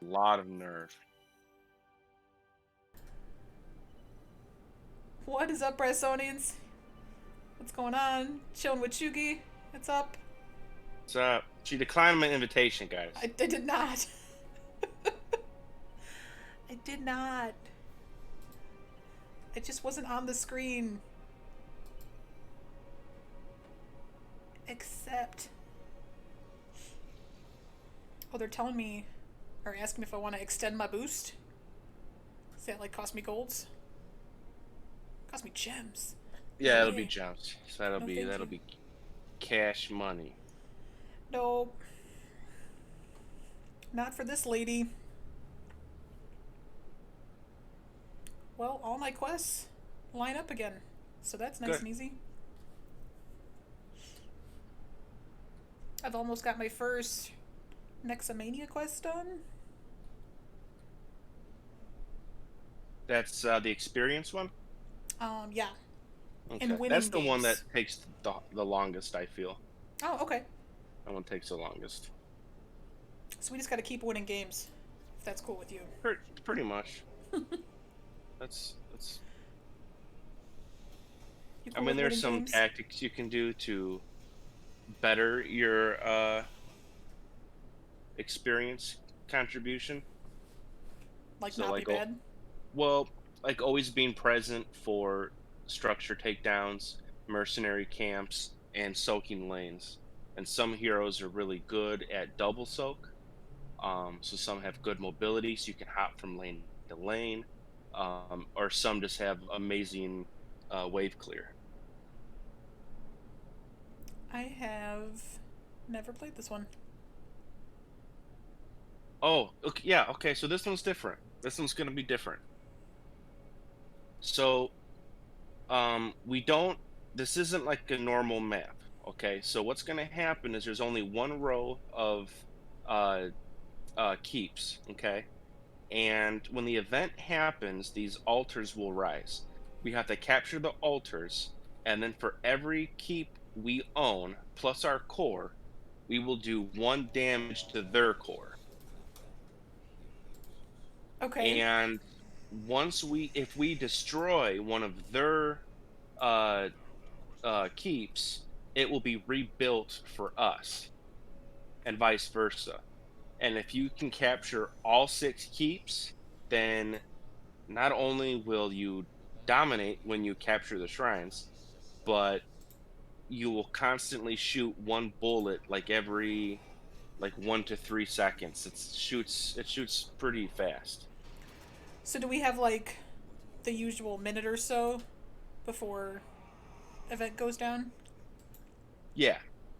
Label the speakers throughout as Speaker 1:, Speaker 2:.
Speaker 1: A lot of nerve.
Speaker 2: What is up, Brysonians? What's going on? Chilling with Choogie. What's up?
Speaker 1: So she declined my invitation, guys.
Speaker 2: I did not. I did not. It just wasn't on the screen. Except. Oh, they're telling me, or asking me if I want to extend my boost. Does that like cost me golds? Cost me gems. No
Speaker 1: Yeah, it'll be
Speaker 2: way.
Speaker 1: jumps. So that'll
Speaker 2: No,
Speaker 1: be
Speaker 2: thank
Speaker 1: that'll
Speaker 2: you.
Speaker 1: be cash money.
Speaker 2: No, not for this lady. Well, all my quests line up again, so that's nice
Speaker 1: Good.
Speaker 2: and easy. I've almost got my first Nexomania quest done.
Speaker 1: That's the experience one.
Speaker 2: Yeah, in
Speaker 1: Okay, that's
Speaker 2: winning
Speaker 1: the one that
Speaker 2: games.
Speaker 1: takes the longest. I feel
Speaker 2: Oh, okay.
Speaker 1: that one takes the longest.
Speaker 2: So we just got to keep winning games, if that's cool with you.
Speaker 1: Pretty much. That's.
Speaker 2: You
Speaker 1: I
Speaker 2: cool
Speaker 1: mean,
Speaker 2: with
Speaker 1: there's
Speaker 2: winning
Speaker 1: some
Speaker 2: games?
Speaker 1: tactics you can do to better your experience contribution.
Speaker 2: Like
Speaker 1: So
Speaker 2: not be
Speaker 1: like,
Speaker 2: bad?
Speaker 1: well, like always being present for structure takedowns, mercenary camps, and soaking lanes. And some heroes are really good at double soak. So some have good mobility, so you can hop from lane to lane. Or some just have amazing wave clear.
Speaker 2: I have never played this one.
Speaker 1: Oh, okay, yeah, okay. So this one's different. This one's gonna be different. So we don't. This isn't like a normal map. Okay, so what's gonna happen is there's only one row of uh keeps, okay? And when the event happens, these altars will rise. We have to capture the altars, and then for every keep we own, plus our core, we will do one damage to their core.
Speaker 2: Okay.
Speaker 1: And if we destroy one of their uh, keeps, it will be rebuilt for us, and vice versa. And if you can capture all six keeps, then not only will you dominate when you capture the shrines, but you will constantly shoot one bullet like every like 1 to 3 seconds. It shoots pretty fast.
Speaker 2: So do we have like the usual minute or so before event goes down?
Speaker 1: Yeah,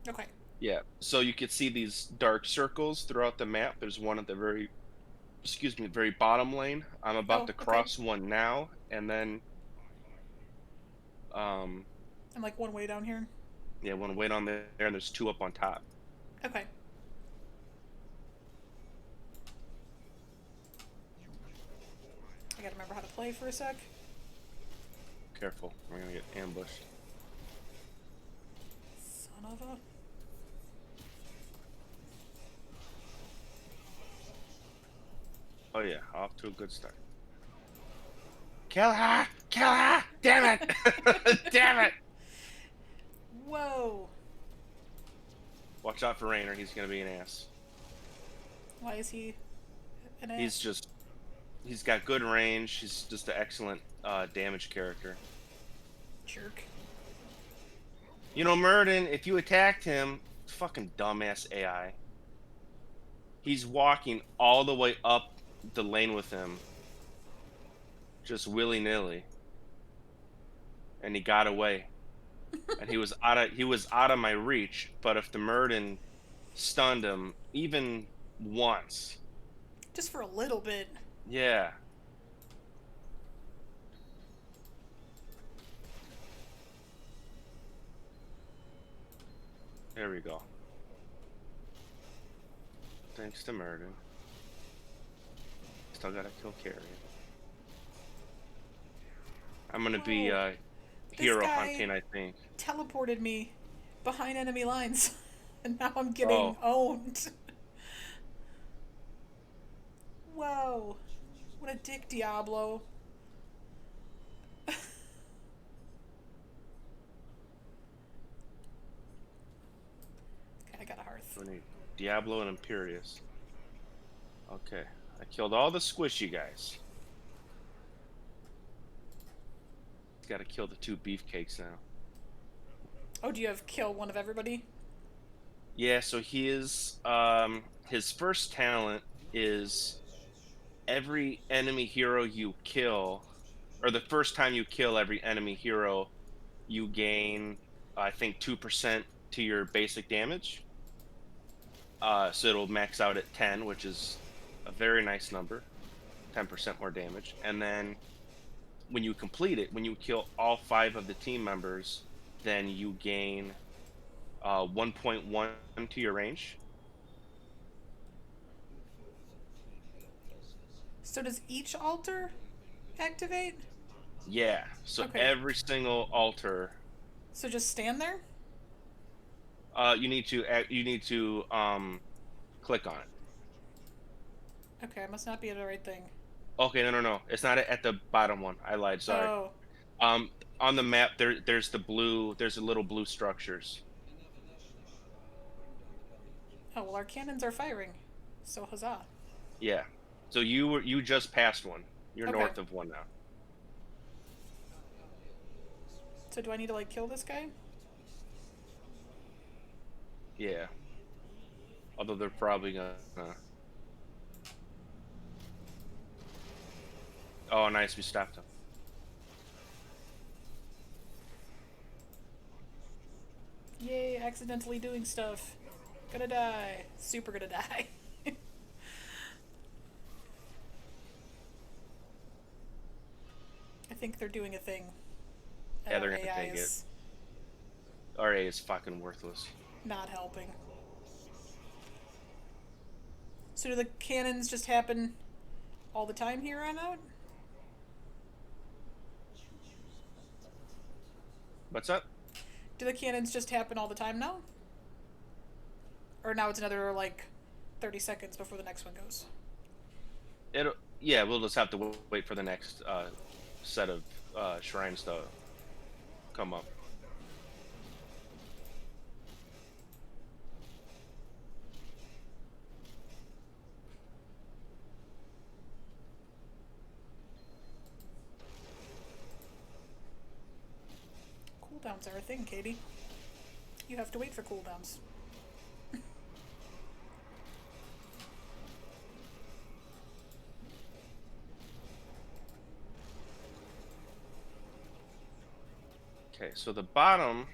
Speaker 2: Okay.
Speaker 1: yeah. So you could see these dark circles throughout the map. There's one at the very bottom lane. I'm about
Speaker 2: Oh,
Speaker 1: to
Speaker 2: okay.
Speaker 1: cross one now, and then um
Speaker 2: I'm like one way down here.
Speaker 1: yeah, one wait on there, and there's two up on top.
Speaker 2: Okay. I gotta remember how to play for a sec.
Speaker 1: Careful, we're gonna get ambushed.
Speaker 2: Son of a.
Speaker 1: Oh yeah, off to a good start. Kill her! Kill her! Damn it! Damn it!
Speaker 2: Whoa.
Speaker 1: Watch out for Rainer. He's gonna be an ass.
Speaker 2: Why is he an
Speaker 1: He's
Speaker 2: ass?
Speaker 1: just he's got good range. He's just an excellent damage character.
Speaker 2: Jerk.
Speaker 1: You know, Murden, if you attacked him, fucking dumbass AI. He's walking all the way up the lane with him, just willy nilly, and he got away. And he was out of my reach. But if the Murden stunned him even once,
Speaker 2: Just for a little bit.
Speaker 1: yeah, there we go. Thanks to Murden. Still gotta kill Carrion. I'm gonna be
Speaker 2: Whoa. This
Speaker 1: hero
Speaker 2: guy
Speaker 1: hunting, I think.
Speaker 2: teleported me behind enemy lines. And now I'm getting
Speaker 1: Oh,
Speaker 2: owned. a dick, Diablo. Okay, I got a hearth.
Speaker 1: We need Diablo and Imperius. Okay, I killed all the squishy guys. Got to kill the 2 beefcakes now.
Speaker 2: Oh, do you have kill one of everybody?
Speaker 1: Yeah, so his first talent is every enemy hero you kill, or the first time you kill every enemy hero, you gain, I think, 2% to your basic damage. So it'll max out at 10, which is a very nice number, 10% more damage. And then when you complete it, when you kill all 5 of the team members, then you gain 1.1 to your range.
Speaker 2: So does each altar activate?
Speaker 1: Yeah, so
Speaker 2: Okay.
Speaker 1: every single altar,
Speaker 2: So just stand there?
Speaker 1: you need to click on it.
Speaker 2: Okay, I must not be at the right thing.
Speaker 1: Okay, no, it's not at the bottom one. I lied. Sorry.
Speaker 2: Oh.
Speaker 1: Um, on the map, there's the blue. There's the little blue structures.
Speaker 2: Oh, well, our cannons are firing. So huzzah.
Speaker 1: Yeah. So you just passed one. You're
Speaker 2: Okay.
Speaker 1: north of one now.
Speaker 2: So do I need to, like, kill this guy?
Speaker 1: Yeah. Although they're probably gonna. Oh, nice. We stopped them.
Speaker 2: Yay, accidentally doing stuff. Gonna die. Super gonna die. I think they're doing a thing.
Speaker 1: Yeah, they're
Speaker 2: Our
Speaker 1: gonna
Speaker 2: AI
Speaker 1: take it.
Speaker 2: is
Speaker 1: RA is fucking worthless.
Speaker 2: not helping. So do the cannons just happen all the time here on out?
Speaker 1: What's up?
Speaker 2: Do the cannons just happen all the time now? Or now it's another, like, 30 seconds before the next one goes?
Speaker 1: Yeah, we'll just have to wait for the next set of shrines to come up.
Speaker 2: Cooldowns are a thing, Katie. You have to wait for cooldowns.
Speaker 1: Okay, so the bottom.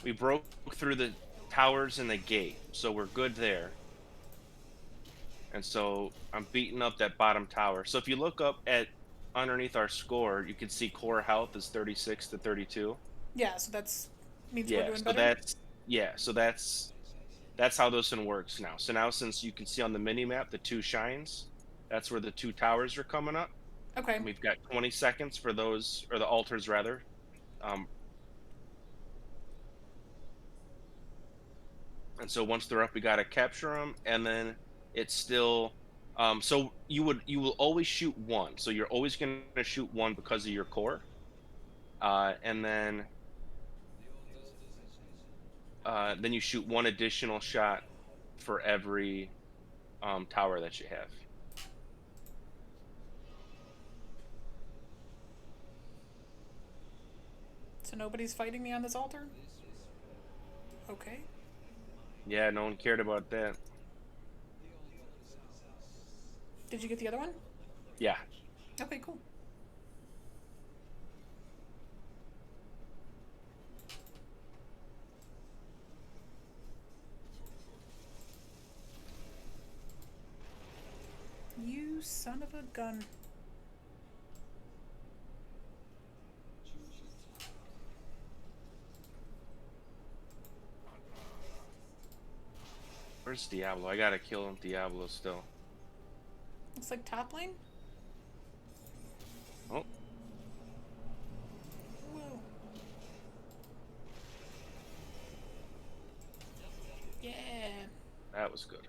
Speaker 1: We broke through the towers and the gate, so we're good there. And so I'm beating up that bottom tower. So if you look up at underneath our score, you can see core health is 36 to 32.
Speaker 2: Yeah, so that's means we're
Speaker 1: Yeah,
Speaker 2: doing
Speaker 1: so
Speaker 2: better.
Speaker 1: that's how this one works now. So now since you can see on the mini map the 2 shines, that's where the 2 towers are coming up.
Speaker 2: Okay.
Speaker 1: And we've got 20 seconds for those, or the altars rather. And so once they're up, we gotta capture them, and then it's still. So you will always shoot one. So you're always gonna shoot one because of your core, and then you shoot one additional shot for every tower that you have.
Speaker 2: So nobody's fighting me on this altar? Okay.
Speaker 1: Yeah, no one cared about that.
Speaker 2: Did you get the other one?
Speaker 1: Yeah.
Speaker 2: Okay, cool. You son of a gun.
Speaker 1: Where's Diablo? I gotta kill him, Diablo still.
Speaker 2: Looks like top lane?
Speaker 1: Oh,
Speaker 2: Whoa. Yeah.
Speaker 1: that was good.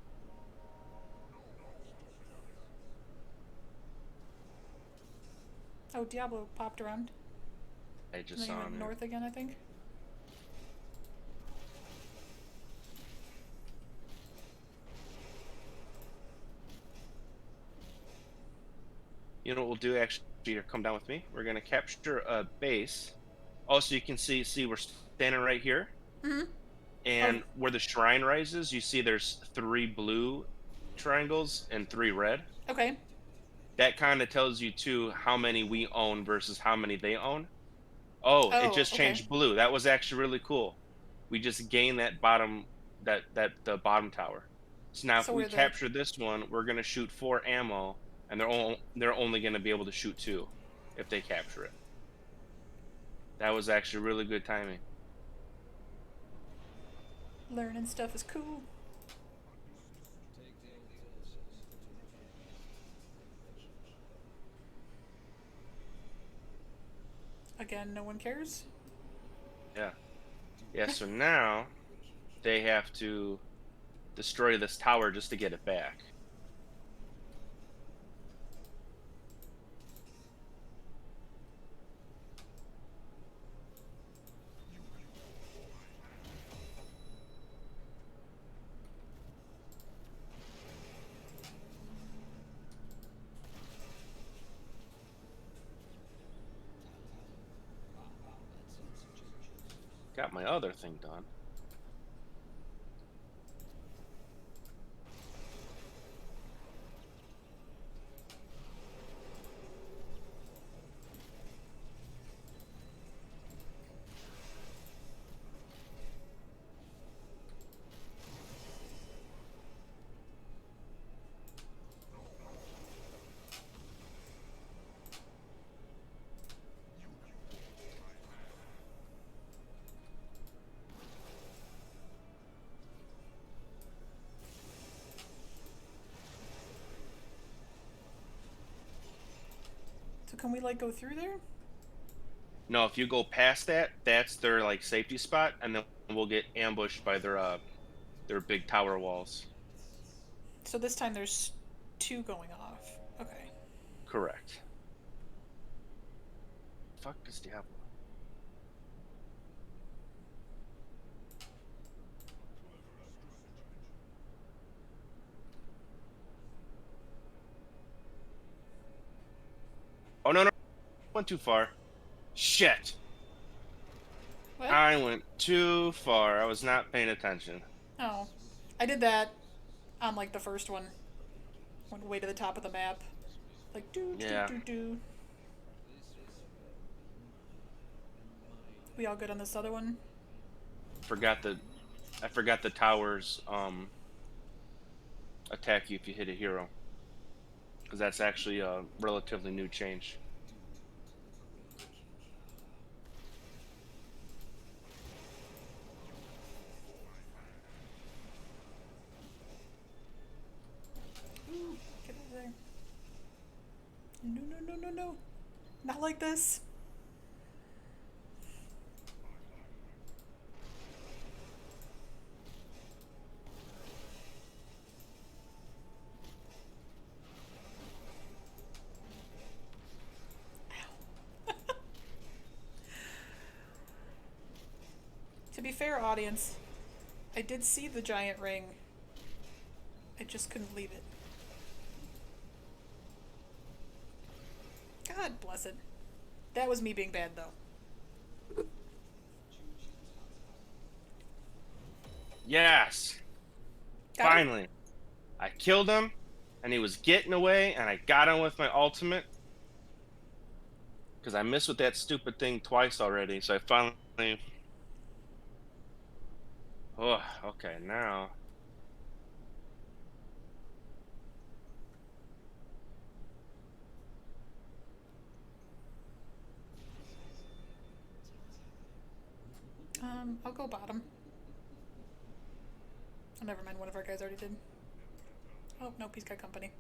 Speaker 2: Oh, Diablo popped around.
Speaker 1: I
Speaker 2: And
Speaker 1: just
Speaker 2: then he
Speaker 1: saw
Speaker 2: went
Speaker 1: him.
Speaker 2: north again, I think.
Speaker 1: You know what we'll do actually? Here, come down with me. We're gonna capture a base. Also, you can see we're standing right here,
Speaker 2: Mm-hmm. Oh,
Speaker 1: and where the shrine rises, you see there's three blue triangles and three red.
Speaker 2: okay.
Speaker 1: That kind of tells you too how many we own versus how many they own. Oh, it
Speaker 2: Oh,
Speaker 1: just
Speaker 2: okay.
Speaker 1: changed blue. That was actually really cool. We just gained that bottom the bottom tower. So now if
Speaker 2: So
Speaker 1: we
Speaker 2: we're the
Speaker 1: capture this one, we're gonna shoot four ammo, and they're only gonna be able to shoot two if they capture it. That was actually really good timing.
Speaker 2: learning stuff is cool. Again, no one cares.
Speaker 1: Yeah. Yeah, so now they have to destroy this tower just to get it back. Got my other thing done.
Speaker 2: So can we like go through there?
Speaker 1: No, if you go past that, that's their like safety spot, and then we'll get ambushed by their big tower walls.
Speaker 2: So this time there's two going off. Okay.
Speaker 1: Correct. Fuck is Diablo. Oh no, no, went too far. Shit.
Speaker 2: What?
Speaker 1: I went too far. I was not paying attention.
Speaker 2: Oh, I did that on like the first one. Went way to the top of the map. Like do do
Speaker 1: Yeah.
Speaker 2: do do. We all good on this other one?
Speaker 1: Forgot the I forgot the towers attack you if you hit a hero. Because that's actually a relatively new change.
Speaker 2: Ooh, get over there. No, no, no, no, no. Not like this. To be fair, audience, I did see the giant ring. I just couldn't leave it. God bless it. That was me being bad, though.
Speaker 1: Yes!
Speaker 2: Got him?
Speaker 1: Finally. I killed him, and he was getting away, and I got him with my ultimate. Because I missed with that stupid thing twice already, so I finally. Oh, okay, now.
Speaker 2: I'll go bottom. Oh, never mind. One of our guys already did. Oh, nope, he's got company.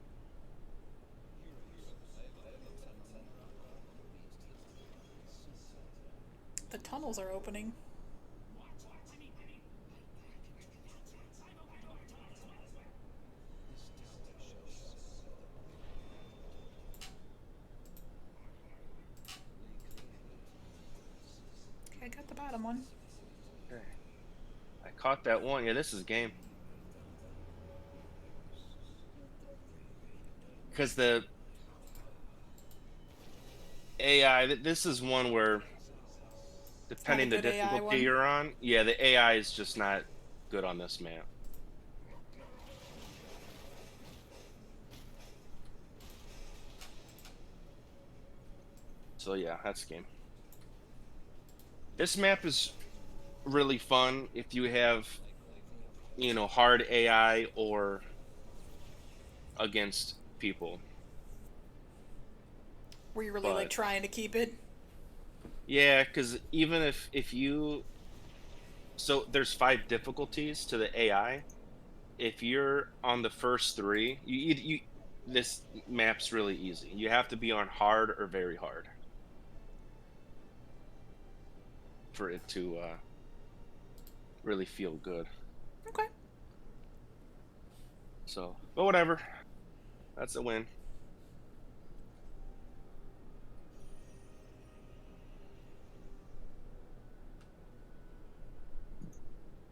Speaker 2: The tunnels are opening. someone.
Speaker 1: Okay. I caught that one. Yeah, this is game. Because the AI, this is one where
Speaker 2: It's not a
Speaker 1: depending the
Speaker 2: good AI
Speaker 1: difficulty
Speaker 2: one.
Speaker 1: you're on, yeah, the AI is just not good on this map. So yeah, that's game. This map is really fun if you have, hard AI or against people.
Speaker 2: Were you really like
Speaker 1: But
Speaker 2: trying to keep it?
Speaker 1: yeah, because even if you so there's five difficulties to the AI. If you're on the first three, you this map's really easy. You have to be on hard or very hard for it to really feel good.
Speaker 2: Okay.
Speaker 1: So, but whatever, that's a win.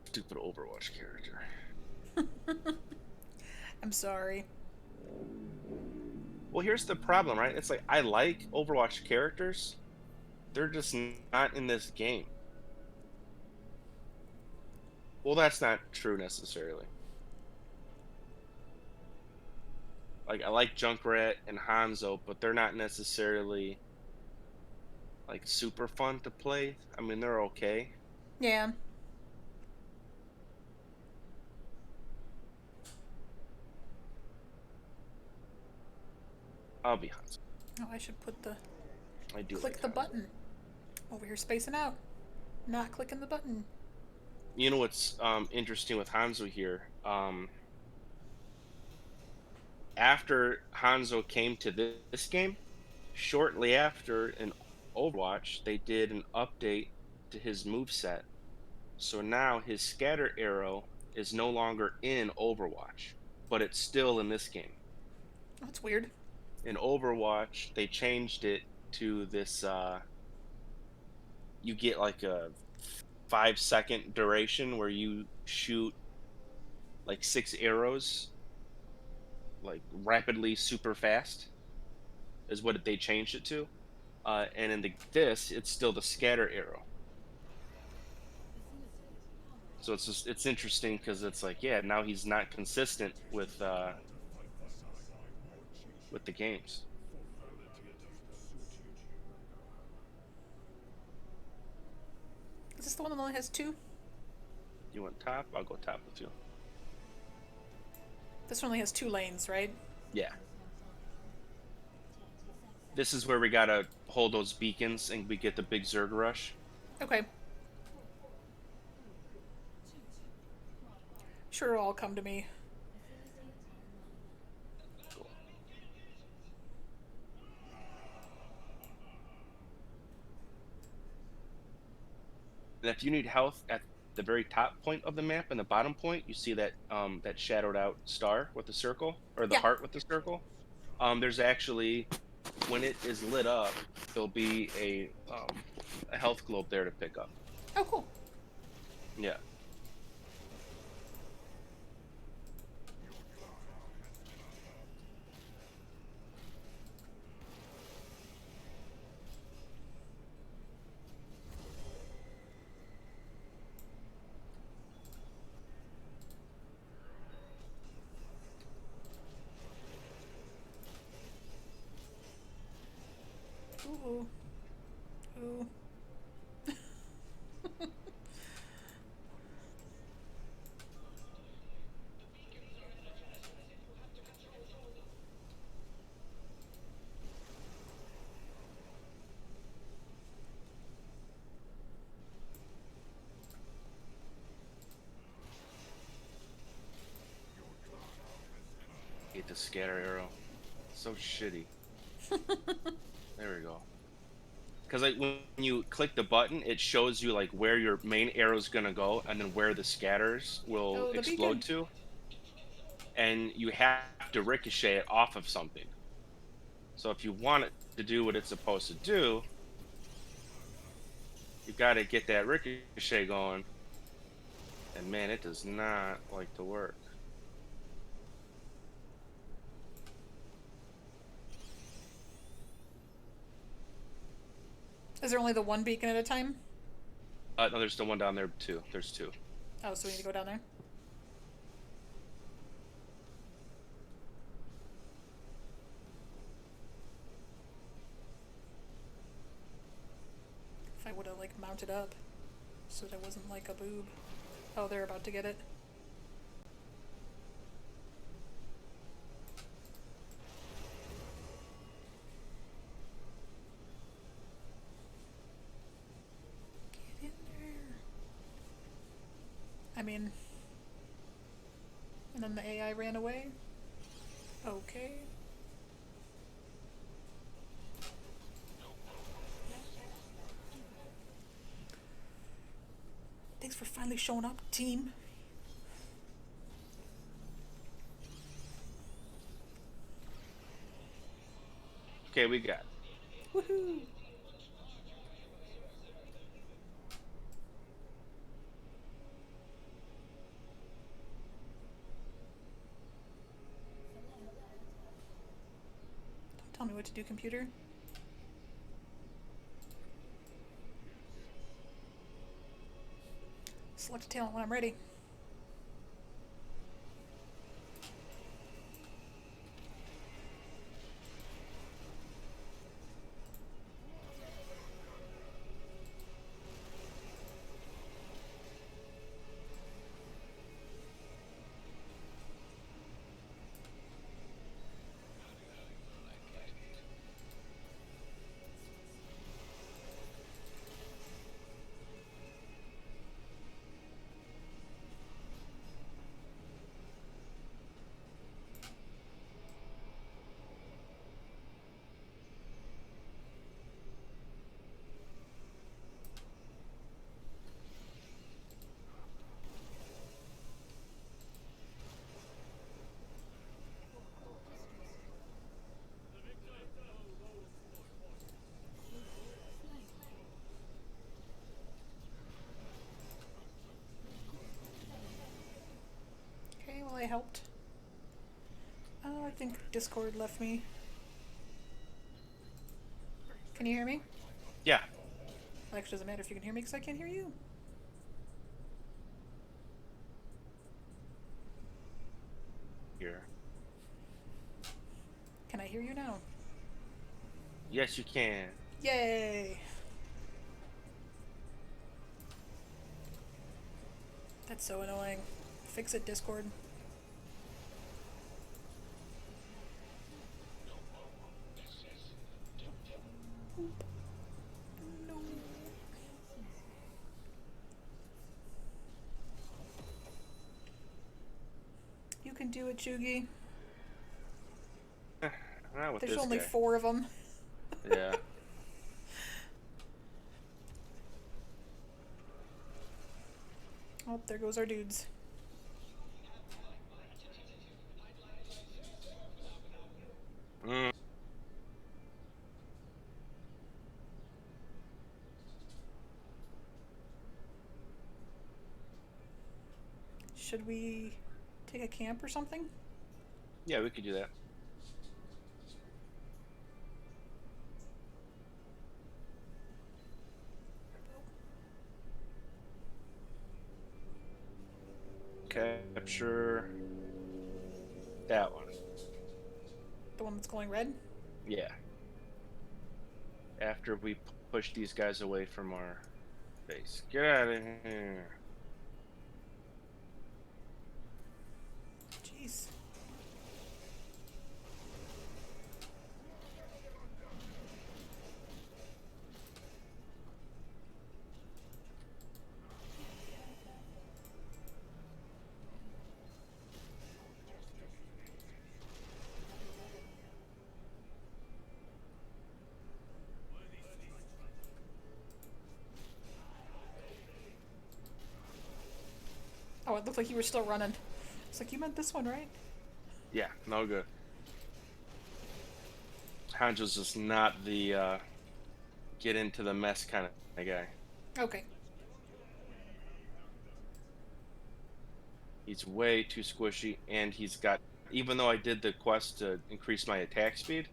Speaker 1: Stupid Overwatch character.
Speaker 2: I'm sorry.
Speaker 1: Well, here's the problem, right? It's like I like Overwatch characters. They're just not in this game. Well, that's not true necessarily. Like I like Junkrat and Hanzo, but they're not necessarily like super fun to play. I mean, they're okay.
Speaker 2: Yeah.
Speaker 1: I'll be Hanzo.
Speaker 2: Oh, I should put the
Speaker 1: I do like
Speaker 2: click the
Speaker 1: Hanzo.
Speaker 2: button. Over here spacing out. Not clicking the button.
Speaker 1: You know what's interesting with Hanzo here? After Hanzo came to this game, shortly after in Overwatch, they did an update to his move set. So now his scatter arrow is no longer in Overwatch, but it's still in this game.
Speaker 2: Oh, that's weird.
Speaker 1: In Overwatch, they changed it to this you get like a 5 second duration where you shoot like 6 arrows like rapidly super fast is what they changed it to. And in this, it's still the scatter arrow. So it's interesting because it's like, yeah, now he's not consistent with the games.
Speaker 2: Is this the one that only has two?
Speaker 1: You want top? I'll go top with you.
Speaker 2: This one only has two lanes, right?
Speaker 1: Yeah. This is where we gotta hold those beacons and we get the big Zerg rush.
Speaker 2: Okay. Sure, it'll all come to me.
Speaker 1: Cool. And if you need health at the very top point of the map and the bottom point, you see that that shadowed out star with the circle or the
Speaker 2: Yeah.
Speaker 1: heart with the circle. There's actually when it is lit up, there'll be a health globe there to pick up.
Speaker 2: Oh, cool.
Speaker 1: Yeah.
Speaker 2: Ooh. Ooh.
Speaker 1: Hate the scatter arrow. So shitty. There we go. Because like when you click the button, it shows you like where your main arrow is gonna go, and then where the scatters will
Speaker 2: Oh, the
Speaker 1: explode
Speaker 2: beacon.
Speaker 1: to, and you have to ricochet it off of something. So if you want it to do what it's supposed to do, You got to get that ricochet going. And man, it does not like to work.
Speaker 2: Is there only the one beacon at a time?
Speaker 1: No, there's the one down there too. There's two.
Speaker 2: Oh, so we need to go down there? If I would have, like, mounted up so that it wasn't like a boob. Oh, they're about to get it. Get in there. I mean... And then the AI ran away? Okay. Thanks for finally showing up, team.
Speaker 1: Okay, we got it.
Speaker 2: Woohoo! Don't tell me what to do, computer. Select a talent when I'm ready. Okay, well I helped. Oh, I think Discord left me. Can you hear me?
Speaker 1: Yeah.
Speaker 2: It actually doesn't matter if you can hear me because I can't hear you.
Speaker 1: Here.
Speaker 2: Can I hear you now?
Speaker 1: Yes, you can.
Speaker 2: Yay! That's so annoying. Fix it, Discord. No. You can do it, Choogie.
Speaker 1: Not with
Speaker 2: There's
Speaker 1: this
Speaker 2: only
Speaker 1: guy.
Speaker 2: 4 of them.
Speaker 1: Yeah.
Speaker 2: Oh, there goes our dudes.
Speaker 1: Mm.
Speaker 2: Should we take a camp or something?
Speaker 1: Yeah, we could do that. Capture that one.
Speaker 2: The one that's glowing red?
Speaker 1: Yeah. After we push these guys away from our base. Get out of here.
Speaker 2: Jeez. Oh, it looked like you were still running. It's like, you meant this one, right?
Speaker 1: Yeah, no good. Hanjo's just not the get into the mess kind of guy.
Speaker 2: Okay.
Speaker 1: He's way too squishy, and he's got. Even though I did the quest to increase my attack speed,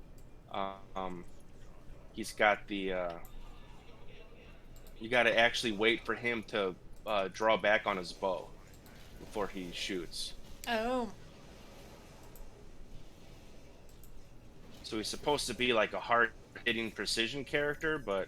Speaker 1: um, he's got the. You got to actually wait for him to draw back on his bow before he shoots.
Speaker 2: Oh.
Speaker 1: So he's supposed to be like a hard hitting precision character, but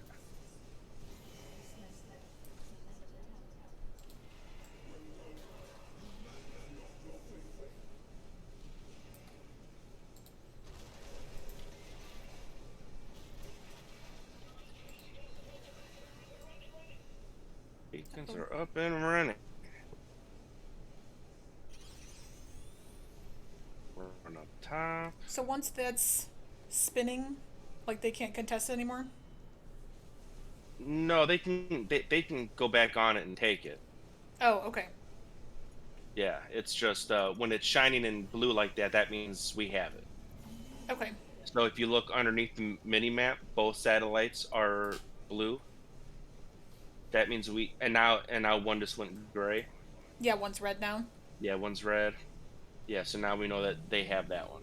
Speaker 1: beacons are up and running. We're up top.
Speaker 2: So once that's spinning, like they can't contest it anymore?
Speaker 1: No, they can go back on it and take it.
Speaker 2: Oh, okay.
Speaker 1: Yeah, it's just when it's shining in blue like that, that means we have it.
Speaker 2: Okay.
Speaker 1: So if you look underneath the mini map, both satellites are blue. That means we and now one just went gray.
Speaker 2: Yeah, one's red now.
Speaker 1: Yeah, one's red. Yeah, so now we know that they have that one.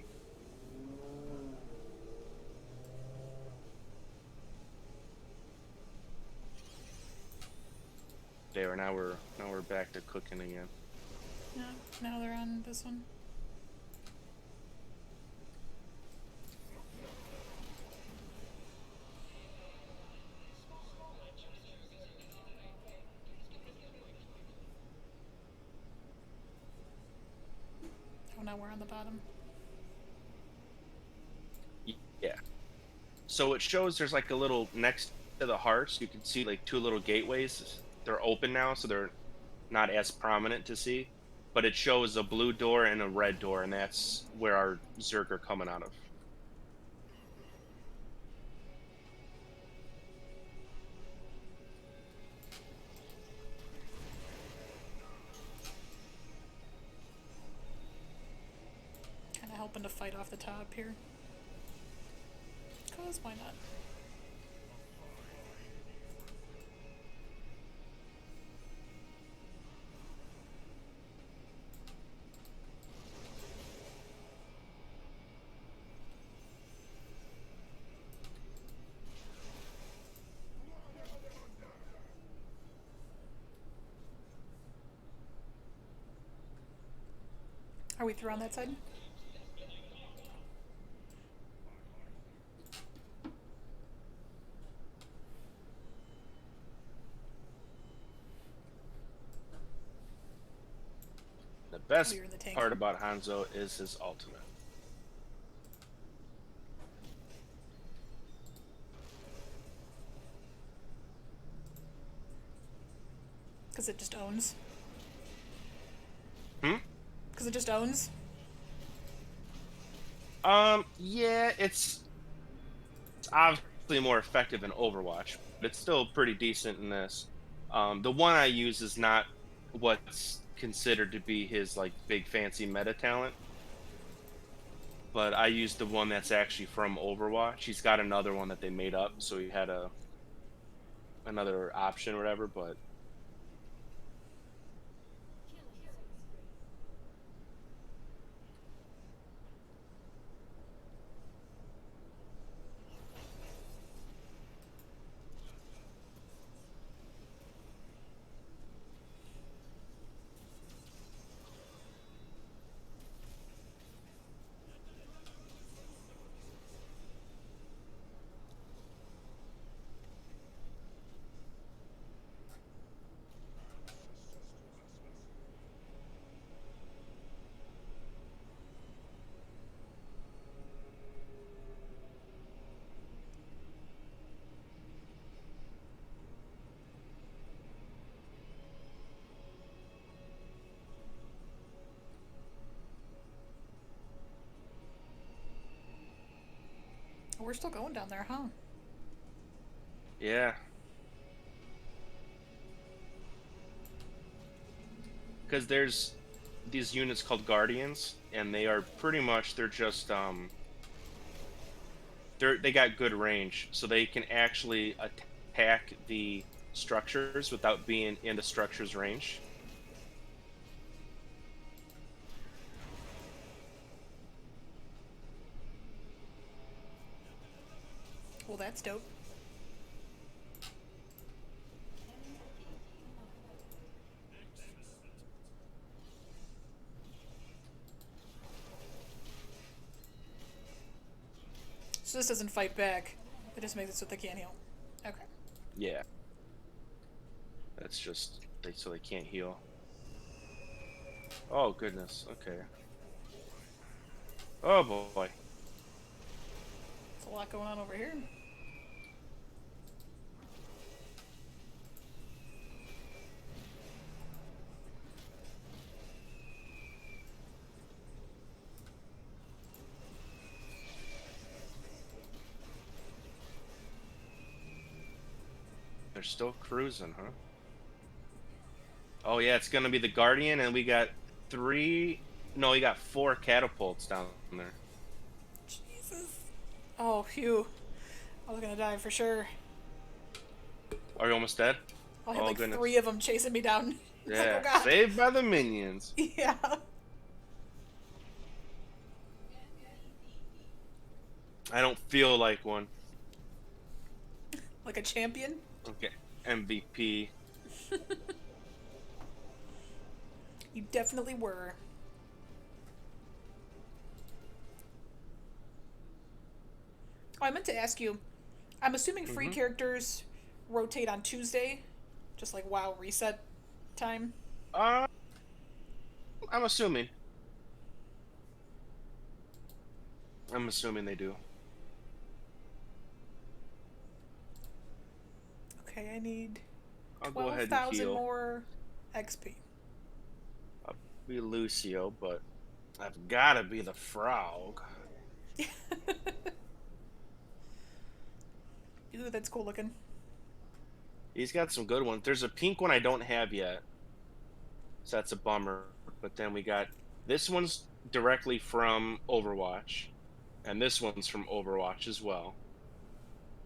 Speaker 1: There, now we're back to cooking again.
Speaker 2: No, now they're on this one. Oh, now we're on the bottom.
Speaker 1: Yeah. So it shows there's like a little next to the hearts. You can see like two little gateways. They're open now, so they're not as prominent to see. But it shows a blue door and a red door, and that's where our Zerg are coming out of.
Speaker 2: Kind of helping to fight off the top here. Cause why not? Are we through on that side?
Speaker 1: The
Speaker 2: Oh,
Speaker 1: best
Speaker 2: you're in the tank.
Speaker 1: part about Hanzo is his ultimate.
Speaker 2: Because it just owns.
Speaker 1: Hmm?
Speaker 2: Because it just owns.
Speaker 1: Yeah, it's obviously more effective in Overwatch, but it's still pretty decent in this. The one I use is not what's considered to be his like big fancy meta talent, but I used the one that's actually from Overwatch. He's got another one that they made up, so he had another option or whatever, but
Speaker 2: We're still going down there, huh?
Speaker 1: yeah. Because there's these units called Guardians, and they are pretty much they're just they got good range, so they can actually attack the structures without being in the structure's range.
Speaker 2: Well, that's dope. So this doesn't fight back. It just makes it so they can't heal. Okay.
Speaker 1: Yeah. That's just so they can't heal. Oh goodness. Okay. Oh boy.
Speaker 2: There's a lot going on over here.
Speaker 1: They're still cruising, huh? Oh yeah, it's gonna be the Guardian, and we got three. No, we got four catapults down there.
Speaker 2: Jesus. Oh, phew. I was gonna die for sure.
Speaker 1: Are you almost dead?
Speaker 2: I had
Speaker 1: Oh
Speaker 2: like
Speaker 1: goodness.
Speaker 2: 3 of them chasing me down. It's like,
Speaker 1: Yeah,
Speaker 2: oh god.
Speaker 1: saved by the minions.
Speaker 2: Yeah.
Speaker 1: I don't feel like one.
Speaker 2: Like a champion.
Speaker 1: Okay, MVP.
Speaker 2: You definitely were. Oh, I meant to ask you. I'm assuming free characters rotate on Tuesday, just like WoW reset time.
Speaker 1: Uh, I'm assuming. I'm assuming they do.
Speaker 2: Okay, I need
Speaker 1: I'll go ahead and
Speaker 2: 12,000
Speaker 1: heal.
Speaker 2: more XP.
Speaker 1: I'll be Lucio, but I've gotta be the frog.
Speaker 2: Ooh, that's cool looking.
Speaker 1: He's got some good ones. There's a pink one I don't have yet, so that's a bummer. But then we got this one's directly from Overwatch, and this one's from Overwatch as well.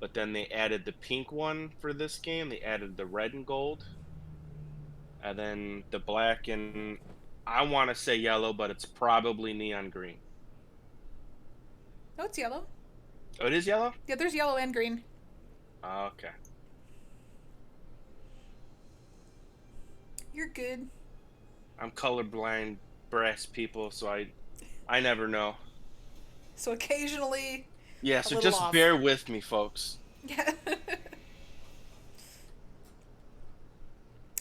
Speaker 1: But then they added the pink one for this game. They added the red and gold, and then the black and I want to say yellow, but it's probably neon green.
Speaker 2: Oh, it's yellow.
Speaker 1: Oh, it is yellow?
Speaker 2: Yeah, there's yellow and green.
Speaker 1: Okay.
Speaker 2: You're good.
Speaker 1: I'm colorblind, brass people, so I never know.
Speaker 2: So occasionally,
Speaker 1: Yeah,
Speaker 2: a
Speaker 1: so
Speaker 2: little
Speaker 1: just
Speaker 2: off.
Speaker 1: bear with me, folks.
Speaker 2: Yeah.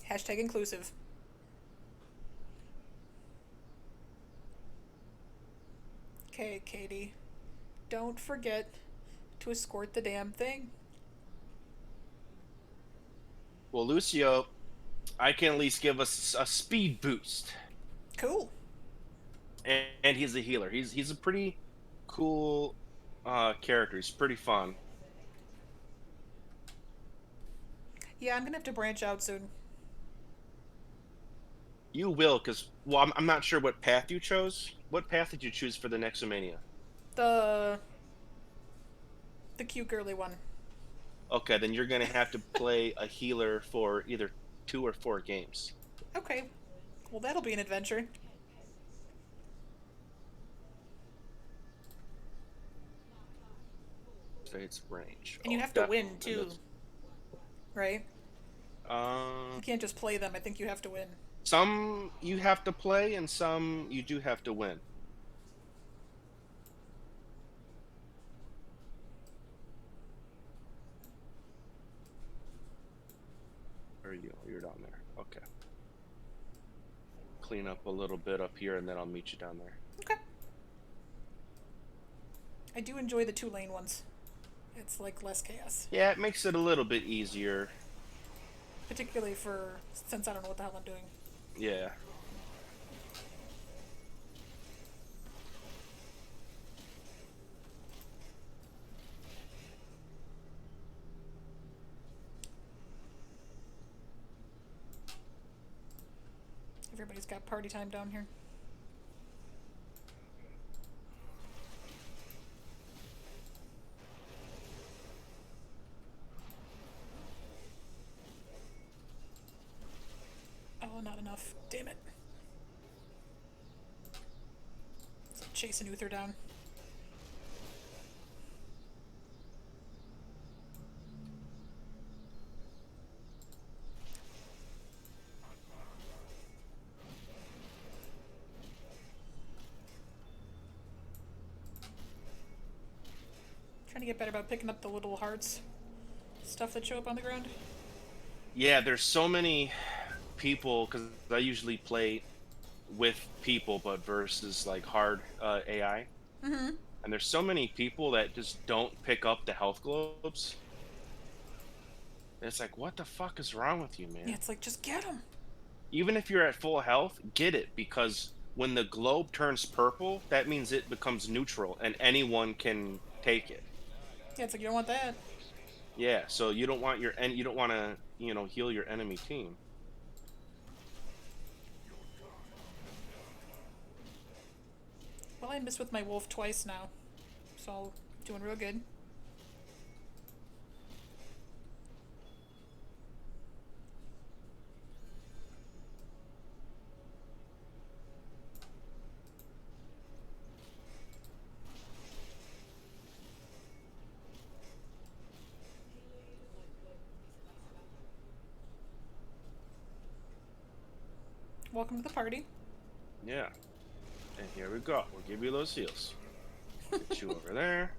Speaker 2: Hashtag inclusive. Okay, Katie. Don't forget to escort the damn thing.
Speaker 1: Well, Lucio, I can at least give us a speed boost,
Speaker 2: Cool.
Speaker 1: and he's a healer. He's a pretty cool character. He's pretty fun.
Speaker 2: Yeah, I'm gonna have to branch out soon.
Speaker 1: You will, because well, I'm not sure what path you chose. What path did you choose for the Nexomania?
Speaker 2: The cute girly one.
Speaker 1: Okay, then you're gonna have to play a healer for either 2 or 4 games.
Speaker 2: Okay. Well, that'll be an adventure.
Speaker 1: Its range.
Speaker 2: And you
Speaker 1: Oh,
Speaker 2: have to win
Speaker 1: definitely.
Speaker 2: too, right?
Speaker 1: Um,
Speaker 2: You can't just play them. I think you have to win.
Speaker 1: some you have to play, and some you do have to win. Where are you? You're down there. Okay. Clean up a little bit up here, and then I'll meet you down there.
Speaker 2: Okay. I do enjoy the 2-lane ones. It's like less chaos,
Speaker 1: Yeah, it makes it a little bit easier.
Speaker 2: particularly for since I don't know what the hell I'm doing.
Speaker 1: Yeah.
Speaker 2: Everybody's got party time down here. chasing Uther down. Trying to get better about picking up the little hearts stuff that show up on the ground.
Speaker 1: Yeah, there's so many people because I usually play with people, but versus like hard AI.
Speaker 2: Mm-hmm.
Speaker 1: And there's so many people that just don't pick up the health globes. It's like, what the fuck is wrong with you,
Speaker 2: Yeah,
Speaker 1: man?
Speaker 2: it's like, just get them.
Speaker 1: Even if you're at full health, get it because when the globe turns purple, that means it becomes neutral and anyone can take it.
Speaker 2: Yeah, it's like, you don't want that.
Speaker 1: Yeah, so you don't want you don't want to, heal your enemy team.
Speaker 2: Well, I missed with my wolf twice now, so doing real good. Welcome to the party.
Speaker 1: Yeah. And here we go. We'll give you those heals. Get you over there.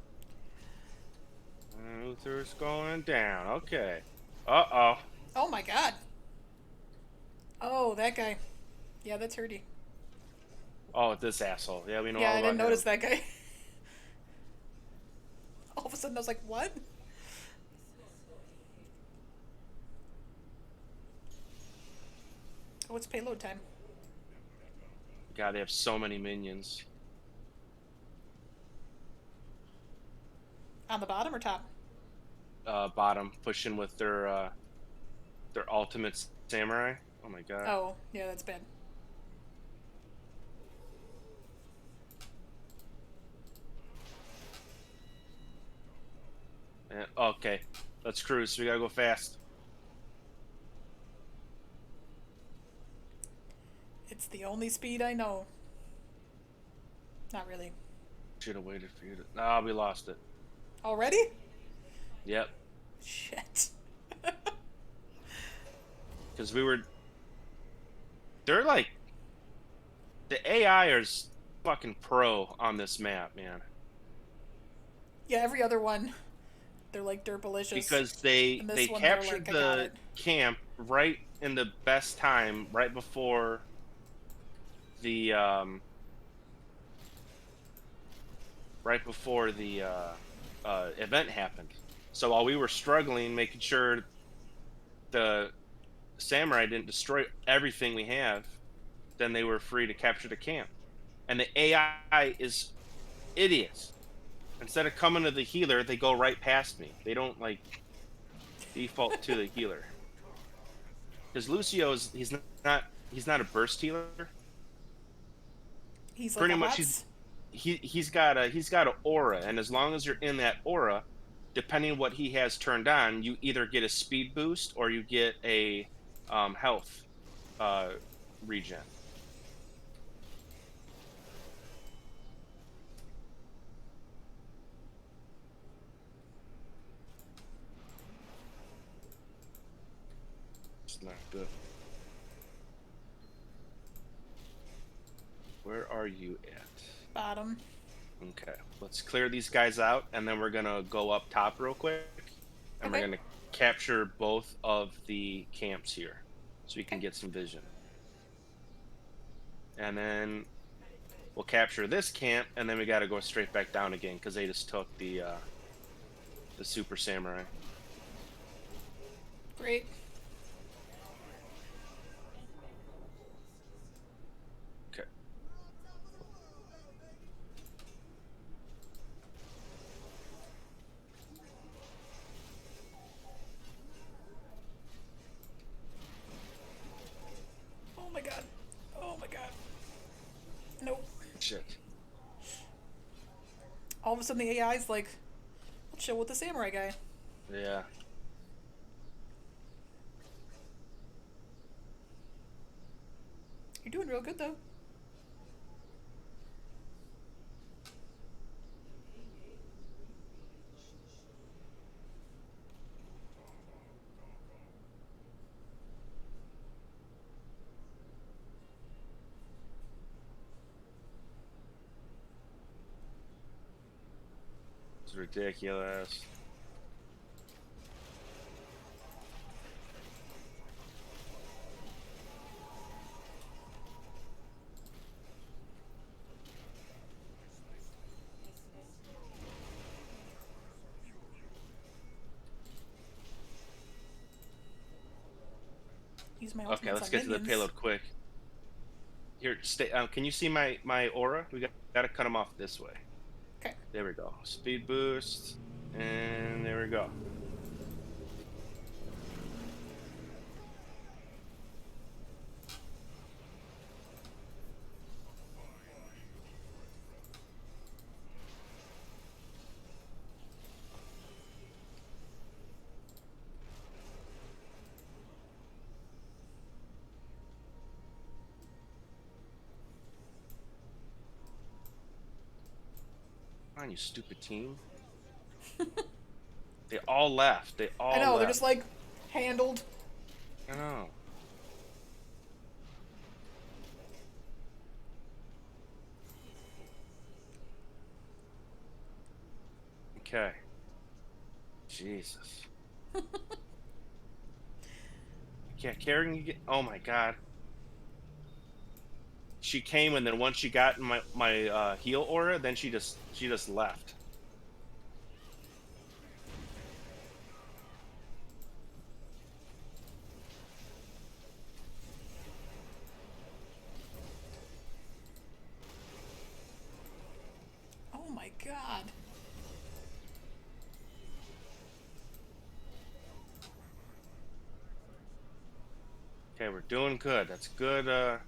Speaker 1: And Luther's going down. Okay. Uh-oh.
Speaker 2: Oh my god. Oh, that guy. Yeah, that's hurty.
Speaker 1: Oh, this asshole. Yeah, we know
Speaker 2: Yeah,
Speaker 1: all
Speaker 2: I
Speaker 1: about
Speaker 2: didn't notice
Speaker 1: him.
Speaker 2: that guy. All of a sudden, I was like, what? Oh, it's payload time.
Speaker 1: God, they have so many minions.
Speaker 2: On the bottom or top?
Speaker 1: Bottom pushing with their ultimate samurai. Oh my god.
Speaker 2: Oh, yeah, that's bad.
Speaker 1: Okay, let's cruise. We gotta go fast.
Speaker 2: It's the only speed I know. Not really.
Speaker 1: Should have waited for you to. Ah, we lost it.
Speaker 2: Already?
Speaker 1: Yep,
Speaker 2: Shit.
Speaker 1: because we were. They're like the AI is fucking pro on this map, man.
Speaker 2: Yeah, every other one, they're like derpalicious.
Speaker 1: Because they
Speaker 2: And this
Speaker 1: they
Speaker 2: one, they're
Speaker 1: captured
Speaker 2: like, I got
Speaker 1: the
Speaker 2: it.
Speaker 1: camp right in the best time, the um, right before the event happened. So while we were struggling, making sure the samurai didn't destroy everything we have, then they were free to capture the camp. And the AI is idiots. Instead of coming to the healer, they go right past me. They don't like default to the healer. Because Lucio's he's not a burst healer.
Speaker 2: He's like
Speaker 1: Pretty
Speaker 2: a
Speaker 1: much
Speaker 2: HOTS.
Speaker 1: he's got an aura, and as long as you're in that aura, depending on what he has turned on, you either get a speed boost or you get a health uh, regen. It's not good. Where are you at?
Speaker 2: Bottom.
Speaker 1: Okay, let's clear these guys out, and then we're gonna go up top real quick, and we're
Speaker 2: Okay.
Speaker 1: gonna capture both of the camps here, so we can
Speaker 2: Okay.
Speaker 1: get some vision. And then we'll capture this camp, and then we gotta go straight back down again because they just took the super samurai.
Speaker 2: Great.
Speaker 1: Okay.
Speaker 2: Oh my god. Oh my god. Nope.
Speaker 1: Shit.
Speaker 2: All of a sudden, the AI's like, I'll chill with the samurai guy.
Speaker 1: Yeah.
Speaker 2: You're doing real good, though.
Speaker 1: ridiculous.
Speaker 2: Use my
Speaker 1: Okay,
Speaker 2: ultimates
Speaker 1: let's
Speaker 2: on
Speaker 1: get to the
Speaker 2: minions.
Speaker 1: payload quick. Here, stay. Can you see my aura? Gotta cut them off this way.
Speaker 2: Okay.
Speaker 1: There we go. Speed boost, and there we go. Come on, you stupid team. They all left. They
Speaker 2: I
Speaker 1: all
Speaker 2: know, they're
Speaker 1: left.
Speaker 2: just like handled.
Speaker 1: I know. Okay. Jesus. Yeah, Karen, you get. Oh my God. She came, and then once she got in my heal aura, then she just left.
Speaker 2: Oh my god.
Speaker 1: Okay, we're doing good. That's good.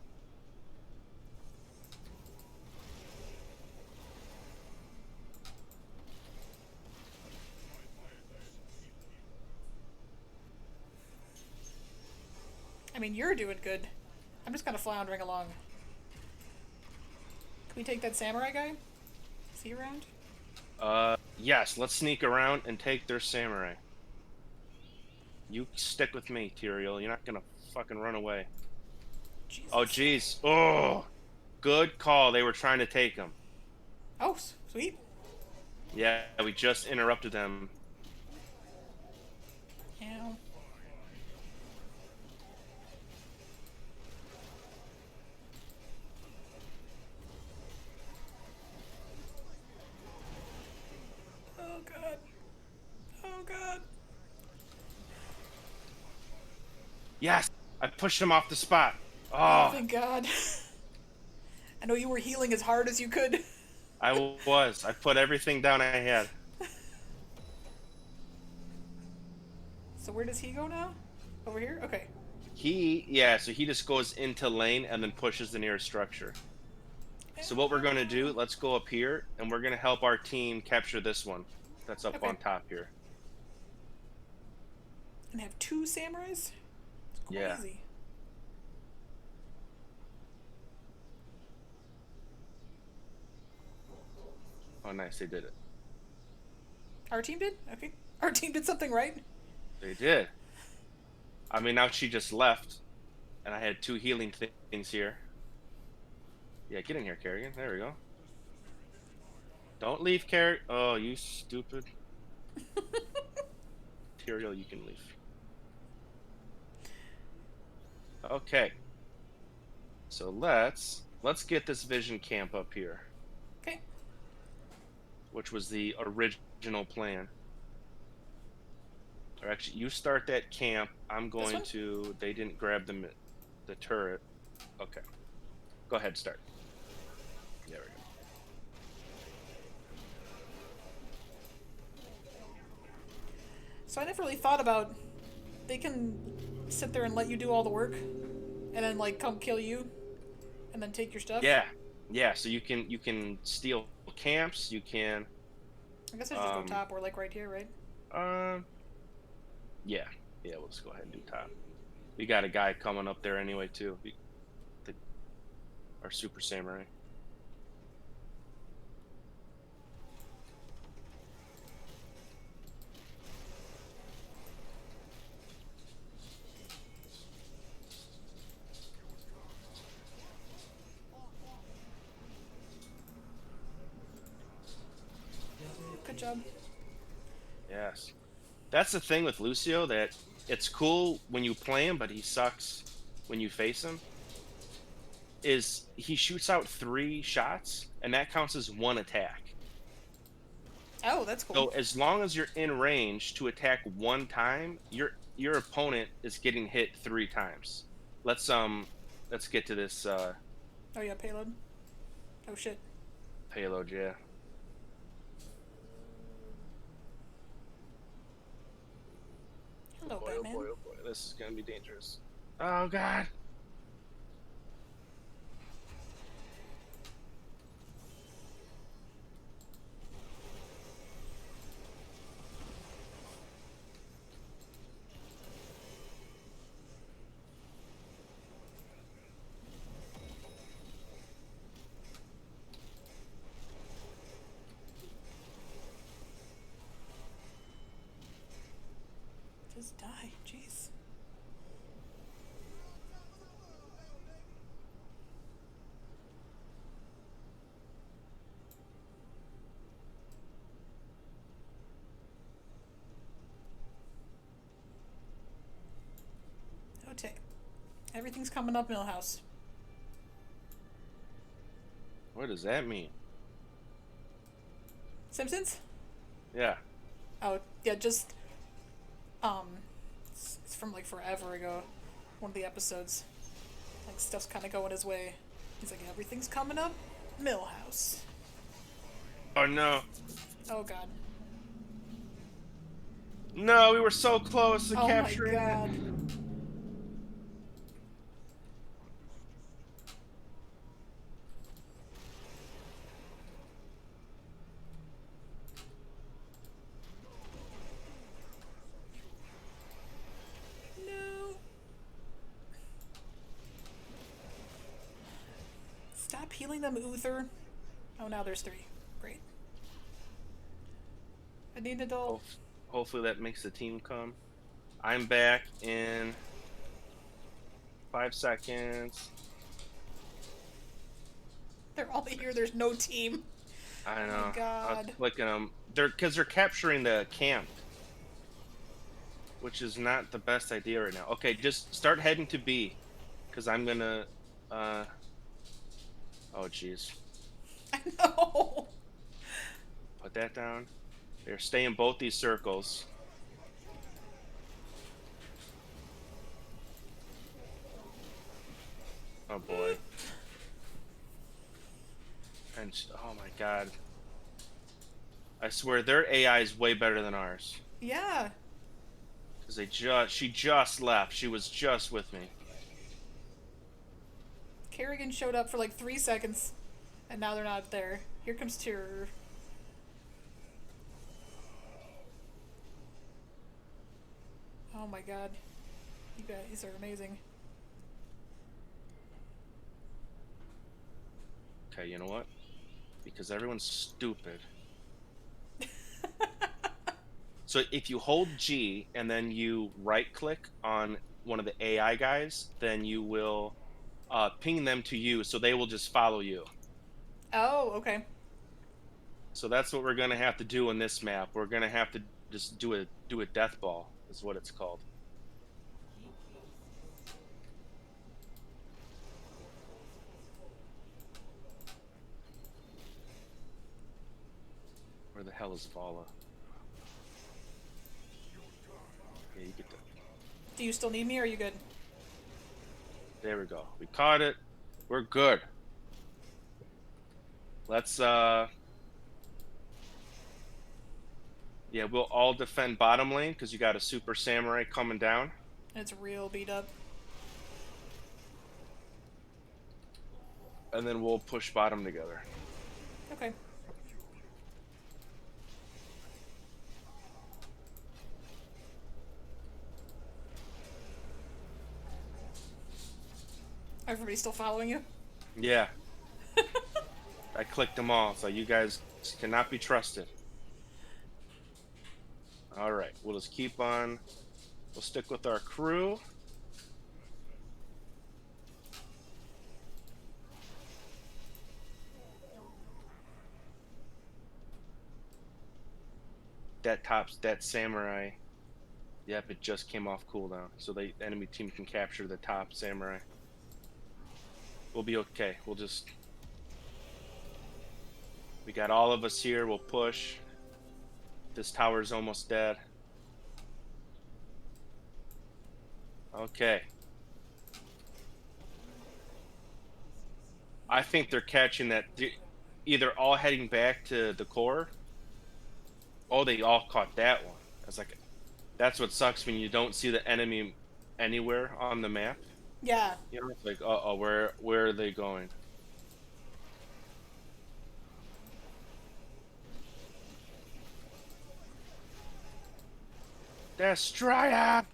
Speaker 2: I mean, you're doing good. I'm just kind of floundering along. Can we take that samurai guy? Is he around?
Speaker 1: Yes. Let's sneak around and take their samurai. You stick with me, Tyrael. You're not gonna fucking run away.
Speaker 2: Jesus.
Speaker 1: Oh, jeez. Oh, good call. They were trying to take him.
Speaker 2: Oh, sweet.
Speaker 1: Yeah, we just interrupted them.
Speaker 2: Ow. Oh god. Oh god.
Speaker 1: Yes, I pushed him off the spot.
Speaker 2: Oh,
Speaker 1: Oh,
Speaker 2: thank god. I know you were healing as hard as you could.
Speaker 1: I was. I put everything down I had.
Speaker 2: So where does he go now? Over here? Okay.
Speaker 1: Yeah, so he just goes into lane and then pushes the nearest structure. So what we're going to do, let's go up here, and we're going to help our team capture this one that's up
Speaker 2: Okay.
Speaker 1: on top here.
Speaker 2: And have 2 samurais? It's
Speaker 1: Yeah.
Speaker 2: crazy.
Speaker 1: Oh, nice, they did it.
Speaker 2: Our team did? Okay. Our team did something right.
Speaker 1: They did. I mean, now she just left, and I had 2 healing things here. Yeah, get in here, Kerrigan. There we go. Don't leave, Kerrigan. Oh, you stupid. Tyrael, you can leave. Okay. So let's get this vision camp up here,
Speaker 2: Okay.
Speaker 1: which was the original plan. Or actually, you start that camp. I'm going
Speaker 2: one?
Speaker 1: to. They didn't grab the turret. Okay. Go ahead, start. There we go.
Speaker 2: So I never really thought about they can sit there and let you do all the work and then like come kill you and then take your stuff.
Speaker 1: Yeah, yeah. So you can steal camps. You can.
Speaker 2: I guess I should just go top or like right here, right?
Speaker 1: Yeah, yeah. We'll just go ahead and do top. We got a guy coming up there anyway too. Our super samurai.
Speaker 2: Good job.
Speaker 1: Yes. That's the thing with Lucio, that it's cool when you play him, but he sucks when you face him. Is he shoots out 3 shots, and that counts as 1 attack.
Speaker 2: Oh, that's cool.
Speaker 1: So as long as you're in range to attack 1 time, your opponent is getting hit 3 times. Let's get to this
Speaker 2: Oh yeah, payload. Oh shit.
Speaker 1: payload, yeah. Oh
Speaker 2: Hello,
Speaker 1: boy, oh boy,
Speaker 2: Batman.
Speaker 1: oh boy. This is gonna be dangerous. Oh god.
Speaker 2: Just die. Jeez. Okay. Everything's coming up, Millhouse.
Speaker 1: What does that mean?
Speaker 2: Simpsons?
Speaker 1: Yeah.
Speaker 2: Oh, yeah, just, um, it's from like forever ago. One of the episodes. Like, stuff's kind of going his way. He's like, everything's coming up, Millhouse.
Speaker 1: Oh no.
Speaker 2: Oh god.
Speaker 1: No, we were so close to
Speaker 2: Oh my
Speaker 1: capturing it.
Speaker 2: god. No. Stop healing them, Uther. Oh, now there's 3. Great. I need an adult.
Speaker 1: Hopefully that makes the team come. I'm back in 5 seconds.
Speaker 2: They're all here. There's no team.
Speaker 1: I
Speaker 2: Oh
Speaker 1: know.
Speaker 2: my
Speaker 1: I was
Speaker 2: god.
Speaker 1: clicking them. They're capturing the camp, which is not the best idea right now. Okay, just start heading to B, because I'm gonna. Uh, oh jeez.
Speaker 2: I know.
Speaker 1: Put that down. They're staying both these circles. Oh boy. And oh my god. I swear their AI is way better than ours.
Speaker 2: Yeah.
Speaker 1: Because she just left. She was just with me.
Speaker 2: Kerrigan showed up for like 3 seconds, and now they're not there. Here comes Tyr. Oh my god. You guys are amazing.
Speaker 1: Okay, you know what? Because everyone's stupid. So if you hold G and then you right click on one of the AI guys, then you will ping them to you, so they will just follow you.
Speaker 2: Oh, okay.
Speaker 1: So that's what we're gonna have to do in this map. We're gonna have to just do a death ball, is what it's called. Where the hell is Vala? Yeah, you get the.
Speaker 2: Do you still need me, or are you good?
Speaker 1: There we go. We caught it. We're good. Let's yeah, we'll all defend bottom lane because you got a super samurai coming down.
Speaker 2: It's real beat up.
Speaker 1: And then we'll push bottom together.
Speaker 2: Okay. Everybody's still following you?
Speaker 1: Yeah. I clicked them all, so you guys cannot be trusted. Alright, we'll just keep on. We'll stick with our crew. that samurai. Yep, it just came off cooldown, so the enemy team can capture the top samurai. We'll be okay. We got all of us here. We'll push. This tower's almost dead. Okay. I think they're catching that. Either all heading back to the core. Oh, they all caught that one. That's like, that's what sucks when you don't see the enemy anywhere on the map.
Speaker 2: Yeah.
Speaker 1: You know, it's like, oh, where are they going? Destroyer!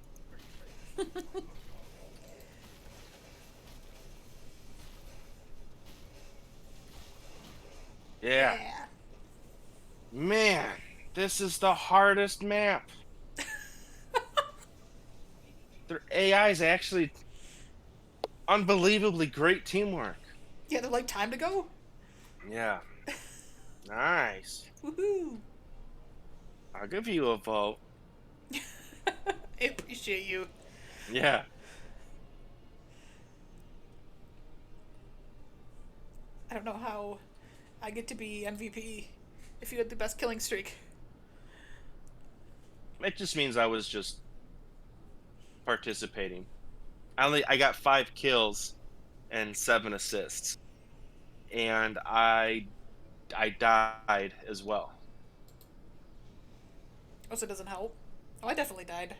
Speaker 1: Yeah.
Speaker 2: Yeah.
Speaker 1: Man, this is the hardest map. Their AI is actually unbelievably great teamwork.
Speaker 2: Yeah, they're like, time to go?
Speaker 1: Yeah. Nice.
Speaker 2: Woohoo!
Speaker 1: I'll give you a vote.
Speaker 2: I appreciate you.
Speaker 1: Yeah.
Speaker 2: I don't know how I get to be MVP if you had the best killing streak.
Speaker 1: It just means I was just participating. I got 5 kills and 7 assists. And I died as well.
Speaker 2: Oh, so it doesn't help? Oh, I definitely died.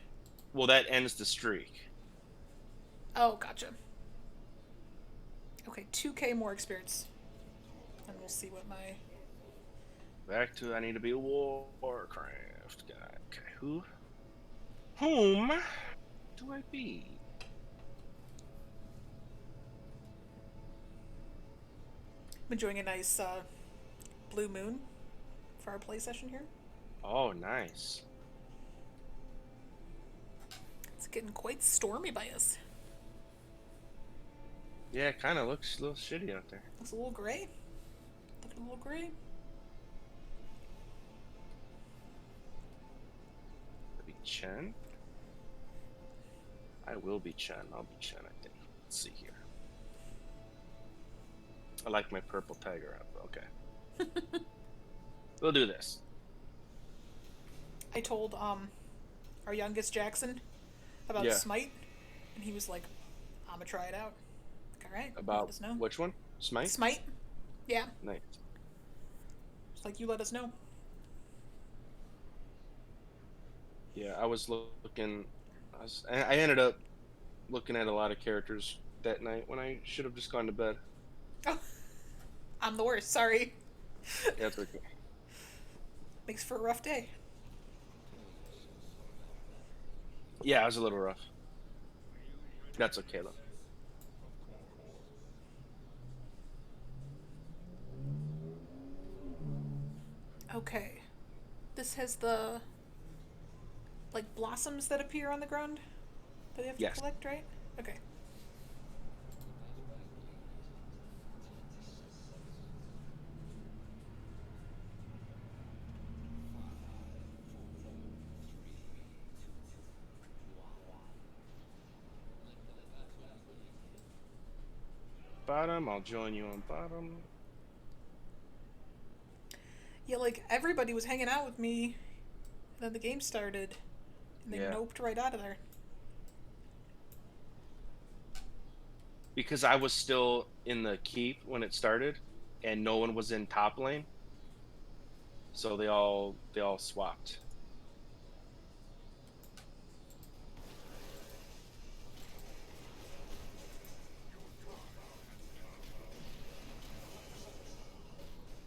Speaker 1: Well, that ends the streak.
Speaker 2: Oh, gotcha. Okay, 2K more experience. And we'll see what my...
Speaker 1: Back to I need to be a Warcraft guy. Okay, whom do I be?
Speaker 2: I'm enjoying a nice blue moon for our play session here.
Speaker 1: Oh, nice.
Speaker 2: It's getting quite stormy by us.
Speaker 1: Yeah, it kind of looks a little shitty out there.
Speaker 2: Looks a little gray. Looking a little gray.
Speaker 1: Be Chen. I will be Chen. I'll be Chen, I think. Let's see here. I like my purple tiger outfit. Okay. We'll do this.
Speaker 2: I told our youngest Jackson about
Speaker 1: Yeah.
Speaker 2: Smite, and he was like, "I'm gonna try it out." Like, all right, let
Speaker 1: About
Speaker 2: us know.
Speaker 1: which one? Smite?
Speaker 2: Smite, yeah.
Speaker 1: Nice.
Speaker 2: It's like, you let us know.
Speaker 1: Yeah, I was looking. I ended up looking at a lot of characters that night when I should have just gone to bed.
Speaker 2: Oh, I'm the worst. Sorry.
Speaker 1: Yeah, it's okay.
Speaker 2: Makes for a rough day.
Speaker 1: Yeah, it was a little rough. That's okay though.
Speaker 2: Okay. This has the like blossoms that appear on the ground that you have to
Speaker 1: Yes.
Speaker 2: collect, right? Okay.
Speaker 1: Bottom, I'll join you on bottom.
Speaker 2: Yeah, like everybody was hanging out with me, and then the game started, and they
Speaker 1: Yeah.
Speaker 2: noped right out of there.
Speaker 1: Because I was still in the keep when it started, and no one was in top lane, so they all swapped.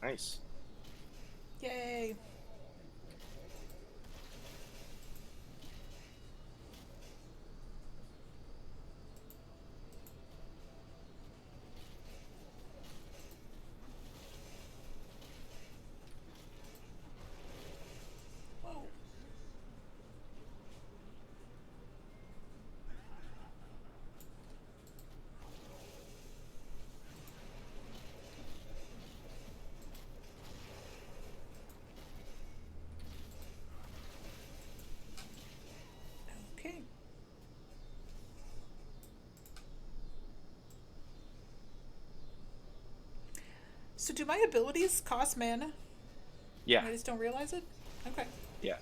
Speaker 1: Nice.
Speaker 2: Yay! Whoa. So do my abilities cost mana?
Speaker 1: Yeah,
Speaker 2: I just don't realize it? Okay.
Speaker 1: yeah.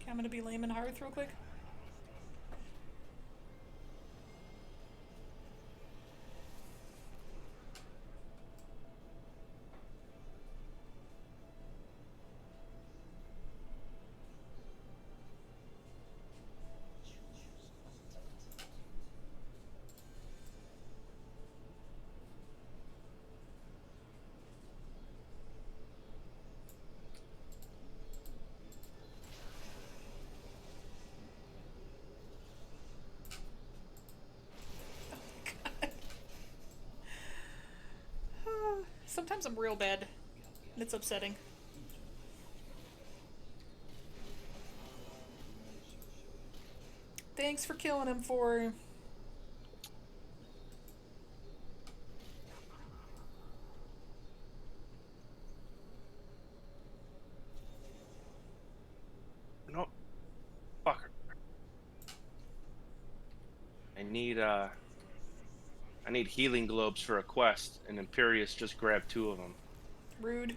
Speaker 2: Okay, I'm gonna be lame and Hearth real quick. Sometimes I'm real bad. And it's upsetting. Thanks for killing him for...
Speaker 1: No, fucker. I need healing globes for a quest, and Imperius just grabbed 2 of them.
Speaker 2: Rude.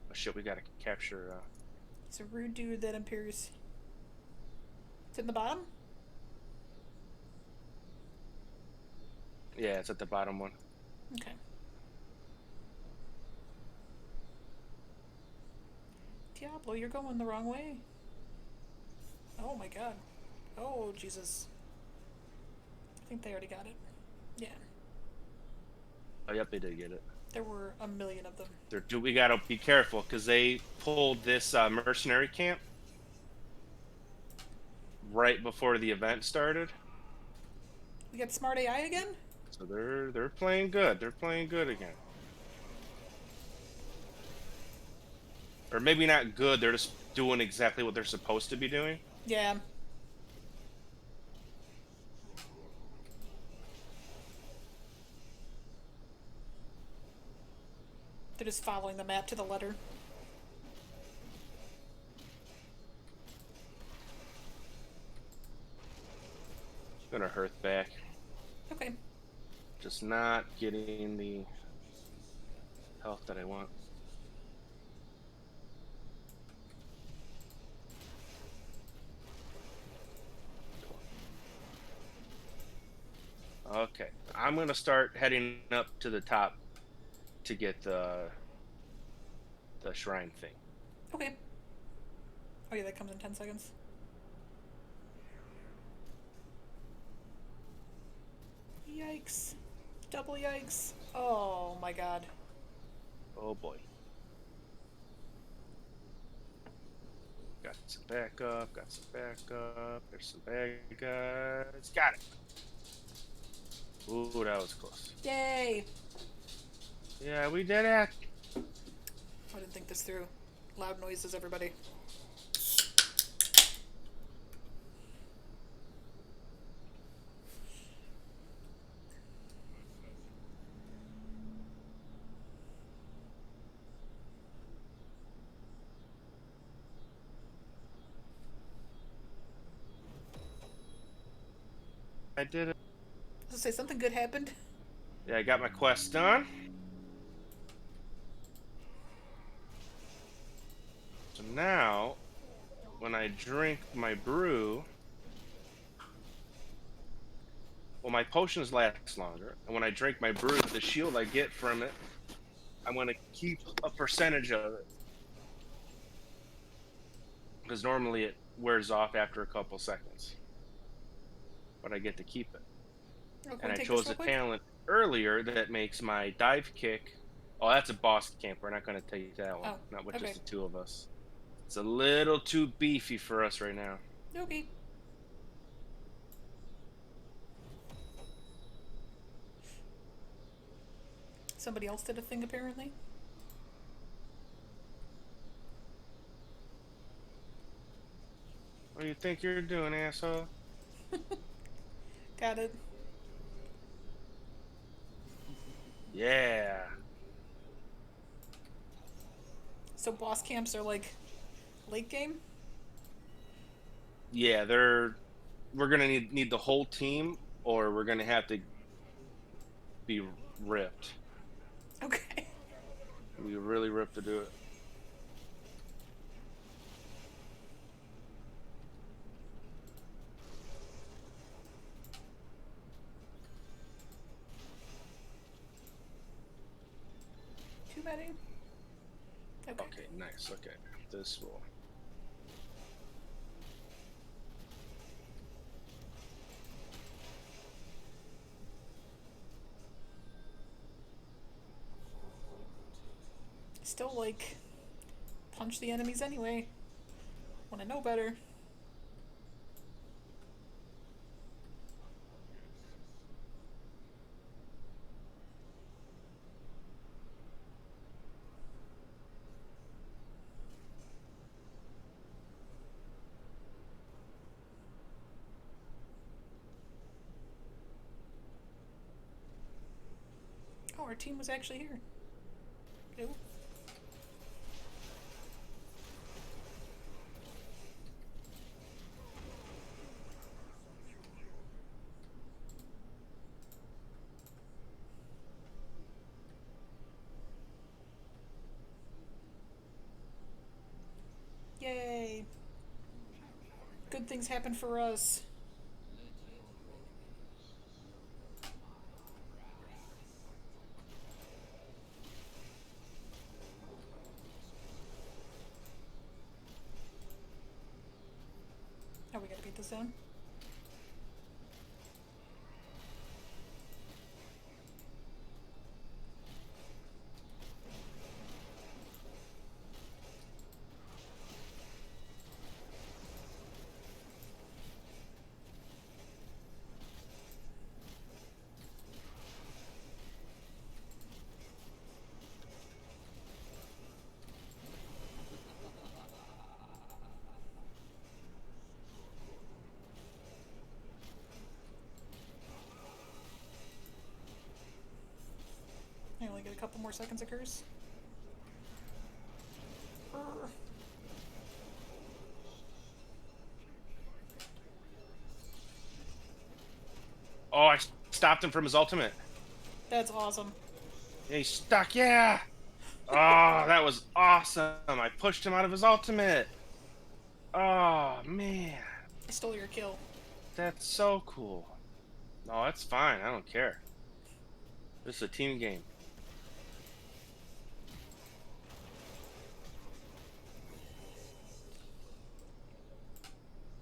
Speaker 1: Oh shit, we gotta capture.
Speaker 2: It's a rude dude that Imperius... It's in the bottom?
Speaker 1: Yeah, it's at the bottom one.
Speaker 2: Okay. Diablo, you're going the wrong way. Oh my god. Oh, Jesus. I think they already got it. Yeah.
Speaker 1: Oh, yep, they did get it.
Speaker 2: There were a million of them.
Speaker 1: We gotta be careful because they pulled this mercenary camp right before the event started.
Speaker 2: We got smart AI again?
Speaker 1: So they're playing good. They're playing good again. Or maybe not good. They're just doing exactly what they're supposed to be doing.
Speaker 2: Yeah. They're just following the map to the letter.
Speaker 1: Gonna Hearth back.
Speaker 2: Okay.
Speaker 1: Just not getting the health that I want. Okay, I'm gonna start heading up to the top to get the shrine thing.
Speaker 2: Okay. Oh yeah, that comes in 10 seconds. Yikes. Double yikes. Oh my god.
Speaker 1: Oh boy. Got some backup, got some backup. There's some bad guys. Got it. Ooh, that was close.
Speaker 2: Yay!
Speaker 1: Yeah, we did it.
Speaker 2: I didn't think this through. Loud noises, everybody.
Speaker 1: I did it.
Speaker 2: I was gonna say something good happened.
Speaker 1: Yeah, I got my quest done. So now, when I drink my brew, well, my potions last longer. And when I drink my brew, the shield I get from it, I'm going to keep a percentage of it. Because normally it wears off after a couple seconds. But I get to keep it.
Speaker 2: Oh,
Speaker 1: And I
Speaker 2: take
Speaker 1: chose
Speaker 2: this
Speaker 1: a
Speaker 2: real quick.
Speaker 1: talent earlier that makes my dive kick. Oh, that's a boss camp. We're not going to take that one.
Speaker 2: Oh,
Speaker 1: Not with
Speaker 2: okay.
Speaker 1: just the 2 of us. It's a little too beefy for us right now.
Speaker 2: Okay. Somebody else did a thing apparently.
Speaker 1: What do you think you're doing, asshole?
Speaker 2: Got it.
Speaker 1: Yeah.
Speaker 2: So boss camps are like late game?
Speaker 1: Yeah, we're gonna need the whole team, or we're gonna have to be ripped.
Speaker 2: Okay.
Speaker 1: We really ripped to do it.
Speaker 2: Too many? Okay.
Speaker 1: Okay, nice. Okay, this will.
Speaker 2: Still like punch the enemies anyway. When I know better. Oh, our team was actually here. Nope. Yay. Good things happen for us. Oh, we gotta beat this zone. I only get a couple more seconds of curse.
Speaker 1: Oh, I stopped him from his ultimate.
Speaker 2: That's awesome.
Speaker 1: Yeah, he's stuck. Yeah. Oh, that was awesome. I pushed him out of his ultimate. Oh man,
Speaker 2: I stole your kill.
Speaker 1: that's so cool. No, that's fine. I don't care. This is a team game.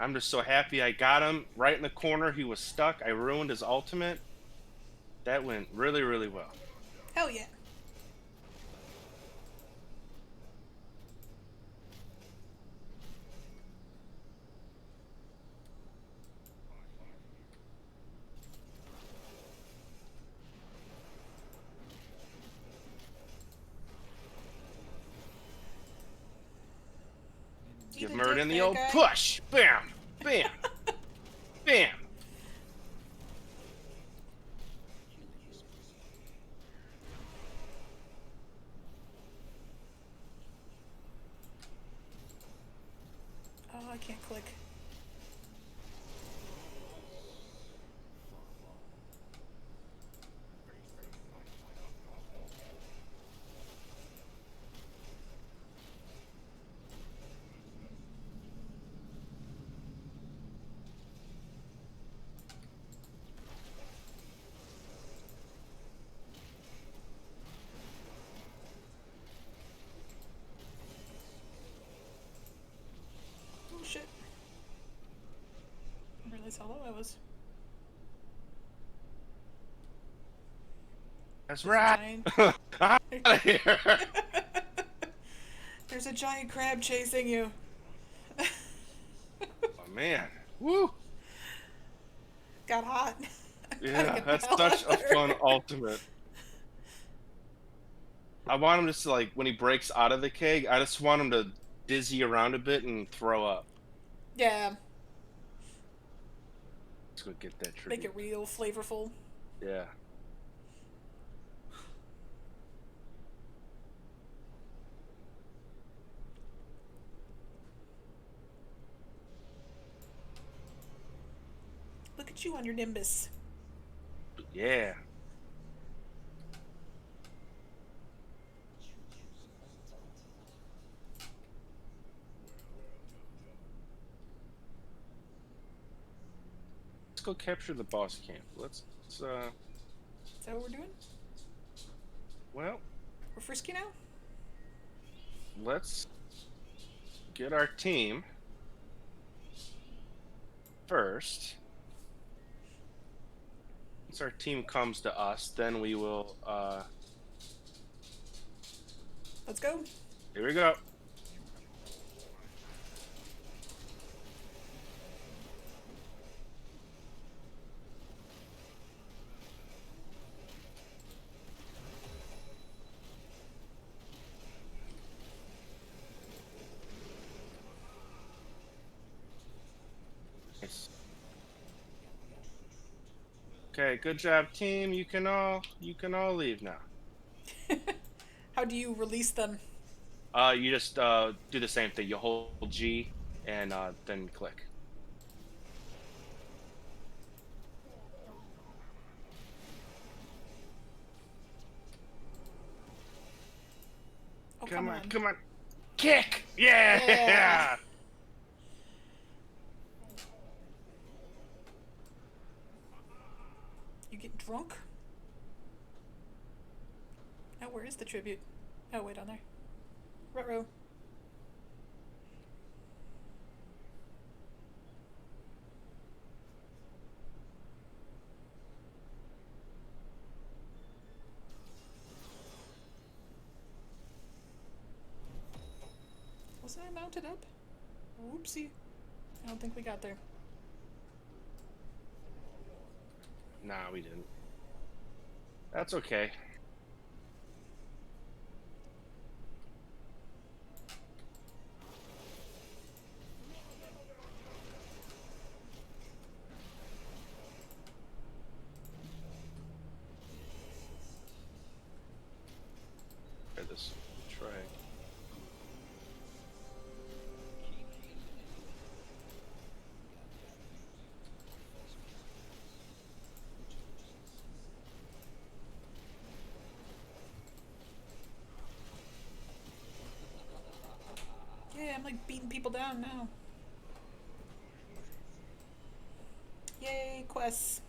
Speaker 1: I'm just so happy I got him right in the corner. He was stuck. I ruined his ultimate. That went really, really well.
Speaker 2: Hell yeah.
Speaker 1: Give Murd in the old push. Bam, bam, bam.
Speaker 2: Oh, I can't click. Oh shit. I didn't realize how low I was.
Speaker 1: That's
Speaker 2: There's
Speaker 1: right.
Speaker 2: a
Speaker 1: Out of here.
Speaker 2: There's a giant crab chasing you.
Speaker 1: Oh man. Woo.
Speaker 2: Got hot.
Speaker 1: Yeah, that's such a fun ultimate. I want him to like when he breaks out of the keg. I just want him to dizzy around a bit and throw up.
Speaker 2: Yeah,
Speaker 1: Let's go get that
Speaker 2: Make
Speaker 1: tribute.
Speaker 2: it real flavorful.
Speaker 1: Yeah.
Speaker 2: Look at you on your Nimbus.
Speaker 1: Yeah. Let's go capture the boss camp.
Speaker 2: Is that what we're doing?
Speaker 1: Well,
Speaker 2: We're frisky now?
Speaker 1: let's get our team first. Once our team comes to us, then we will
Speaker 2: Let's go.
Speaker 1: here we go. Nice. Okay, good job, team. You can all leave now.
Speaker 2: How do you release them?
Speaker 1: You just do the same thing. You hold G and then click.
Speaker 2: Oh,
Speaker 1: Come
Speaker 2: come
Speaker 1: on,
Speaker 2: on.
Speaker 1: come on. Kick!
Speaker 2: Yeah.
Speaker 1: Yeah!
Speaker 2: You get drunk? Oh, where is the tribute? Oh, wait, on there. Ruh-roh. Wasn't I mounted up? Whoopsie. I don't think we got there.
Speaker 1: Nah, we didn't. That's okay. Try this. Try.
Speaker 2: Yeah, I'm like beating people down now. Yay, quests.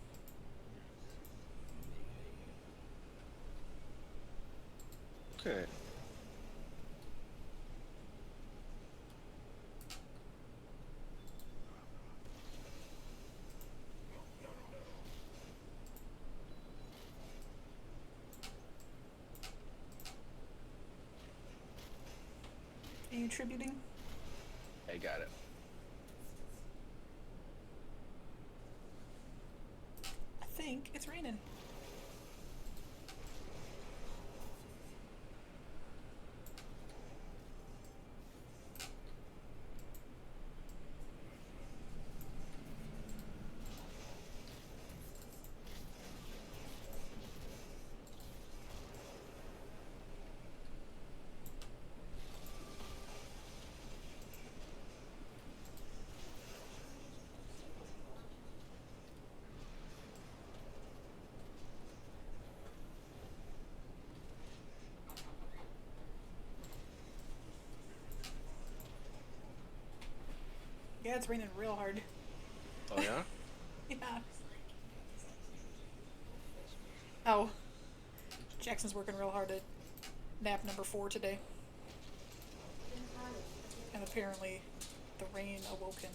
Speaker 1: Okay.
Speaker 2: Are you tributing?
Speaker 1: I got it.
Speaker 2: I think it's raining. Yeah, it's raining real hard.
Speaker 1: Oh yeah?
Speaker 2: Yeah. Oh. Jackson's working real hard at nap number 4 today. And apparently the rain awoke him.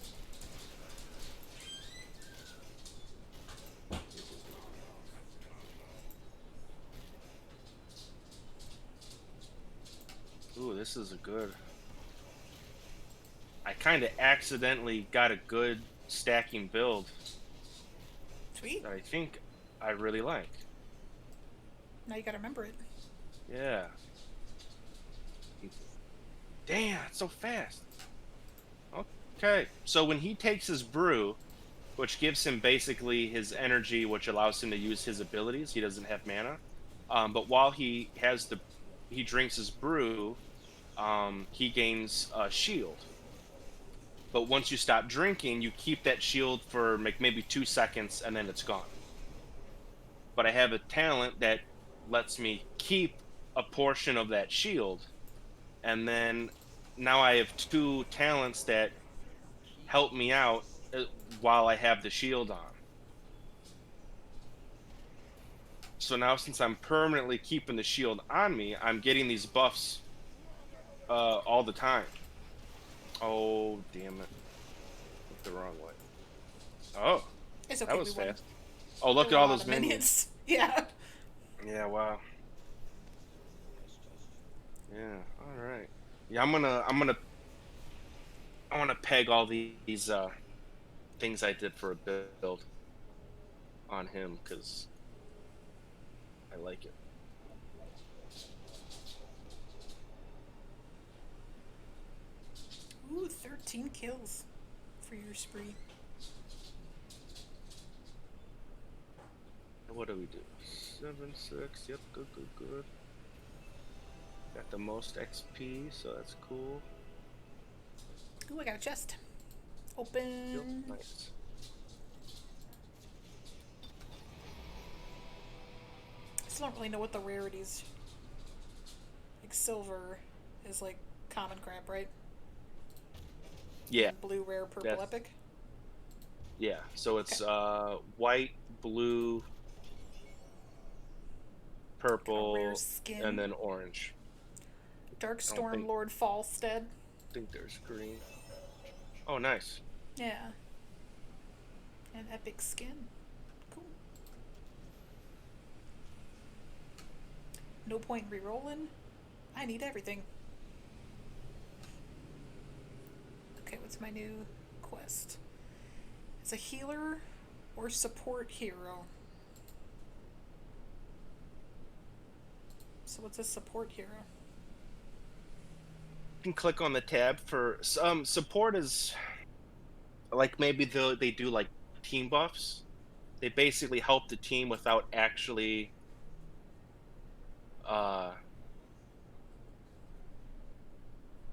Speaker 1: Ooh, this is a good. I kind of accidentally got a good stacking build
Speaker 2: Sweet.
Speaker 1: that I think I really like.
Speaker 2: Now you gotta remember it.
Speaker 1: Yeah. Damn, it's so fast. Okay, so when he takes his brew, which gives him basically his energy, which allows him to use his abilities. He doesn't have mana, but while he drinks his brew, he gains a shield. But once you stop drinking, you keep that shield for like maybe 2 seconds, and then it's gone. But I have a talent that lets me keep a portion of that shield, and then now I have two talents that help me out while I have the shield on. So now, since I'm permanently keeping the shield on me, I'm getting these buffs all the time. Oh, damn it. Went the wrong way. Oh,
Speaker 2: It's
Speaker 1: that
Speaker 2: okay. We
Speaker 1: was
Speaker 2: won
Speaker 1: fast. Oh, look at
Speaker 2: really a
Speaker 1: all
Speaker 2: lot
Speaker 1: those
Speaker 2: of
Speaker 1: minions.
Speaker 2: minions. Yeah.
Speaker 1: Yeah, wow. Yeah, all right. Yeah, I want to peg all these things I did for a build on him because I like it.
Speaker 2: Ooh, 13 kills for your spree.
Speaker 1: What do we do? 7, 6. Yep, good, good, good. Got the most XP, so that's cool.
Speaker 2: Ooh, I got a chest.
Speaker 1: Yep,
Speaker 2: Open.
Speaker 1: nice.
Speaker 2: I still don't really know what the rarities. Like silver is like common crap, right?
Speaker 1: Yeah,
Speaker 2: Blue rare, purple
Speaker 1: that's
Speaker 2: epic.
Speaker 1: yeah. So
Speaker 2: Okay.
Speaker 1: it's white, blue,
Speaker 2: Got a rare
Speaker 1: purple, and
Speaker 2: skin.
Speaker 1: then orange. I don't
Speaker 2: Darkstorm Lord Falstead.
Speaker 1: think there's green. Oh, nice.
Speaker 2: Yeah. And epic skin. Cool. No point re-rolling. I need everything. Okay, what's my new quest? It's a healer or support hero. So what's a support hero?
Speaker 1: You can click on the tab for support is like maybe they do like team buffs. They basically help the team uh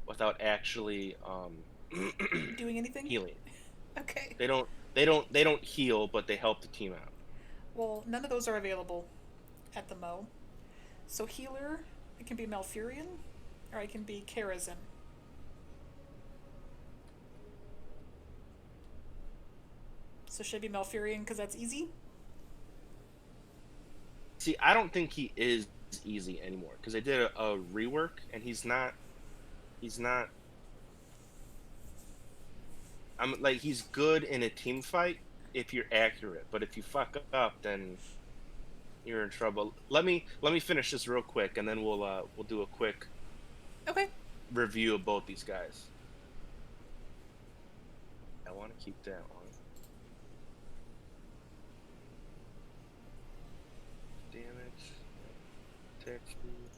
Speaker 1: without actually
Speaker 2: Doing anything?
Speaker 1: healing.
Speaker 2: Okay.
Speaker 1: They don't heal, but they help the team out.
Speaker 2: Well, none of those are available at the Mo. So healer, it can be Malfurion, or I can be Karazhan. So should I be Malfurion because that's easy?
Speaker 1: See, I don't think he is easy anymore because they did a rework and he's not I'm like he's good in a team fight if you're accurate, but if you fuck up then you're in trouble. Let me finish this real quick and then we'll do a quick
Speaker 2: Okay.
Speaker 1: review of both these guys. I want to keep that one. Damage, attack speed.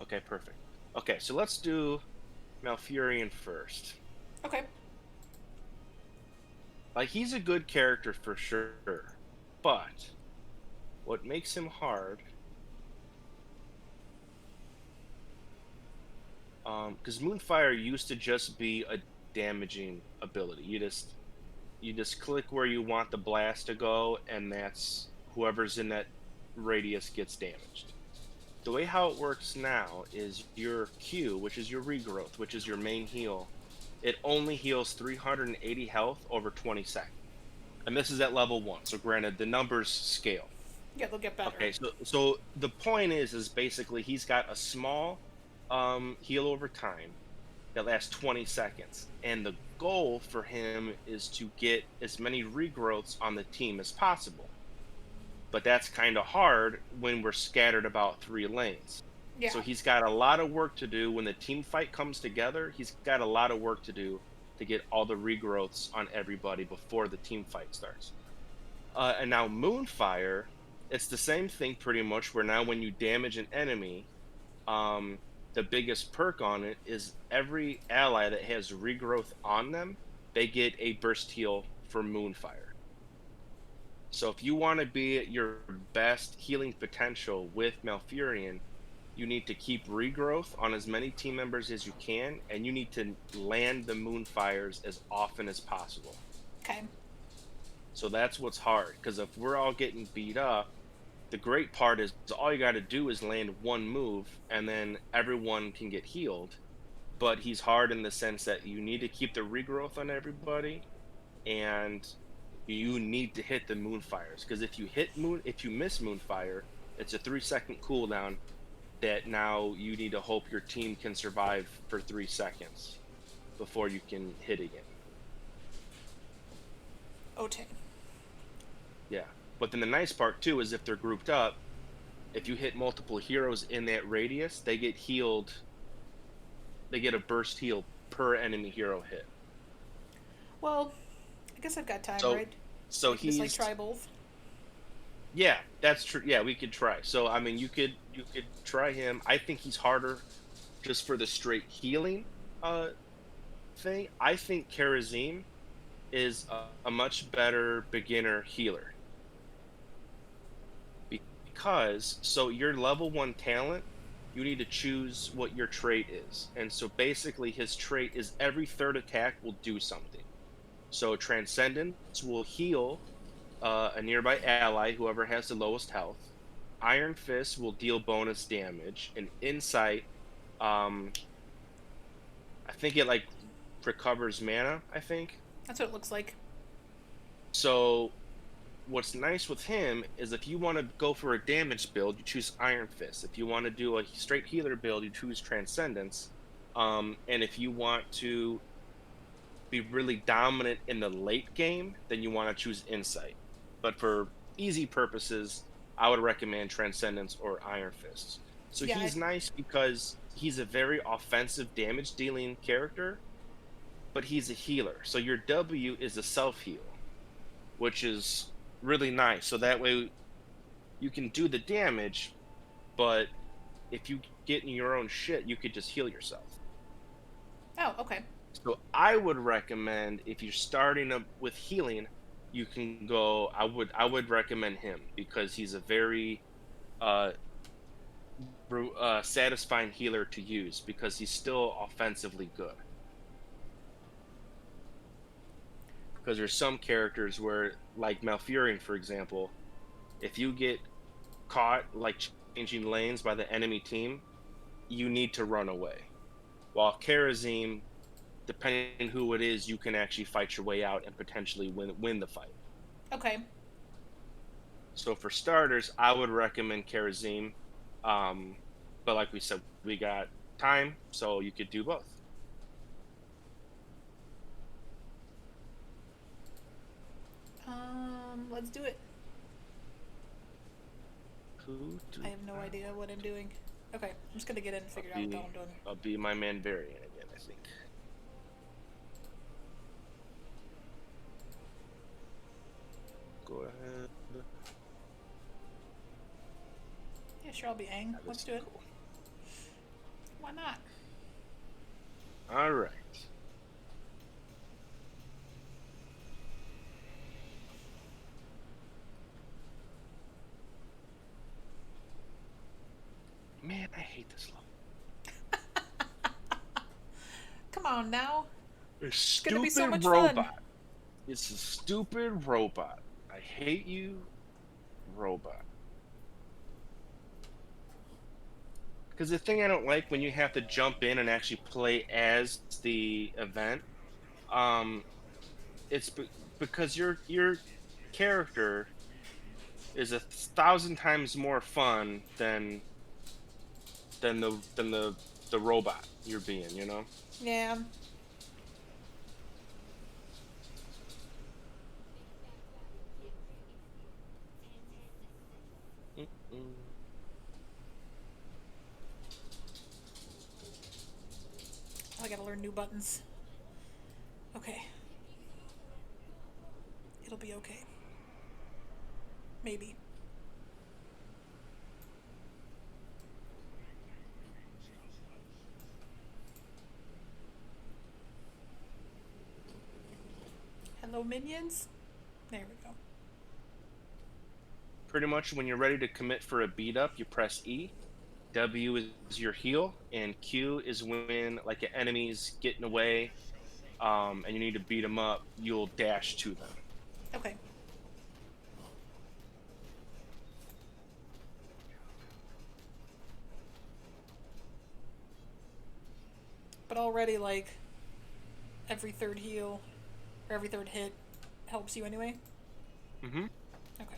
Speaker 1: Okay, perfect. Okay, so let's do Malfurion first.
Speaker 2: Okay.
Speaker 1: Like he's a good character for sure, but what makes him hard, because Moonfire used to just be a damaging ability. You just click where you want the blast to go, and that's whoever's in that radius gets damaged. The way how it works now is your Q, which is your regrowth, which is your main heal, it only heals 380 health over 20 seconds. And this is at level 1, so granted the numbers scale.
Speaker 2: Yeah, they'll get better.
Speaker 1: Okay, so the point is basically he's got a small heal over time that lasts 20 seconds. And the goal for him is to get as many regrowths on the team as possible. But that's kind of hard when we're scattered about 3 lanes.
Speaker 2: Yeah.
Speaker 1: So he's got a lot of work to do when the team fight comes together. He's got a lot of work to do to get all the regrowths on everybody before the team fight starts. And now Moonfire, It's the same thing pretty much. Where now when you damage an enemy, um, the biggest perk on it is every ally that has regrowth on them, they get a burst heal for Moonfire. So if you want to be at your best healing potential with Malfurion, you need to keep regrowth on as many team members as you can, and you need to land the Moonfires as often as possible.
Speaker 2: Okay.
Speaker 1: So that's what's hard, because if we're all getting beat up, the great part is all you got to do is land one move, and then everyone can get healed. But he's hard in the sense that you need to keep the regrowth on everybody, and you need to hit the Moonfires, because if you miss Moonfire, it's a 3 second cooldown that now you need to hope your team can survive for 3 seconds before you can hit again.
Speaker 2: Okay.
Speaker 1: Yeah. But then the nice part too is if they're grouped up, if you hit multiple heroes in that radius, they get healed. They get a burst heal per enemy hero hit.
Speaker 2: Well, I guess I've got time,
Speaker 1: So,
Speaker 2: right? So
Speaker 1: so
Speaker 2: we can just like
Speaker 1: he's
Speaker 2: try both.
Speaker 1: yeah, that's true. Yeah, we could try. So I mean, you could try him. I think he's harder just for the straight healing thing. I think Karazim is a much better beginner healer because so your level 1 talent, you need to choose what your trait is. And so basically his trait is every third attack will do something. So Transcendence will heal a nearby ally, whoever has the lowest health. Iron Fist will deal bonus damage, and Insight, um, I think it like recovers mana. I think
Speaker 2: That's what it looks like.
Speaker 1: so. What's nice with him is if you want to go for a damage build, you choose Iron Fist. If you want to do a straight healer build, you choose Transcendence. And if you want to be really dominant in the late game, then you want to choose Insight. But for easy purposes, I would recommend Transcendence or Iron Fist. So
Speaker 2: Yeah.
Speaker 1: he's nice because he's a very offensive damage dealing character, but he's a healer. So your W is a self heal, which is really nice. So that way you can do the damage, but if you get in your own shit, you could just heal yourself.
Speaker 2: Oh, okay.
Speaker 1: So I would recommend if you're starting up with healing, you can go. I would recommend him because he's a very uh, satisfying healer to use because he's still offensively good. Because there's some characters where, like Malfurion, for example, if you get caught like changing lanes by the enemy team, you need to run away. While Karazim, depending who it is, you can actually fight your way out and potentially win the fight.
Speaker 2: Okay.
Speaker 1: So for starters, I would recommend Karazim. Um, but like we said, we got time, so you could do both.
Speaker 2: Let's do it.
Speaker 1: Who do
Speaker 2: I have no idea what I'm doing. Okay, I'm just gonna get in and figure out
Speaker 1: I'll
Speaker 2: what the
Speaker 1: be,
Speaker 2: hell I'm doing.
Speaker 1: I'll be my man Varian again, I think. Go ahead.
Speaker 2: Yeah, sure, I'll be Aang.
Speaker 1: That
Speaker 2: Let's
Speaker 1: is
Speaker 2: do it.
Speaker 1: cool.
Speaker 2: Why not?
Speaker 1: All right. Man, I hate this level.
Speaker 2: Come on now.
Speaker 1: This
Speaker 2: It's gonna be so
Speaker 1: stupid
Speaker 2: much fun.
Speaker 1: robot. It's a stupid robot. I hate you, robot. Because the thing I don't like when you have to jump in and actually play as the event, um, it's because your character is 1,000 times more fun than the robot you're being. You know.
Speaker 2: Yeah.
Speaker 1: Mm-mm.
Speaker 2: Oh, I gotta learn new buttons. Okay. It'll be okay. Maybe. no minions? There we go.
Speaker 1: Pretty much when you're ready to commit for a beat up, you press E. W is your heal, and Q is when like an enemy's getting away, and you need to beat them up. You'll dash to them.
Speaker 2: Okay. But already, like, every third heal, or every third hit helps you anyway?
Speaker 1: Hmm.
Speaker 2: Okay.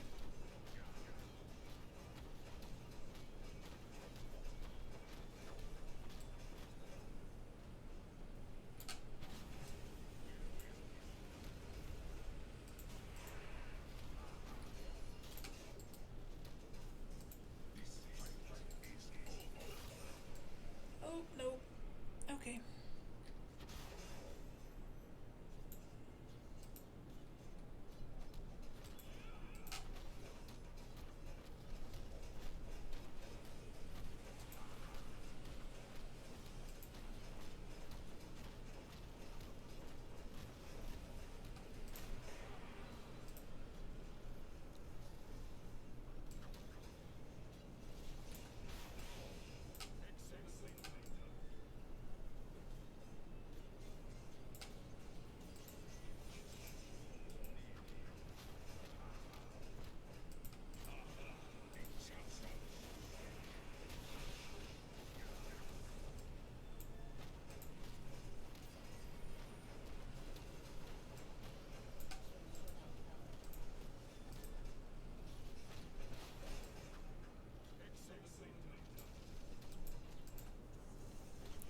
Speaker 2: Oh, no. Okay.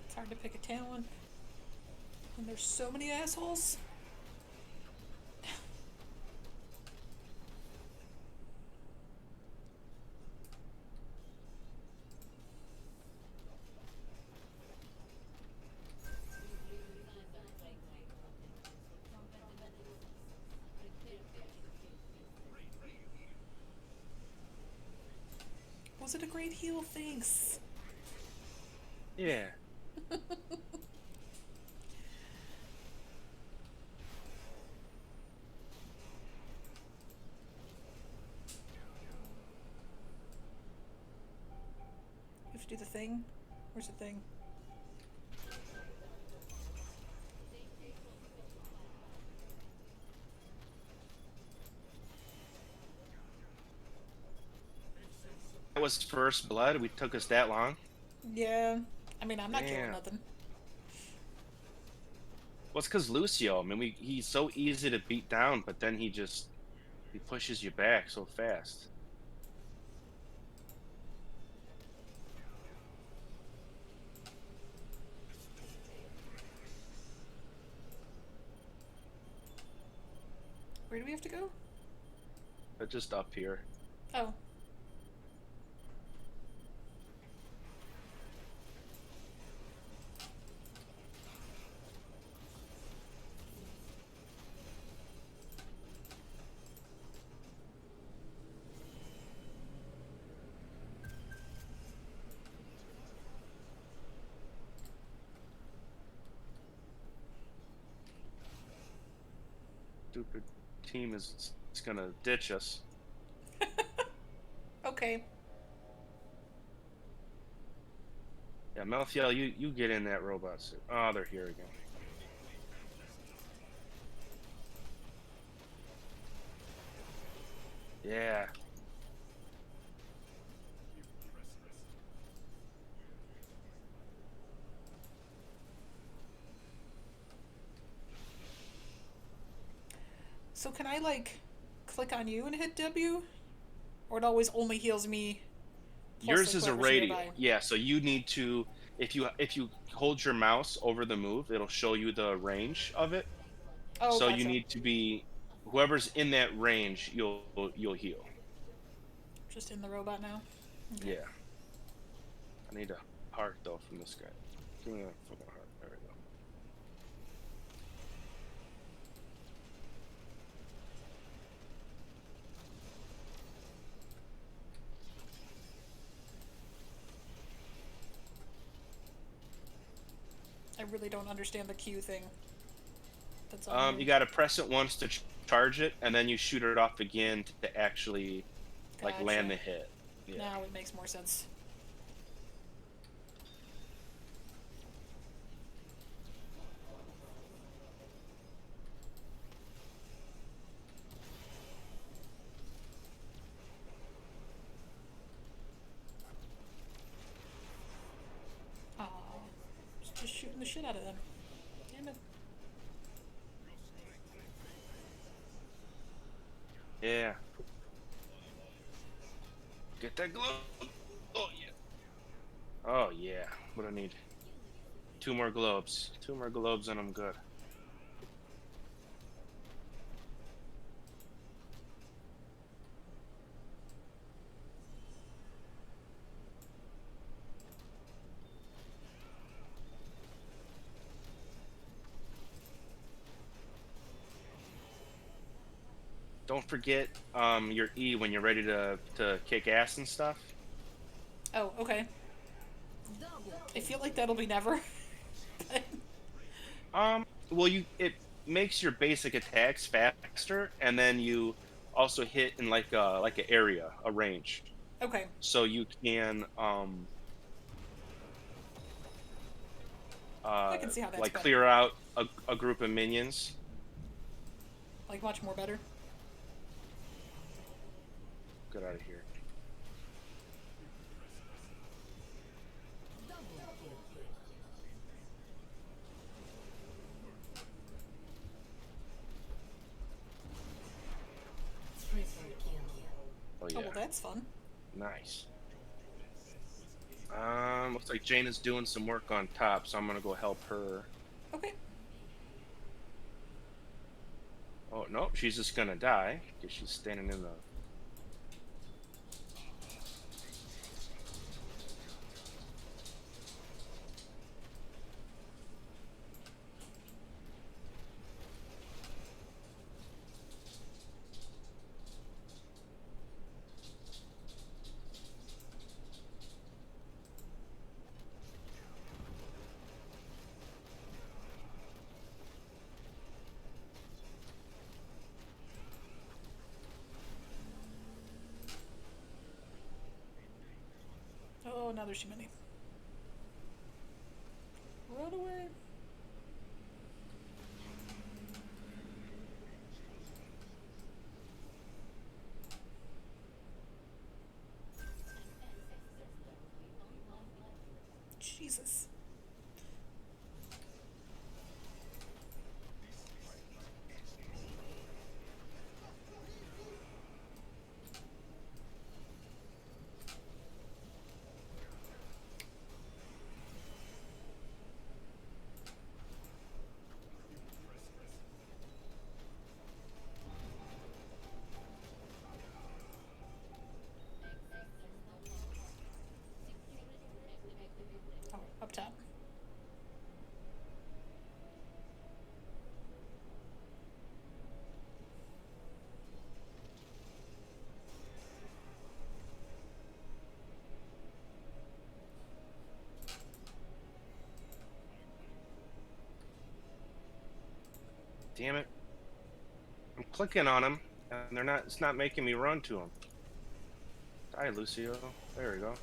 Speaker 2: It's hard to pick a talent. And there's so many assholes. Was it a great heal? Thanks.
Speaker 1: Yeah.
Speaker 2: You have to do the thing? Where's the thing?
Speaker 1: That was first blood. We took us that long.
Speaker 2: Yeah. I mean, I'm not killing
Speaker 1: Damn.
Speaker 2: nothing.
Speaker 1: Well, it's because Lucio. I mean, he's so easy to beat down, but then he pushes you back so fast.
Speaker 2: Where do we have to go?
Speaker 1: But just up here.
Speaker 2: Oh.
Speaker 1: Stupid team is gonna ditch us.
Speaker 2: Okay.
Speaker 1: Yeah, Melfiel, you get in that robot suit. Oh, they're here again. Yeah.
Speaker 2: So can I, like, click on you and hit W? Or it always only heals me plus,
Speaker 1: Yours
Speaker 2: like,
Speaker 1: is a
Speaker 2: whoever's
Speaker 1: radio.
Speaker 2: nearby?
Speaker 1: Yeah, so you need to if you hold your mouse over the move, it'll show you the range of it.
Speaker 2: Oh,
Speaker 1: So you
Speaker 2: gotcha.
Speaker 1: need to be whoever's in that range, you'll heal.
Speaker 2: Just in the robot now? Okay.
Speaker 1: Yeah. I need a heart though from this guy. Give me a fucking heart. There we go.
Speaker 2: I really don't understand the Q thing. What's on here?
Speaker 1: You got to press it once to charge it, and then you shoot it off again to actually like land
Speaker 2: Gotcha.
Speaker 1: the hit. Yeah.
Speaker 2: Now it makes more sense. Oh, just shooting the shit out of them. Damn it.
Speaker 1: Yeah. Get that globe. Oh yeah. Oh yeah. What do I need? 2 more globes. 2 more globes, and I'm good. Don't forget your E when you're ready to kick ass and stuff.
Speaker 2: Oh, okay. I feel like that'll be never.
Speaker 1: Well, it makes your basic attacks faster, and then you also hit in like an area, a range,
Speaker 2: Okay.
Speaker 1: so you can
Speaker 2: I can see how that's
Speaker 1: like
Speaker 2: better.
Speaker 1: clear out a group of minions.
Speaker 2: Like, much more better.
Speaker 1: Get out of here. Oh
Speaker 2: Oh,
Speaker 1: yeah,
Speaker 2: well, that's fun.
Speaker 1: nice. Looks like Jane is doing some work on top, so I'm gonna go help her.
Speaker 2: Okay.
Speaker 1: Oh no, she's just gonna die because she's standing in the.
Speaker 2: Oh, now there's too many. Run away. Jesus. Oh, up top.
Speaker 1: Damn it! I'm clicking on them, and they're not. It's not making me run to them. Die, Lucio. There we go.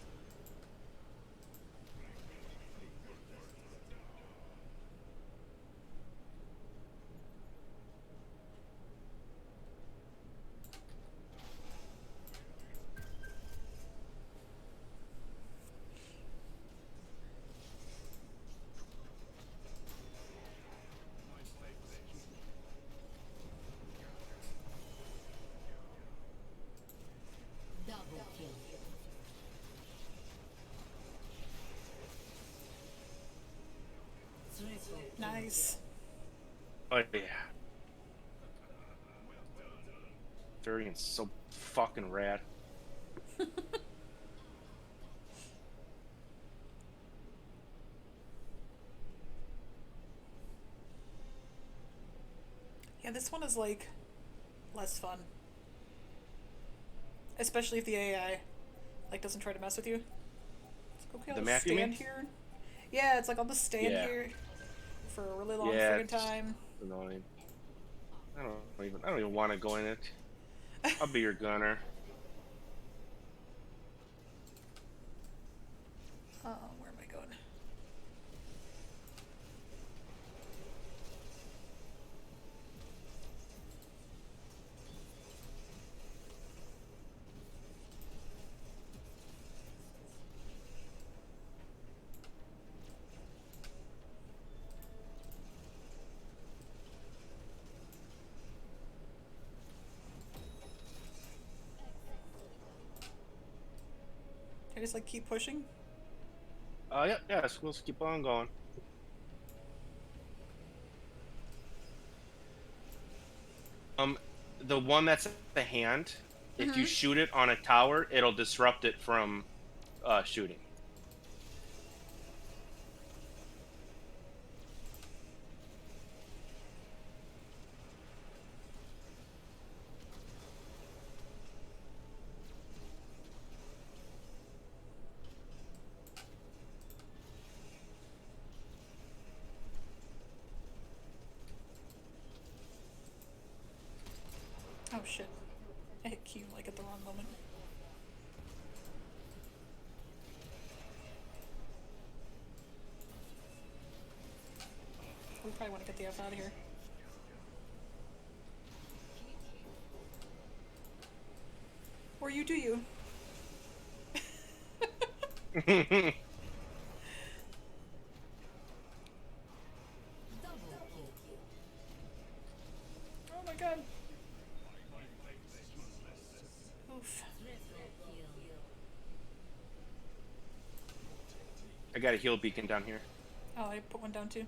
Speaker 2: Nice.
Speaker 1: Oh yeah. Variant's so fucking rad.
Speaker 2: Yeah, this one is, like, less fun. Especially if the AI, like, doesn't try to mess with you. It's like, okay,
Speaker 1: The
Speaker 2: I'll
Speaker 1: map,
Speaker 2: just
Speaker 1: you
Speaker 2: stand
Speaker 1: mean?
Speaker 2: here. Yeah, it's like, I'll just stand
Speaker 1: Yeah.
Speaker 2: here for a really long
Speaker 1: Yeah,
Speaker 2: friggin'
Speaker 1: it's
Speaker 2: time.
Speaker 1: annoying. I don't even want to go in it. I'll be your gunner.
Speaker 2: Where am I going? I just like keep pushing.
Speaker 1: Yeah, yeah. Let's keep on going. Um, the one that's at the hand, if you
Speaker 2: Mm-hmm.
Speaker 1: shoot it on a tower, it'll disrupt it from shooting.
Speaker 2: Oh shit! I hit Q like at the wrong moment. We probably want to get the F out of here. Or you do you. Oh my god. Oof.
Speaker 1: I got a heal beacon down here.
Speaker 2: Oh, I put one down too.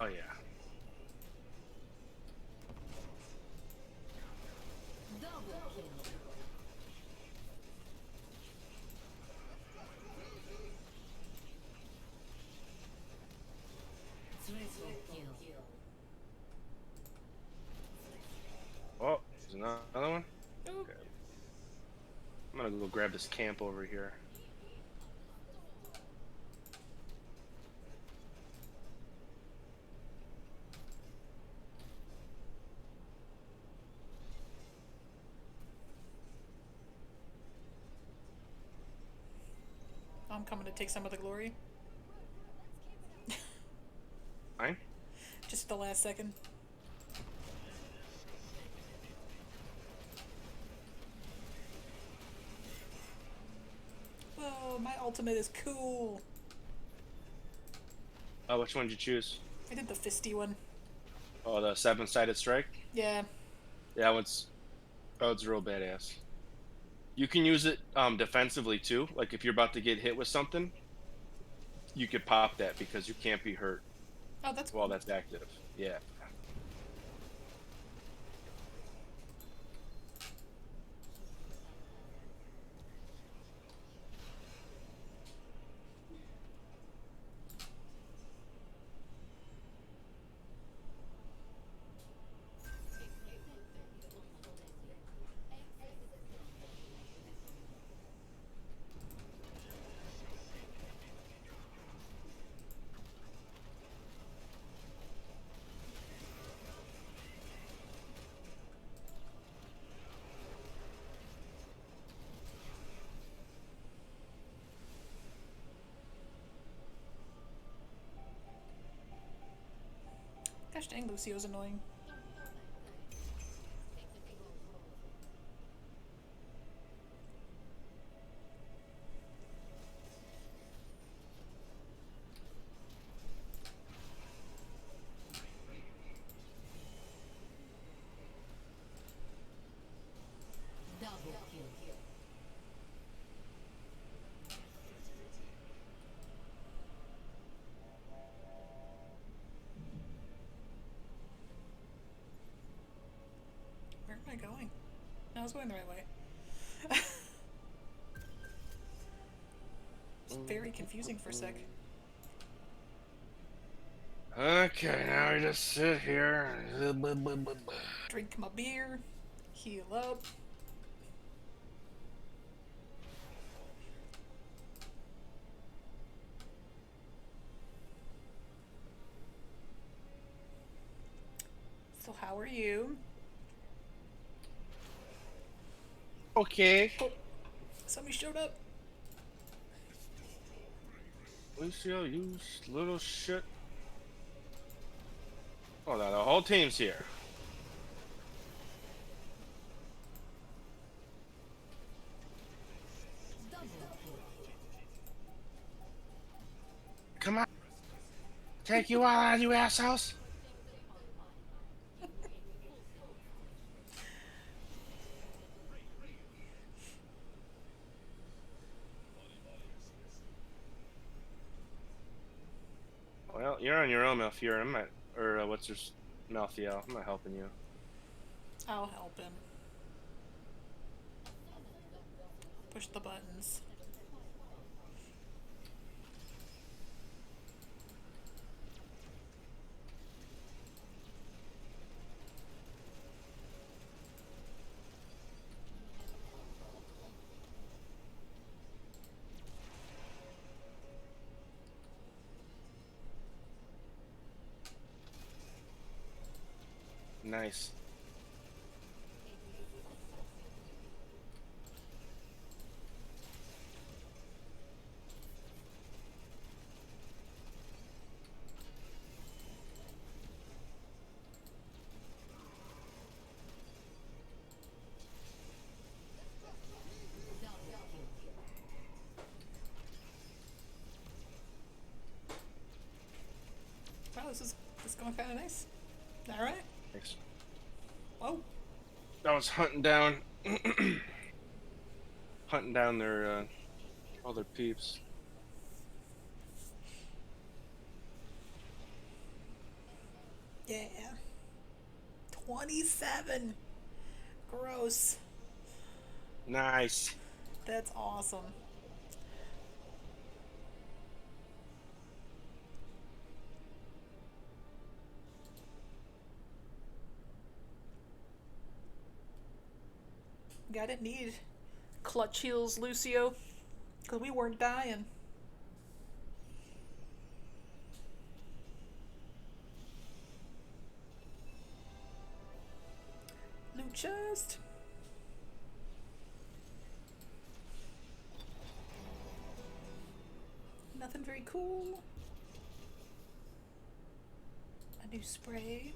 Speaker 1: Oh yeah. Oh, there's another one.
Speaker 2: Oop.
Speaker 1: Okay. I'm gonna go grab this camp over here.
Speaker 2: I'm coming to take some of the glory.
Speaker 1: Fine.
Speaker 2: Just the last second. Oh, my ultimate is cool.
Speaker 1: Which one did you choose?
Speaker 2: I did the fisty one.
Speaker 1: Oh, the seven-sided strike.
Speaker 2: Yeah.
Speaker 1: Yeah, that one's real badass. You can use it defensively too. Like if you're about to get hit with something, you could pop that because you can't be hurt
Speaker 2: Oh, that's
Speaker 1: while
Speaker 2: cool.
Speaker 1: that's active. Yeah.
Speaker 2: Gosh dang, Lucio's annoying. Where am I going? No, I was going the right way. It's very confusing for a sec.
Speaker 1: Okay, now we just sit here.
Speaker 2: Drink my beer. Heal up. So how are you?
Speaker 1: Okay.
Speaker 2: Oh, somebody showed up.
Speaker 1: Lucio, you little shit. Oh, no, the whole team's here. Come on. Take you out, you assholes. Well, you're on your own, Malfier. I'm not, or what's your Malthiel? I'm not helping you.
Speaker 2: I'll help him. Push the buttons.
Speaker 1: Nice.
Speaker 2: Wow, this is going kind of nice. All right.
Speaker 1: Thanks.
Speaker 2: Whoa.
Speaker 1: I was hunting down, hunting down their all their peeps.
Speaker 2: Yeah. 27. Gross.
Speaker 1: Nice.
Speaker 2: That's awesome. I didn't need clutch heals, Lucio, because we weren't dying. Loot chest. Nothing very cool. A new spray.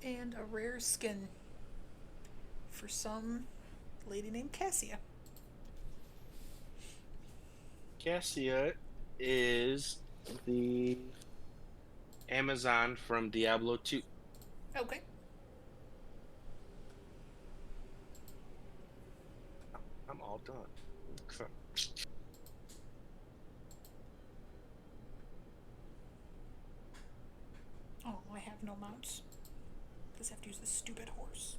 Speaker 2: And a rare skin for some lady named Cassia.
Speaker 1: Cassia is the Amazon from Diablo 2.
Speaker 2: Okay.
Speaker 1: I'm all done. Okay.
Speaker 2: Oh, I have no mounts. Just have to use this stupid horse.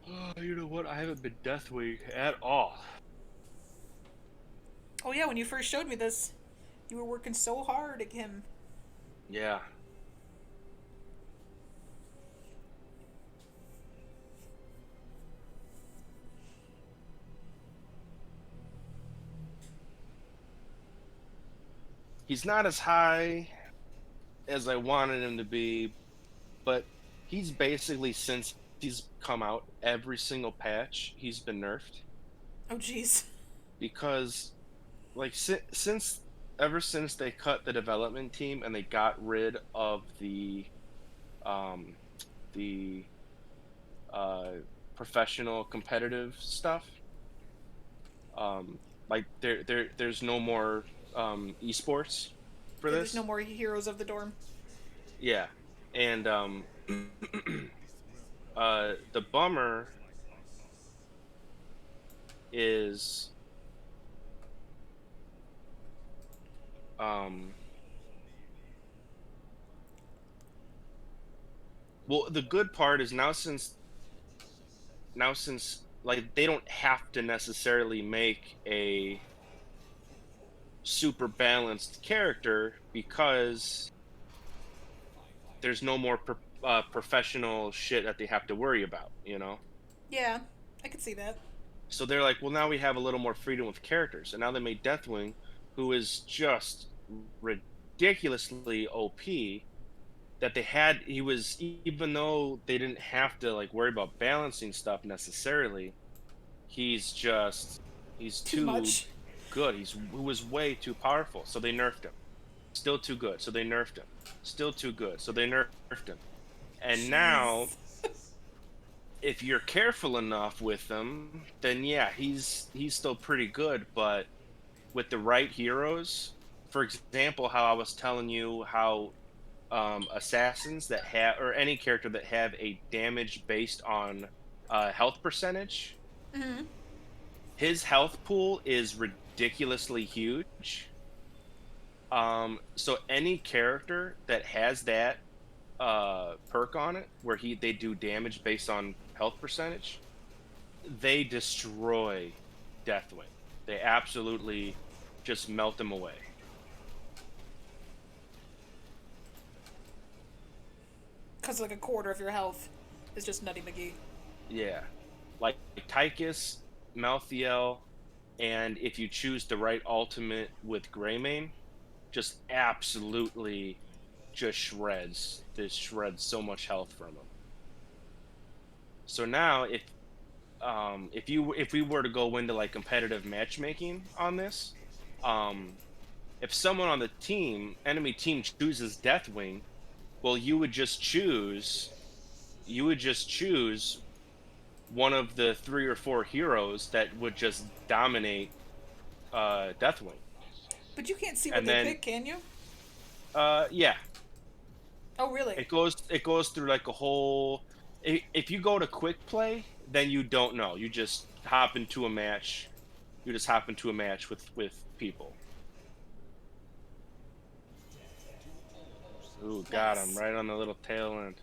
Speaker 1: Oh, you know what? I haven't been Death Week at all.
Speaker 2: Oh yeah, when you first showed me this, you were working so hard at him.
Speaker 1: Yeah. He's not as high as I wanted him to be, but he's basically, since he's come out, every single patch he's been nerfed,
Speaker 2: Oh jeez.
Speaker 1: because like since ever since they cut the development team and they got rid of um the uh professional competitive stuff, like there's no more esports for
Speaker 2: Yeah, there's no
Speaker 1: this.
Speaker 2: more heroes of the dorm.
Speaker 1: Yeah. And the bummer is um well, the good part is now, since now since like they don't have to necessarily make a super balanced character because there's no more professional shit that they have to worry about, you know?
Speaker 2: Yeah, I could see that.
Speaker 1: So they're like, well, now we have a little more freedom with characters. And now they made Deathwing, who is just ridiculously OP, that they had, he was, even though they didn't have to like worry about balancing stuff necessarily, he's just, he's
Speaker 2: Too
Speaker 1: too
Speaker 2: much.
Speaker 1: good. He was way too powerful. So they nerfed him. Still too good. So they nerfed him. Still too good. So they nerfed him. And now
Speaker 2: Jeez.
Speaker 1: if you're careful enough with him, then yeah, he's still pretty good. But with the right heroes, for example, how I was telling you how assassins that have or any character that have a damage based on health percentage,
Speaker 2: Hmm.
Speaker 1: his health pool is ridiculously huge. So any character that has that perk on it, where they do damage based on health percentage, they destroy Deathwing. They absolutely just melt them away.
Speaker 2: Because like a quarter of your health is just Nutty McGee.
Speaker 1: Yeah, like Tychus, Malthael, and if you choose the right ultimate with Greymane, just absolutely just shreds. This shreds so much health from him. So now, if we were to go into like competitive matchmaking on this, um, if someone on the enemy team chooses Deathwing, well, you would just choose one of the three or four heroes that would just dominate Deathwing,
Speaker 2: But you can't see what
Speaker 1: and
Speaker 2: they
Speaker 1: then
Speaker 2: pick, can you?
Speaker 1: yeah,
Speaker 2: Oh, really?
Speaker 1: it goes through like a whole. If you go to quick play, then you don't know. You just hop into a match. You just hop into a match with people. Ooh, got him
Speaker 2: Nice.
Speaker 1: right on the little tail end.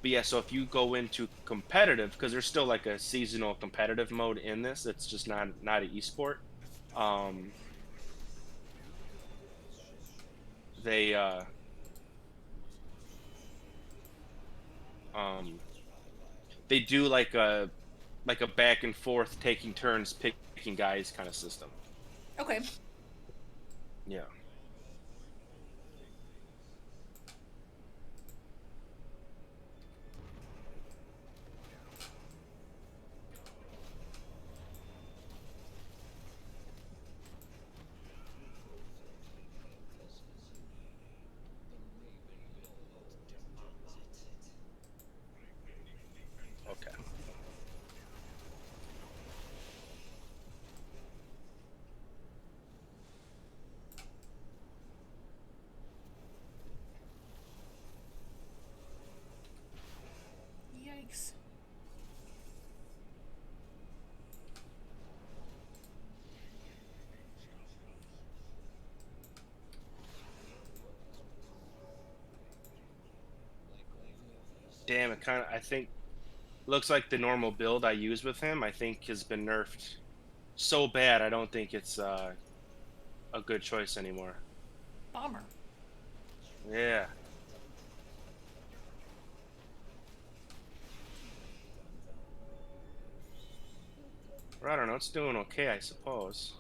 Speaker 1: But yeah, so if you go into competitive, because there's still like a seasonal competitive mode in this, it's just not an esport. Um, they um they do like a back and forth, taking turns picking guys kind of system.
Speaker 2: Okay.
Speaker 1: Yeah. Okay.
Speaker 2: Yikes.
Speaker 1: Damn, it kind of. I think looks like the normal build I use with him. I think has been nerfed so bad. I don't think it's a good choice anymore.
Speaker 2: Bomber.
Speaker 1: Yeah. Or I don't know. It's doing okay, I suppose.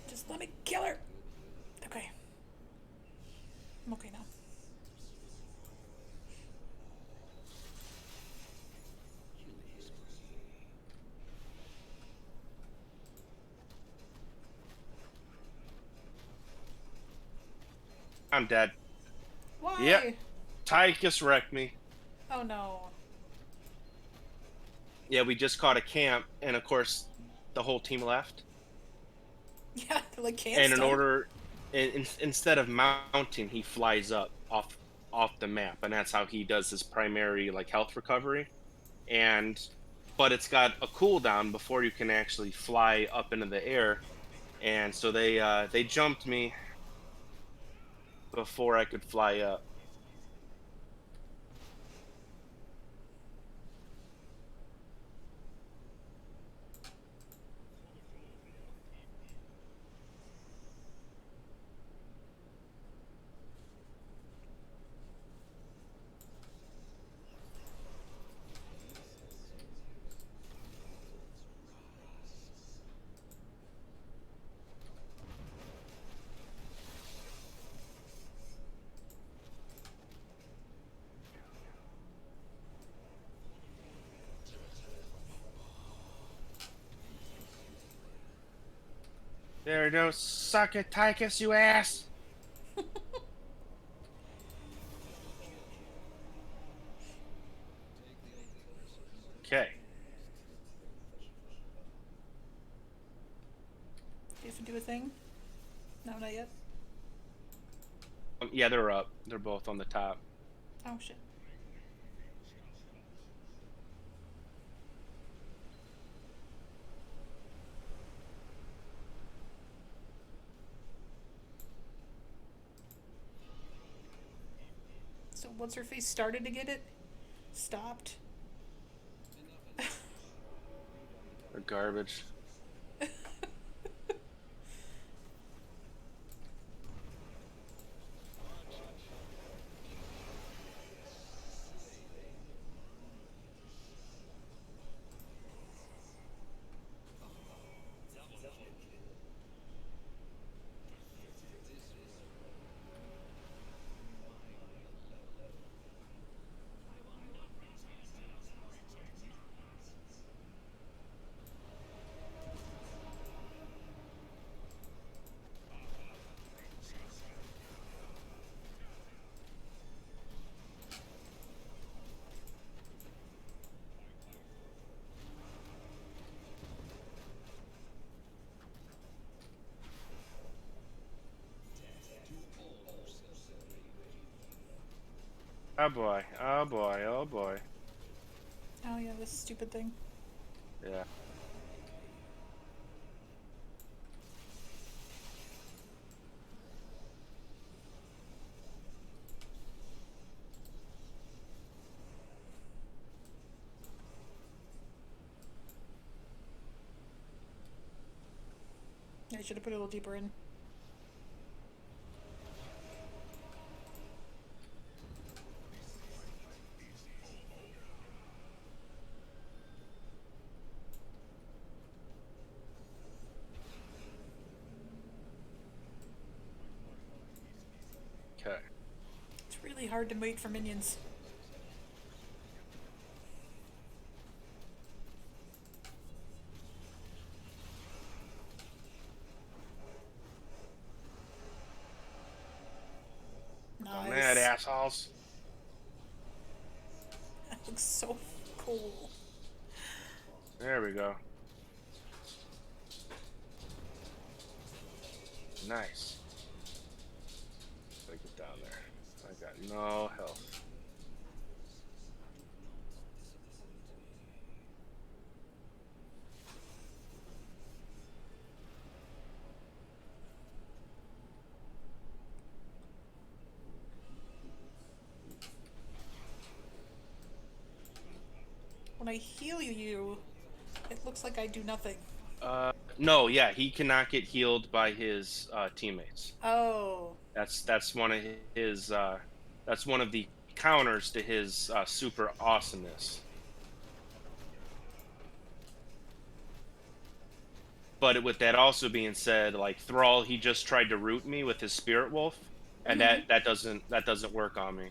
Speaker 2: Just let me kill her. Okay. I'm okay now.
Speaker 1: I'm dead. Yep.
Speaker 2: Why?
Speaker 1: Tychus wrecked me.
Speaker 2: Oh no.
Speaker 1: Yeah, we just caught a camp, and of course, the whole team left.
Speaker 2: Yeah, they're like
Speaker 1: And in
Speaker 2: canceled.
Speaker 1: order, instead of mounting, he flies up off the map, and that's how he does his primary like health recovery. And but it's got a cooldown before you can actually fly up into the air. And so they jumped me before I could fly up. There, no, suck it, Tychus, you ass. Okay.
Speaker 2: Do you have to do a thing? No, not yet.
Speaker 1: Yeah, they're up. They're both on the top.
Speaker 2: Oh shit. So what's her face started to get it? Stopped.
Speaker 1: They're garbage. Oh boy. Oh boy. Oh boy.
Speaker 2: Oh yeah, this stupid thing.
Speaker 1: Yeah.
Speaker 2: I should have put it a little deeper in.
Speaker 1: Okay.
Speaker 2: It's really hard to wait for minions.
Speaker 1: On that,
Speaker 2: Nice.
Speaker 1: assholes.
Speaker 2: That looks so cool.
Speaker 1: There we go. Nice. Gotta get down there. I got no health.
Speaker 2: When I heal you, it looks like I do nothing.
Speaker 1: No, yeah, he cannot get healed by his teammates.
Speaker 2: Oh.
Speaker 1: That's one of his. That's one of the counters to his super awesomeness. But with that also being said, like Thrall, he just tried to root me with his spirit wolf, and
Speaker 2: Mm-hmm.
Speaker 1: that doesn't work on me.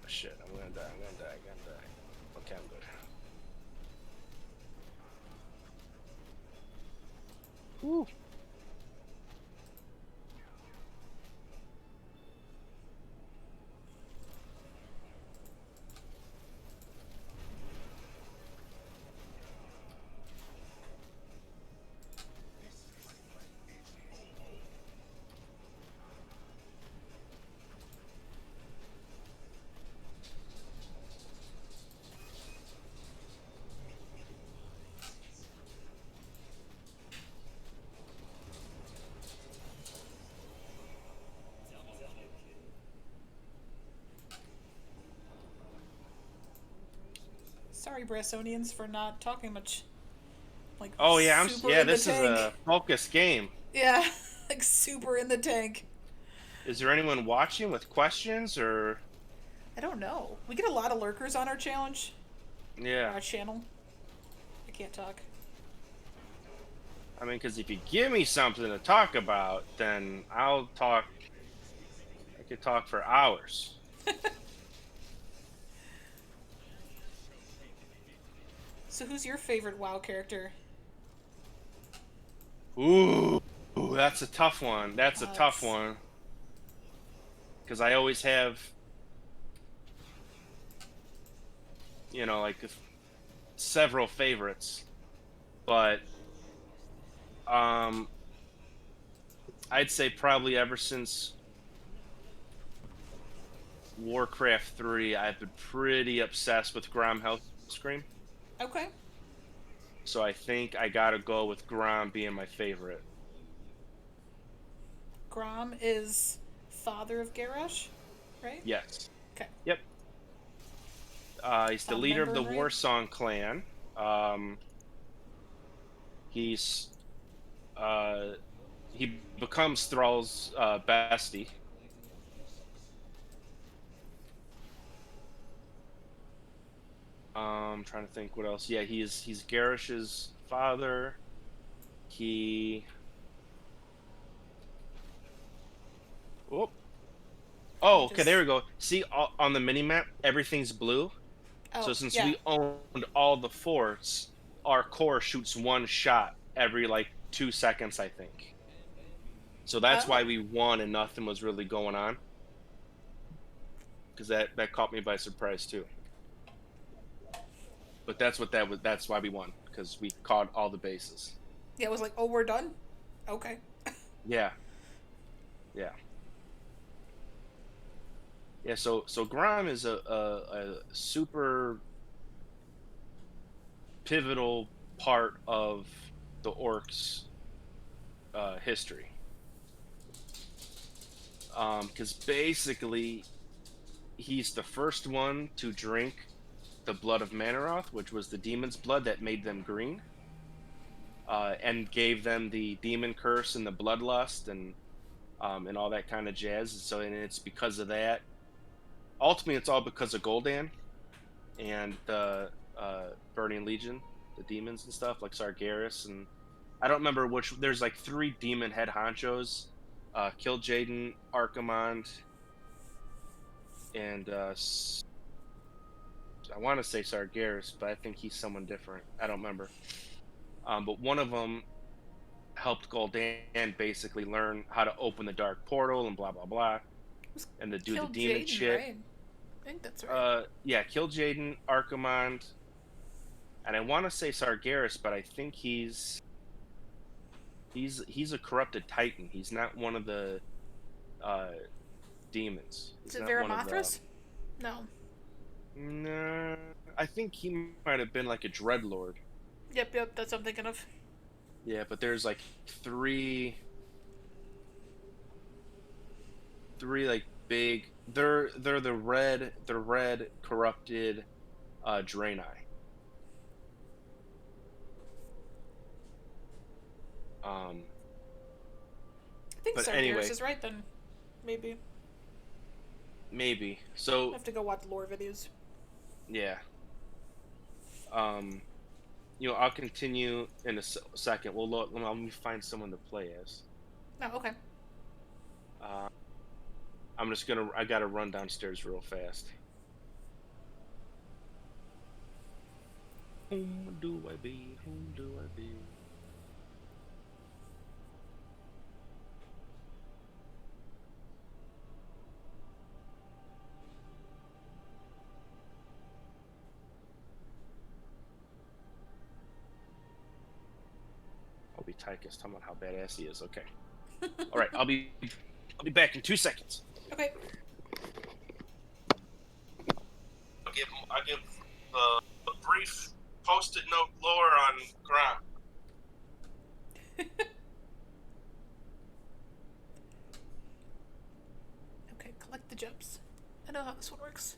Speaker 1: Oh, shit, I'm gonna die. I'm gonna die. I'm gonna die. Okay, I'm good. Woo.
Speaker 2: Sorry, Brassonians, for not talking much. Like,
Speaker 1: Oh yeah,
Speaker 2: super
Speaker 1: yeah.
Speaker 2: in the
Speaker 1: This is a
Speaker 2: tank.
Speaker 1: focus game.
Speaker 2: Yeah, like, super in the tank.
Speaker 1: Is there anyone watching with questions or?
Speaker 2: I don't know. We get a lot of lurkers on our challenge. Or
Speaker 1: Yeah,
Speaker 2: our channel. I can't talk.
Speaker 1: I mean, because if you give me something to talk about, then I'll talk. I could talk for hours.
Speaker 2: So, who's your favorite WoW character?
Speaker 1: Ooh, that's a tough one. That's a tough
Speaker 2: It's
Speaker 1: one because I always have, like several favorites, but um, I'd say probably ever since Warcraft 3, I've been pretty obsessed with Grom Hellscream.
Speaker 2: okay.
Speaker 1: So I think I gotta go with Grom being my favorite.
Speaker 2: Grom is father of Garrosh, right?
Speaker 1: Yes.
Speaker 2: Okay.
Speaker 1: Yep. He's
Speaker 2: If
Speaker 1: the
Speaker 2: I'm
Speaker 1: leader of the
Speaker 2: remembering right.
Speaker 1: Warsong clan. Um, he's uh, he becomes Thrall's bestie. Trying to think what else. Yeah, he's Garish's father. He oh
Speaker 2: Okay,
Speaker 1: okay, there
Speaker 2: just.
Speaker 1: we go. See, on the mini map, everything's blue. So
Speaker 2: Oh,
Speaker 1: since
Speaker 2: yeah.
Speaker 1: we owned all the forts, our core shoots one shot every like 2 seconds, I think. So that's why
Speaker 2: Oh.
Speaker 1: we won and nothing was really going on. Because that caught me by surprise too. But that's what that was. That's why we won because we caught all the bases.
Speaker 2: Yeah, it was like, oh, we're done? Okay.
Speaker 1: Yeah, yeah, yeah. So Grom is a super pivotal part of the orcs' history. Because basically he's the first one to drink the blood of Manaroth, which was the demon's blood that made them green, and gave them the demon curse and the bloodlust and all that kind of jazz. So, and it's because of that. Ultimately, it's all because of Gul'dan and the Burning Legion, the demons and stuff like Sargeras, and I don't remember which. There's like three demon head honchos: Kil'jaeden, Archimonde, and I want to say Sargeras, but I think he's someone different. I don't remember. But one of them helped Gul'dan basically learn how to open the dark portal and blah blah blah,
Speaker 2: It was
Speaker 1: and to do the
Speaker 2: killed
Speaker 1: demon
Speaker 2: Jaden,
Speaker 1: shit.
Speaker 2: right? I think that's right.
Speaker 1: Yeah, Kil'jaeden, Archimonde, and I want to say Sargeras, but I think he's a corrupted Titan. He's not one of the uh, demons.
Speaker 2: Is
Speaker 1: He's
Speaker 2: it
Speaker 1: not one of the.
Speaker 2: Veramothras? No.
Speaker 1: Nah, I think he might have been like a Dreadlord.
Speaker 2: Yep, yep, that's what I'm thinking of.
Speaker 1: Yeah, but there's like three like big. They're the red corrupted Draenei. Um,
Speaker 2: I think
Speaker 1: but
Speaker 2: Sargeras
Speaker 1: anyway,
Speaker 2: is right then. Maybe.
Speaker 1: maybe.
Speaker 2: I
Speaker 1: So
Speaker 2: have to go watch lore videos.
Speaker 1: yeah. Um, I'll continue in a second. Well, let me find someone to play as.
Speaker 2: Oh, okay.
Speaker 1: Uh, I gotta run downstairs real fast. Whom do I be? Whom do I be? I'll be Tychus talking about how badass he is. Okay. All right. I'll be back in 2 seconds.
Speaker 2: Okay.
Speaker 1: I'll give a brief post-it note lore on Grom.
Speaker 2: Okay, collect the gems. I know how this one works.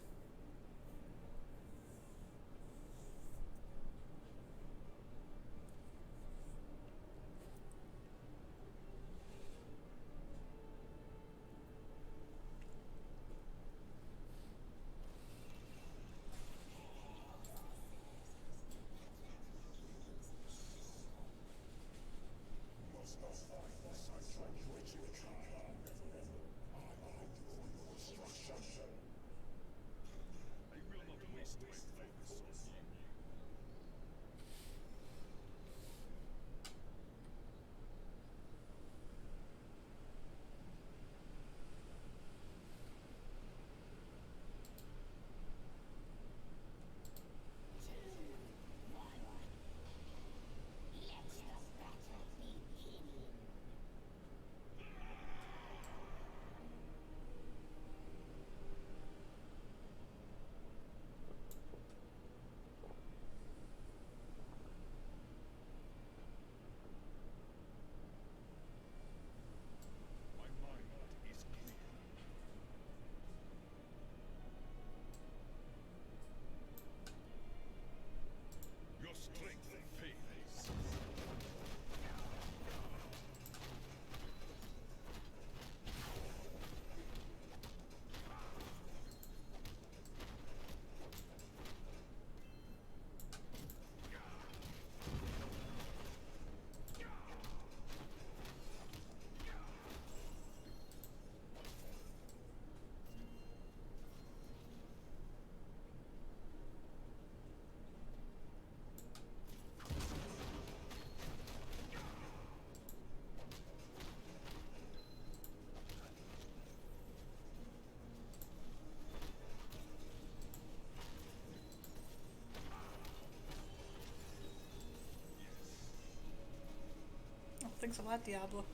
Speaker 2: Thanks a lot, Diablo.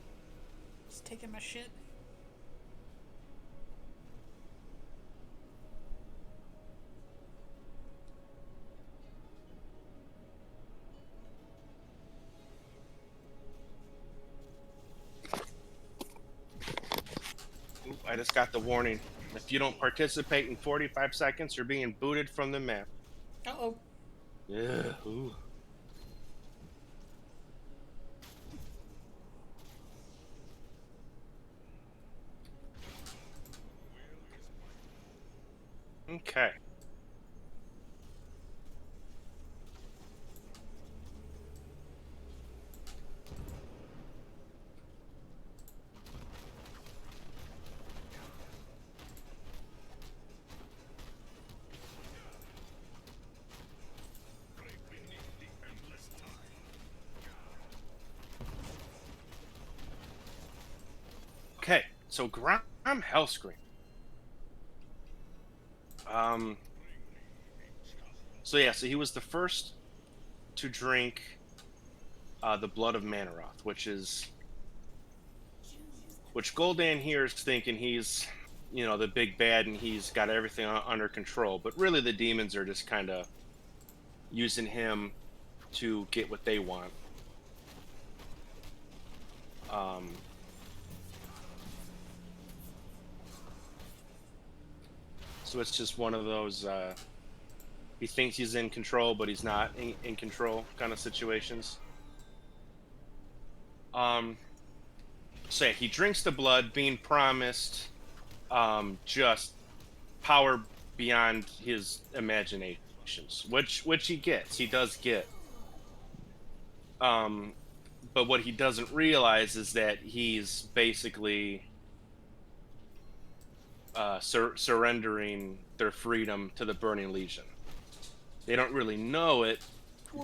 Speaker 2: Just taking my shit.
Speaker 1: Oop, I just got the warning. If you don't participate in 45 seconds, you're being booted from the map.
Speaker 2: Uh oh.
Speaker 1: Yeah. Ooh. Okay. Okay. So Grom Hellscream. Um. So yeah. So he was the first to drink the blood of Manaroth, which Gul'dan here is thinking he's, the big bad and he's got everything under control. But really, the demons are just kind of using him to get what they want. Um, so it's just one of those. He thinks he's in control, but he's not in control kind of situations. Um, so yeah, he drinks the blood, being promised just power beyond his imaginations, which he gets. He does get. Um, but what he doesn't realize is that he's basically surrendering their freedom to the Burning Legion. They don't really know it,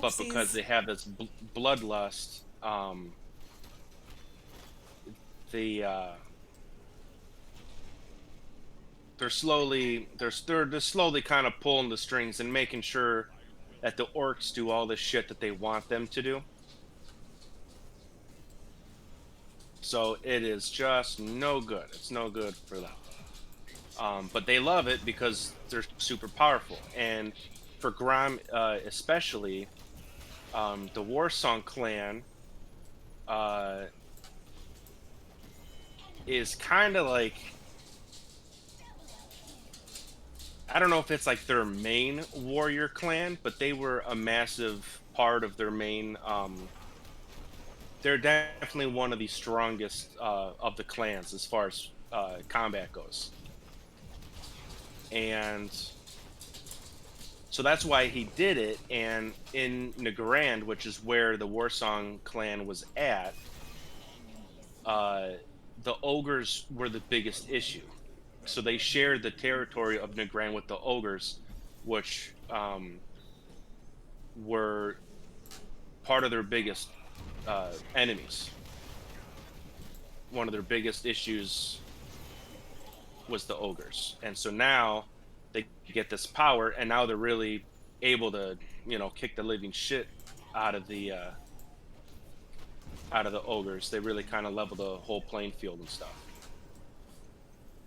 Speaker 1: but because
Speaker 2: Whoopsies.
Speaker 1: they have this bloodlust, they they're just slowly kind of pulling the strings and making sure that the orcs do all the shit that they want them to do. So it is just no good. It's no good for them. But they love it because they're super powerful. And for Grom, especially, the Warsong clan uh, is kind of like, I don't know if it's like their main warrior clan, but they were a massive part of their main. They're definitely one of the strongest of the clans as far as combat goes, and so that's why he did it. And in Nagrand, which is where the Warsong clan was at, uh, the ogres were the biggest issue. So they shared the territory of Nagrand with the ogres, which were part of their biggest enemies. One of their biggest issues was the ogres, and so now they get this power, and now they're really able to, kick the living shit out of the uh, out of the ogres. They really kind of level the whole playing field and stuff.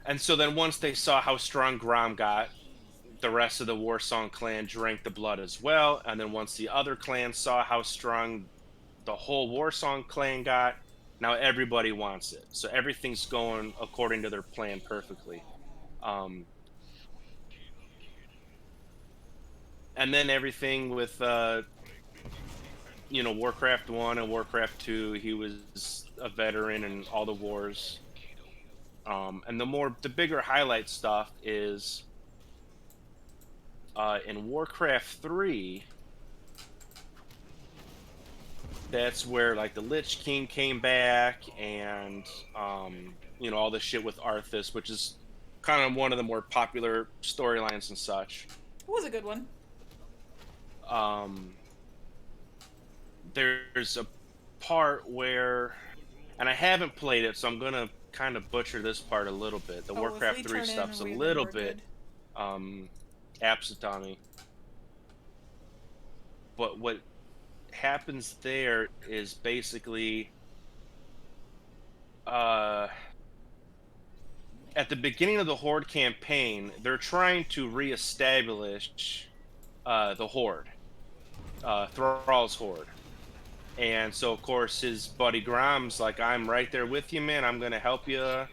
Speaker 1: And so then once they saw how strong Grom got, the rest of the Warsong clan drank the blood as well. And then once the other clans saw how strong the whole Warsong clan got, now everybody wants it. So everything's going according to their plan perfectly. Um, and then everything with Warcraft 1 and Warcraft 2, he was a veteran in all the wars. And the bigger highlight stuff is in Warcraft 3. That's where like the Lich King came back, and all the shit with Arthas, which is kind of one of the more popular storylines and such.
Speaker 2: It was a good one.
Speaker 1: Um, there's a part where, and I haven't played it, so I'm gonna kind of butcher this part a little bit. The
Speaker 2: Oh, if we
Speaker 1: Warcraft 3
Speaker 2: turn in
Speaker 1: stuff's a
Speaker 2: really,
Speaker 1: little
Speaker 2: we're
Speaker 1: bit
Speaker 2: good.
Speaker 1: um, absent on me, but what happens there is basically uh, at the beginning of the Horde campaign, they're trying to reestablish the Horde, Thrall's Horde. And so, of course, his buddy Grom's like, I'm right there with you, man. I'm going to help you.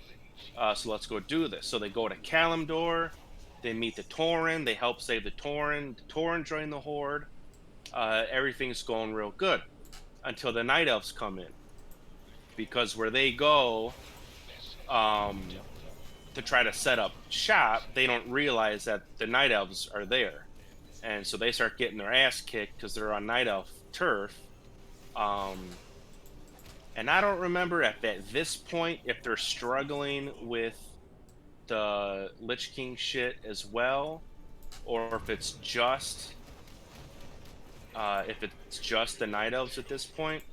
Speaker 1: So let's go do this. So they go to Kalimdor. They meet the Tauren. They help save the Tauren. The Tauren join the Horde. Everything's going real good until the Night Elves come in. Because where they go um, to try to set up shop, they don't realize that the Night Elves are there. And so they start getting their ass kicked because they're on Night Elf turf. Um, and I don't remember at this point if they're struggling with the Lich King shit as well, or if it's just the Night Elves at this point.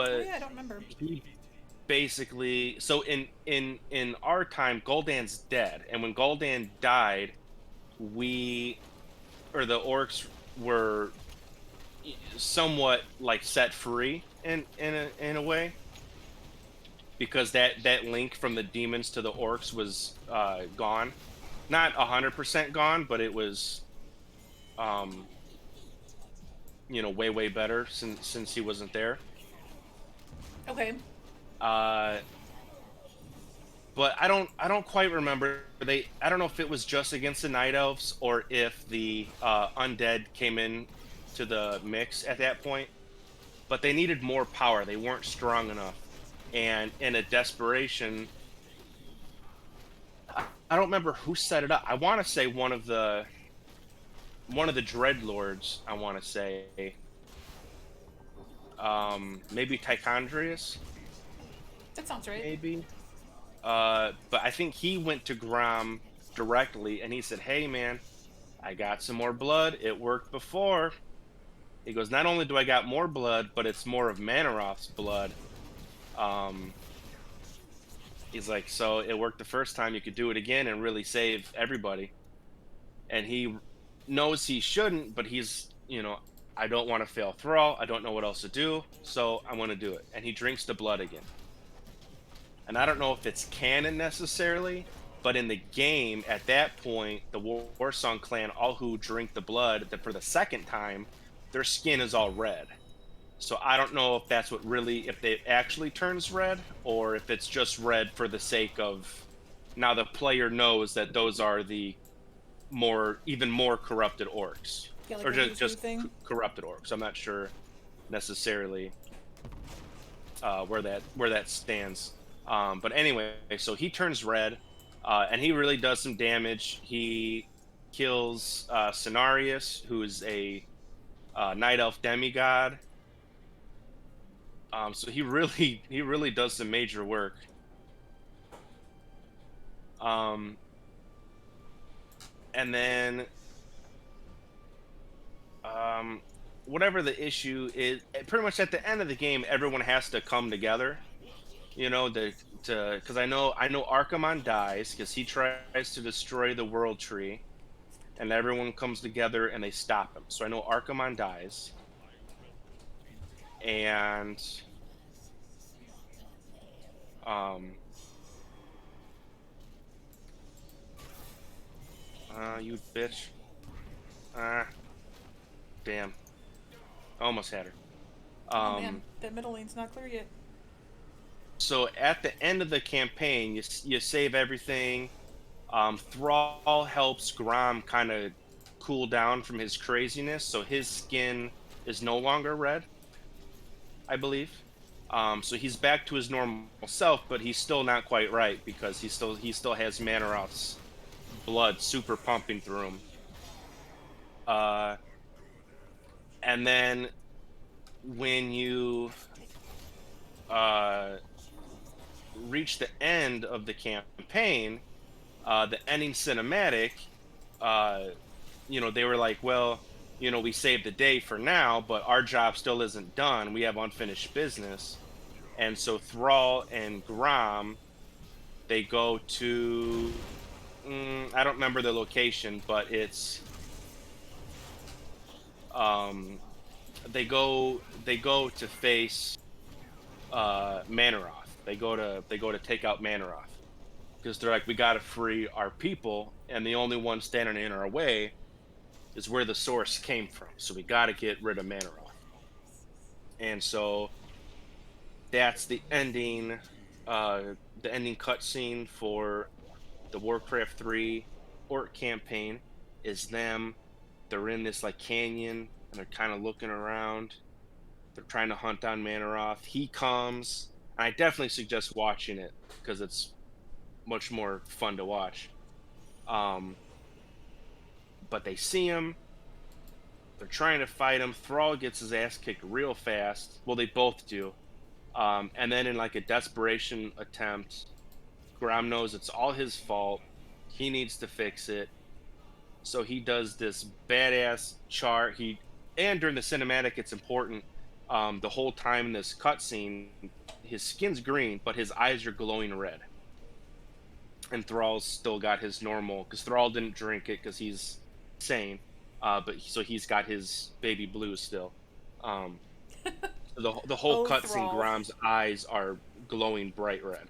Speaker 2: Oh
Speaker 1: But
Speaker 2: yeah, I don't remember.
Speaker 1: he basically, so in our time, Gul'dan's dead, and when Gul'dan died, we or the orcs were somewhat like set free in a way, because that link from the demons to the orcs was gone, not 100% gone, but it was um way better since he wasn't there.
Speaker 2: Okay.
Speaker 1: uh but I don't quite remember. I don't know if it was just against the Night Elves or if the undead came in to the mix at that point. But they needed more power. They weren't strong enough, and in a desperation, I don't remember who set it up. I want to say one of the Dreadlords. I want to say maybe Tichondrius,
Speaker 2: That sounds right.
Speaker 1: maybe. But I think he went to Grom directly and he said, "Hey, man, I got some more blood. It worked before." He goes, "Not only do I got more blood, but it's more of Manaroth's blood." Um, he's like, "So it worked the first time. You could do it again and really save everybody." And he knows he shouldn't, but I don't want to fail Thrall. I don't know what else to do, so I want to do it. And he drinks the blood again. And I don't know if it's canon necessarily, but in the game at that point, the Warsong clan, all who drink the blood, that for the second time, their skin is all red. So I don't know if that's if it actually turns red, or if it's just red for the sake of now the player knows that those are the even more corrupted orcs,
Speaker 2: Yeah, like
Speaker 1: or
Speaker 2: a
Speaker 1: just
Speaker 2: voodoo thing.
Speaker 1: corrupted orcs. I'm not sure necessarily where that stands. But anyway, so he turns red, and he really does some damage. He kills Cenarius, who is a night elf demigod. So he really does some major work. Um, and then um, whatever the issue is, pretty much at the end of the game, everyone has to come together. Because I know Archimonde dies because he tries to destroy the World Tree, and everyone comes together and they stop him. So I know Archimonde dies, and um, you bitch, ah, damn, almost had her.
Speaker 2: Oh man,
Speaker 1: Um,
Speaker 2: that middle lane's not clear yet.
Speaker 1: so at the end of the campaign, you save everything. Thrall helps Grom kind of cool down from his craziness, so his skin is no longer red, I believe. So he's back to his normal self, but he's still not quite right because he still has Manaroth's blood super pumping through him. Uh, and then when you uh, reach the end of the campaign, the ending cinematic, uh, they were like, well, we saved the day for now, but our job still isn't done. We have unfinished business. And so Thrall and Grom, they go to, I don't remember the location, but um, they go to face Manaroth. They go to take out Manaroth because they're like, we got to free our people, and the only one standing in our way is where the source came from. So we got to get rid of Manaroth. And so that's the ending cutscene for the Warcraft 3 Orc campaign is them. They're in this like canyon and they're kind of looking around. They're trying to hunt down Manaroth. He comes. I definitely suggest watching it because it's much more fun to watch. Um, but they see him. They're trying to fight him. Thrall gets his ass kicked real fast. Well, they both do. And then in like a desperation attempt, Grom knows it's all his fault. He needs to fix it. So he does this badass chart. And during the cinematic, it's important. The whole time in this cutscene, his skin's green, but his eyes are glowing red. And Thrall's still got his normal, because Thrall didn't drink it because he's sane. But so he's got his baby blue still. Um, the whole
Speaker 2: Oh,
Speaker 1: cutscene,
Speaker 2: Thrall.
Speaker 1: Grom's eyes are glowing bright red.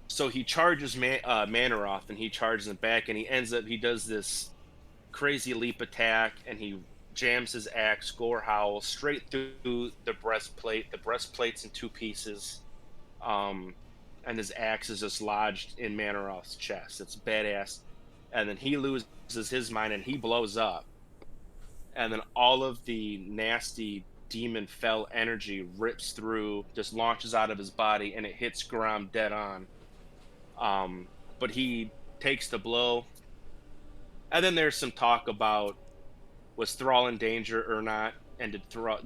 Speaker 1: So he charges Manaroth, and he charges him back, and he does this crazy leap attack, and he jams his axe, Gore Howl, straight through the breastplate. The breastplate's in two pieces, and his axe is just lodged in Manaroth's chest. It's badass. And then he loses his mind, and he blows up. And then all of the nasty demon fell energy rips through, just launches out of his body, and it hits Grom dead on. But he takes the blow. And then there's some talk about, was Thrall in danger or not? And did Thrall,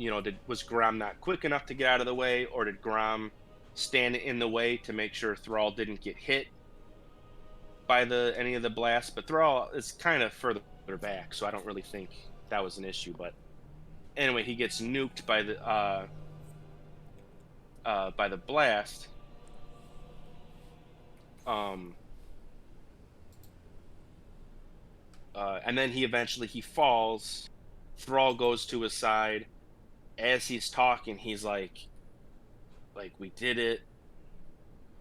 Speaker 1: was Grom not quick enough to get out of the way, or did Grom stand in the way to make sure Thrall didn't get hit by any of the blasts? But Thrall is kind of further back, so I don't really think that was an issue. But anyway, he gets nuked by the blast. And then he falls. Thrall goes to his side. As he's talking, he's like, we did it.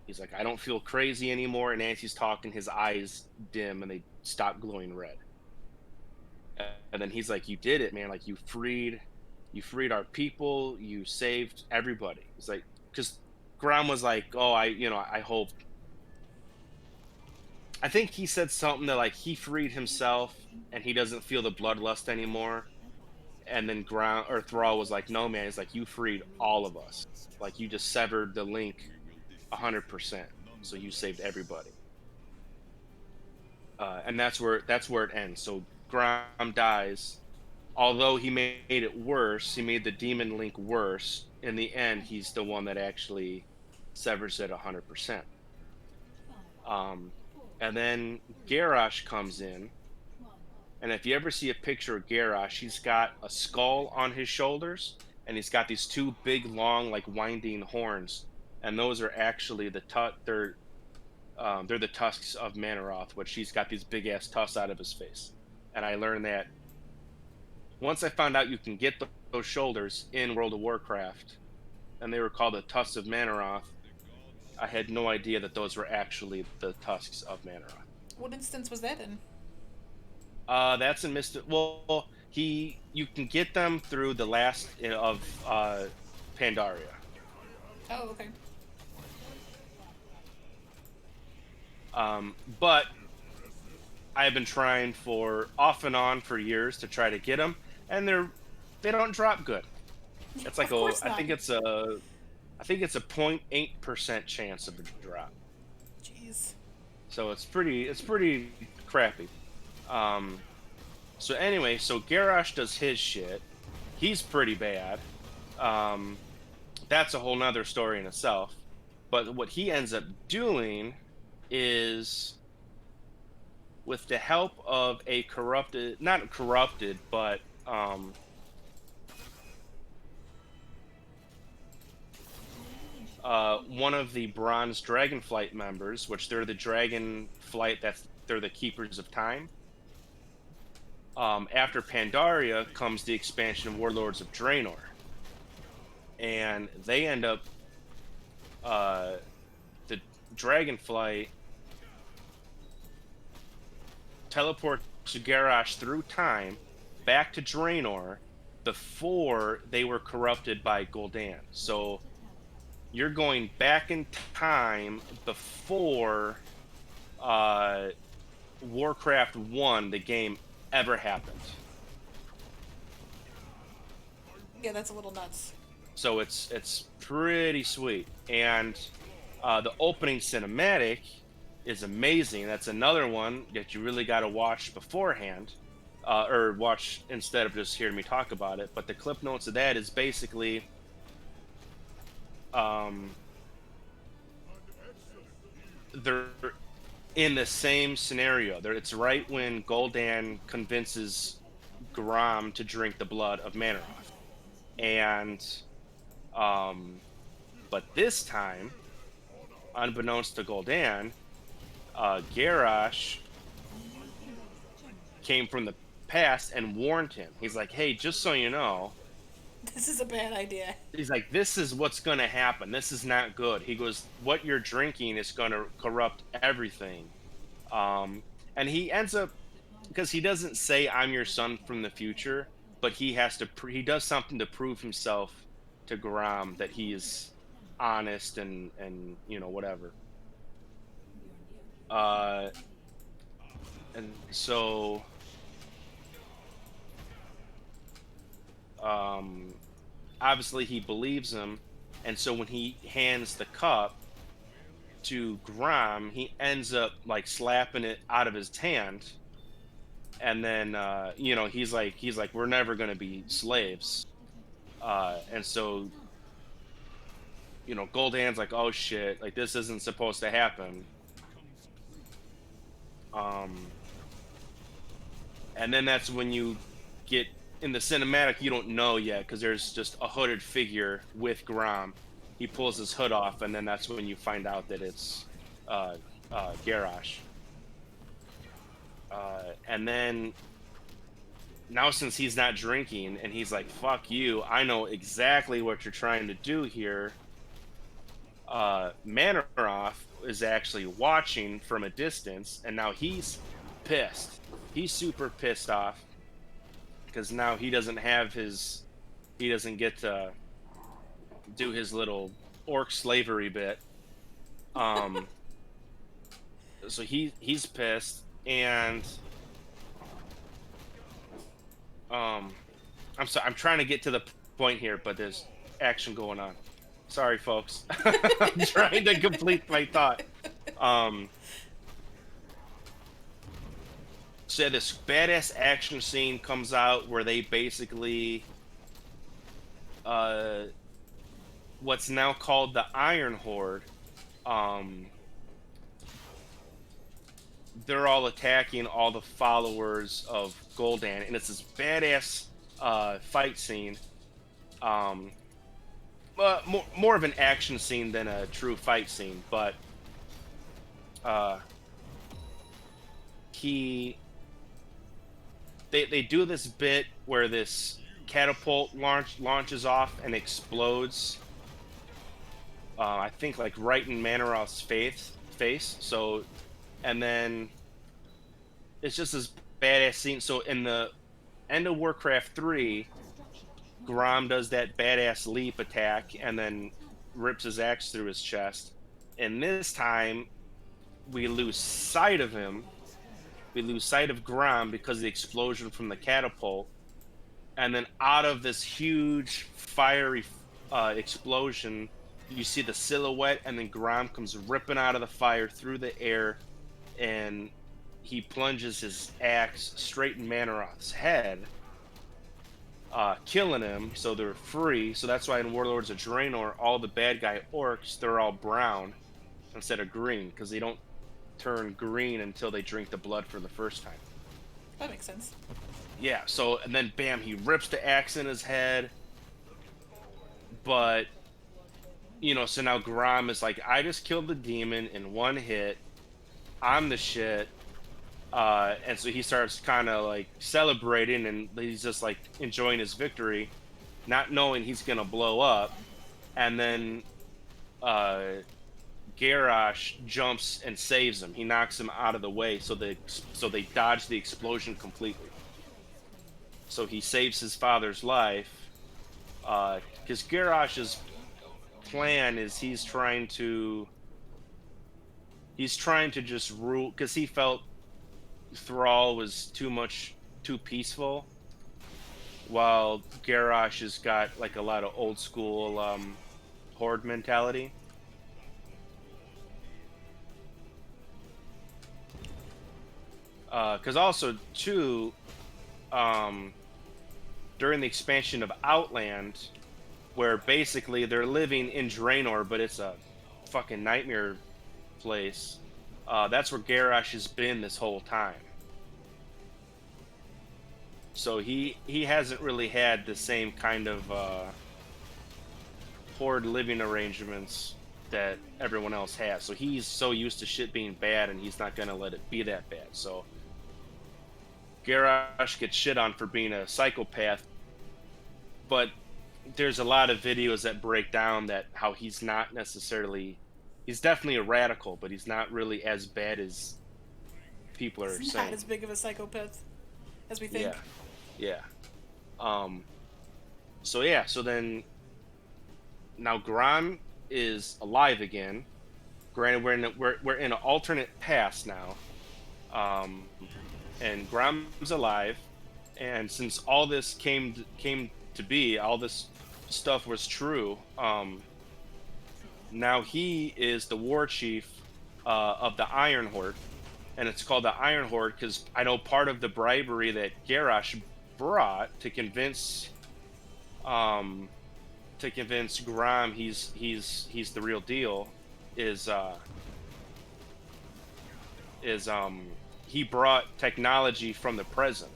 Speaker 1: He's like, I don't feel crazy anymore. And as he's talking, his eyes dim and they stop glowing red. And then he's like, you did it, man. Like, you freed our people. You saved everybody. It's like, because Grom was like, oh, I hope. I think he said something that like he freed himself and he doesn't feel the bloodlust anymore. And then Thrall was like, no, man. It's like, you freed all of us. Like, you just severed the link 100%. So you saved everybody. And that's where it ends. So Grom dies. Although he made it worse, he made the demon link worse. In the end, he's the one that actually severs it 100%. And then Garrosh comes in. And if you ever see a picture of Garrosh, he's got a skull on his shoulders, and he's got these two big, long, like winding horns, and those are actually they're the tusks of Manaroth, which he's got these big ass tusks out of his face. And I learned that once I found out you can get those shoulders in World of Warcraft, and they were called the tusks of Manaroth. I had no idea that those were actually the tusks of Manaroth.
Speaker 2: What instance was that in?
Speaker 1: That's in Mystic. Well, you can get them through the last of Pandaria.
Speaker 2: Oh, okay.
Speaker 1: But I have been trying off and on for years to try to get them, and they don't drop good. It's like I think it's a 0.8% chance of a drop.
Speaker 2: Jeez.
Speaker 1: So it's pretty crappy. So anyway, so Garrosh does his shit. He's pretty bad. That's a whole nother story in itself. But what he ends up doing is, with the help of a not corrupted, but one of the Bronze Dragonflight members, which they're the Dragonflight, they're the Keepers of Time. After Pandaria comes the expansion of Warlords of Draenor, and they end up uh, the Dragonflight teleports Garrosh through time back to Draenor before they were corrupted by Gul'dan. So you're going back in time before uh, Warcraft 1, the game, ever happened.
Speaker 2: Yeah, that's a little nuts.
Speaker 1: So it's pretty sweet. And the opening cinematic is amazing. That's another one that you really got to watch beforehand, or watch instead of just hearing me talk about it. But the clip notes of that is basically, um, they're in the same scenario. It's right when Gul'dan convinces Grom to drink the blood of Mannoroth, and but this time, unbeknownst to Gul'dan, Garrosh came from the past and warned him. He's like, "Hey, just so you know,"
Speaker 2: This is a bad idea.
Speaker 1: he's like, "This is what's going to happen. This is not good." He goes, "What you're drinking is going to corrupt everything." And he ends up, because he doesn't say, "I'm your son from the future," but he has to. He does something to prove himself to Grom that he is honest and whatever. Uh, and so um, obviously he believes him, and so when he hands the cup to Grom, he ends up like slapping it out of his hand, and then he's like, "We're never gonna be slaves," and so Gul'dan's like, "Oh shit, like this isn't supposed to happen." Um, and then that's when you get in the cinematic. You don't know yet because there's just a hooded figure with Grom. He pulls his hood off, and then that's when you find out that it's Garrosh. And then now, since he's not drinking, and he's like, "Fuck you! I know exactly what you're trying to do here." Mannoroth is actually watching from a distance, and now he's pissed. He's super pissed off because now he doesn't get to do his little orc slavery bit. Um, so he's pissed, and I'm sorry, I'm trying to get to the point here, but there's action going on. Sorry, folks. I'm trying to complete my thought. Um, so this badass action scene comes out where they basically, what's now called the Iron Horde, they're all attacking all the followers of Gul'dan, and it's this badass fight scene. More of an action scene than a true fight scene, but they do this bit where this catapult launches off and explodes. I think like right in Mannoroth's face. So, and then it's just this badass scene. So in the end of Warcraft 3, Grom does that badass leap attack and then rips his axe through his chest. And this time, we lose sight of him. We lose sight of Grom because of the explosion from the catapult. And then out of this huge fiery explosion, you see the silhouette, and then Grom comes ripping out of the fire through the air, and he plunges his axe straight in Mannoroth's head, killing him. So they're free. So that's why in Warlords of Draenor, all the bad guy orcs, they're all brown instead of green, because they don't turn green until they drink the blood for the first time.
Speaker 2: That makes sense.
Speaker 1: Yeah, so, and then bam, he rips the axe in his head, but so now Grom is like, "I just killed the demon in one hit, I'm the shit," and so he starts kind of like celebrating, and he's just like enjoying his victory, not knowing he's gonna blow up. And then uh, Garrosh jumps and saves him. He knocks him out of the way, so they dodge the explosion completely. So he saves his father's life. Because Garrosh's plan is he's trying to just rule, because he felt Thrall was too peaceful, while Garrosh has got like a lot of old school horde mentality. Because also too, um, during the expansion of Outland, where basically they're living in Draenor, but it's a fucking nightmare place. That's where Garrosh has been this whole time. So he hasn't really had the same kind of horde living arrangements that everyone else has. So he's so used to shit being bad, and he's not gonna let it be that bad. So Garrosh gets shit on for being a psychopath, but there's a lot of videos that break down that how he's not necessarily, he's definitely a radical, but he's not really as bad as people are
Speaker 2: He's
Speaker 1: saying.
Speaker 2: not as big of a psychopath as we think.
Speaker 1: Yeah, yeah. Um, so yeah, so then now Grom is alive again. Granted, we're in an alternate past now, um, and Grom's alive. And since all this came to be, all this stuff was true. Now he is the war chief of the Iron Horde, and it's called the Iron Horde because I know part of the bribery that Garrosh brought um, to convince Grom he's the real deal is he brought technology from the present.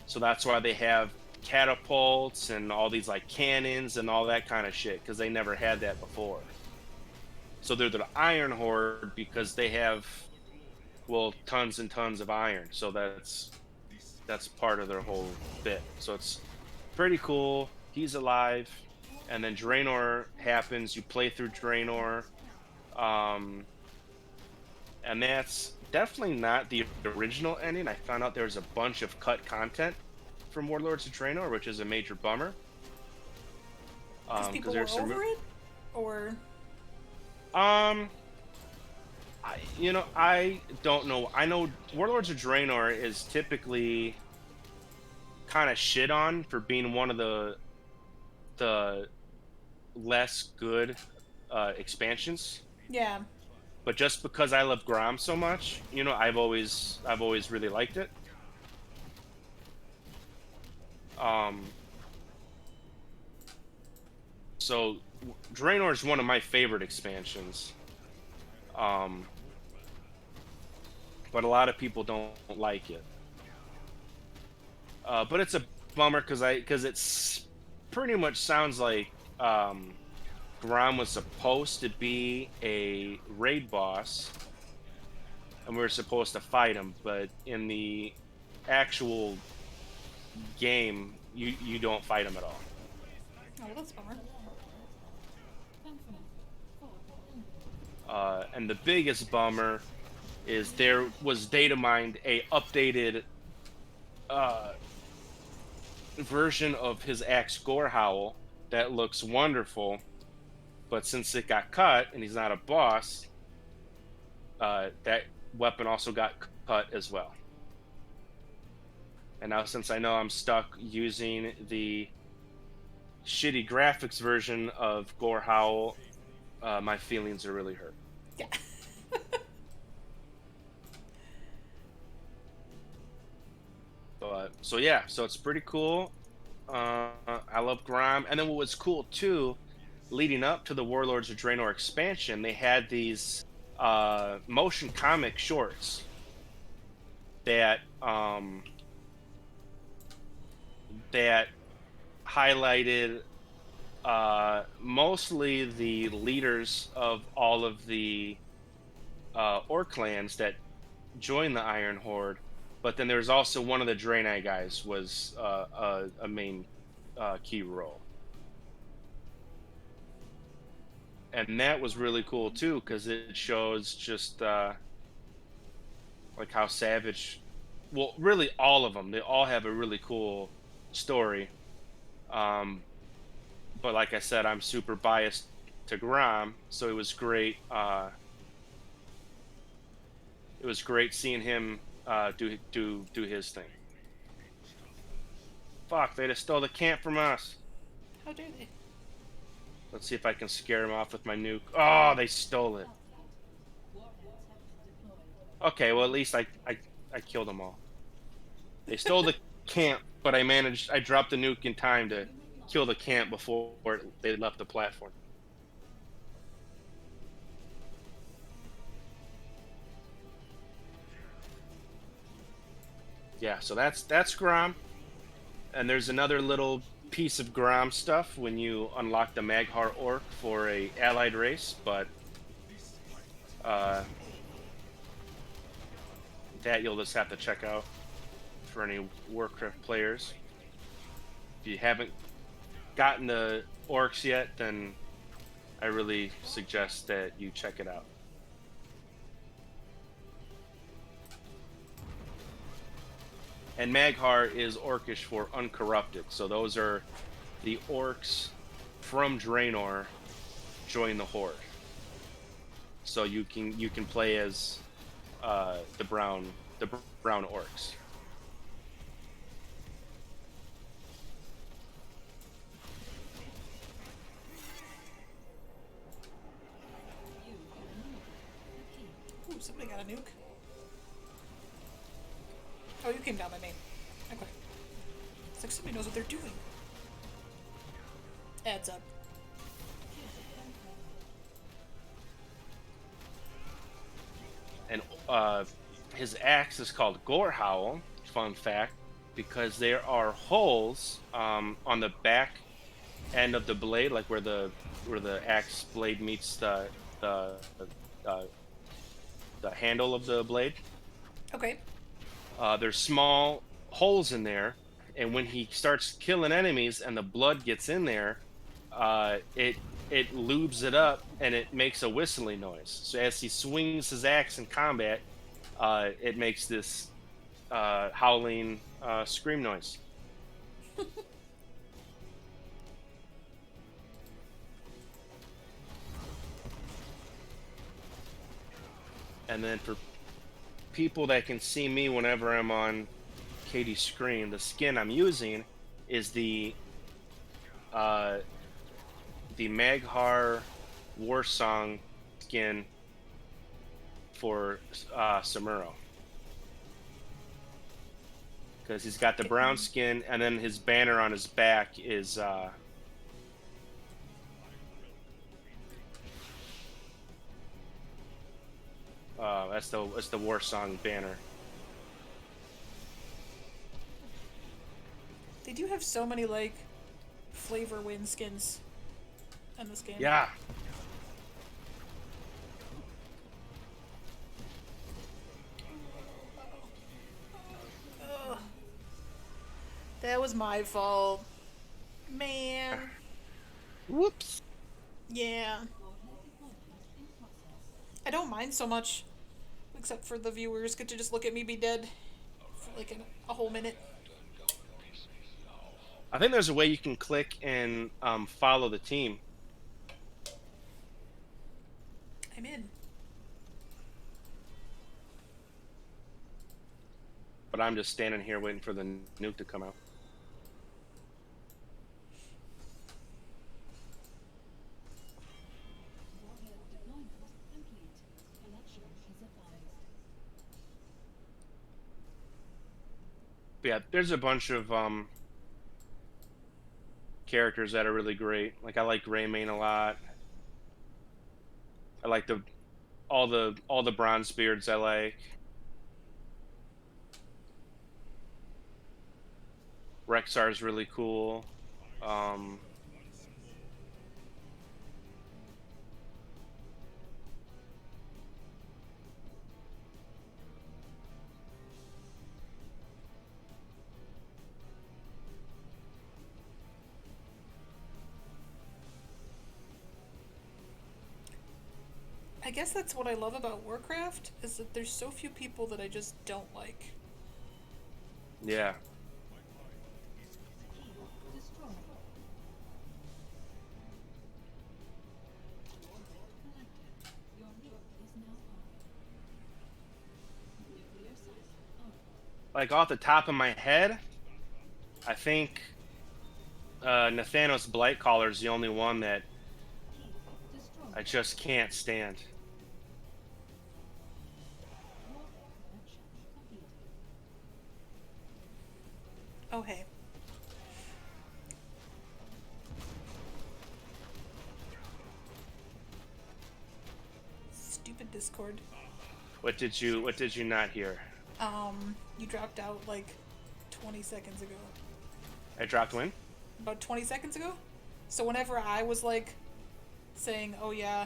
Speaker 1: So that's why they have catapults and all these like cannons and all that kind of shit, because they never had that before. So they're the Iron Horde because they have, well, tons and tons of iron. So that's part of their whole bit. So it's pretty cool. He's alive, and then Draenor happens. You play through Draenor, um, and that's definitely not the original ending. I found out there's a bunch of cut content from Warlords of Draenor, which is a major bummer.
Speaker 2: Because people were
Speaker 1: there's some
Speaker 2: over it, or
Speaker 1: um I don't know. I know Warlords of Draenor is typically kind of shit on for being one of the less good expansions.
Speaker 2: yeah,
Speaker 1: But just because I love Grom so much, I've always really liked it. Um, so Draenor is one of my favorite expansions. Um, but a lot of people don't like it. But it's a bummer because it's pretty much sounds like Grom was supposed to be a raid boss, and we were supposed to fight him. But in the actual game, you don't fight him at all.
Speaker 2: oh, that's a bummer.
Speaker 1: And the biggest bummer is there was data mined a updated version of his axe Gorehowl that looks wonderful, but since it got cut and he's not a boss, that weapon also got cut as well. And now since I know I'm stuck using the shitty graphics version of Gorehowl, my feelings are really hurt.
Speaker 2: Yeah.
Speaker 1: But so yeah, so it's pretty cool. I love Grime, and then what was cool too, leading up to the Warlords of Draenor expansion, they had these motion comic shorts that that highlighted mostly the leaders of all of the Orc clans that joined the Iron Horde, but then there's also one of the Draenei guys was a main key role. and that was really cool too because it shows just like how savage. Well, really, all of them. They all have a really cool story. Um, but like I said, I'm super biased to Grom, so it was great seeing him do his thing. Fuck, they just stole the camp from us.
Speaker 2: How dare they?
Speaker 1: Let's see if I can scare him off with my nuke. Oh, they stole it. Okay, well at least I killed them all. They stole the camp, but I dropped the nuke in time to kill the camp before they left the platform. Yeah, so that's Grom. And there's another little piece of Grom stuff when you unlock the Maghar Orc for a allied race, but uh, that you'll just have to check out for any Warcraft players. If you haven't gotten the orcs yet, then I really suggest that you check it out. And Maghar is Orcish for uncorrupted, so those are the orcs from Draenor join the Horde. So you can play as the brown orcs.
Speaker 2: Ooh, somebody got a nuke. Oh, you came down by me. Okay. It's like somebody knows what they're doing. Adds up.
Speaker 1: And his axe is called Gorehowl. Fun fact, because there are holes on the back end of the blade, like where the axe blade meets the uh, the handle of the blade.
Speaker 2: Okay.
Speaker 1: There's small holes in there, and when he starts killing enemies and the blood gets in there, it lubes it up and it makes a whistling noise. So as he swings his axe in combat, it makes this howling scream noise. And then for people that can see me whenever I'm on Katie's screen, the skin I'm using is uh, the Maghar Warsong skin for Samuro. Because he's got the brown skin, and then his banner on his back is that's the Warsong banner.
Speaker 2: They do have so many, like, flavor win skins in this game.
Speaker 1: Yeah.
Speaker 2: Ugh. That was my fault. Man.
Speaker 1: Whoops.
Speaker 2: Yeah. I don't mind so much, except for the viewers get to just look at me be dead for like a whole minute.
Speaker 1: I think there's a way you can click and follow the team.
Speaker 2: I'm in.
Speaker 1: But I'm just standing here waiting for the nuke to come out. But yeah, there's a bunch of characters that are really great. Like I like Greymane a lot. I like all the bronze beards I like. Rexar's really cool. Um,
Speaker 2: I guess that's what I love about Warcraft is that there's so few people that I just don't like.
Speaker 1: Yeah. Like off the top of my head, I think Nathanos Blightcaller is the only one that I just can't stand.
Speaker 2: Oh hey, stupid Discord.
Speaker 1: What did you not hear?
Speaker 2: You dropped out like 20 seconds ago.
Speaker 1: I dropped when?
Speaker 2: About 20 seconds ago? So whenever I was like saying, oh yeah,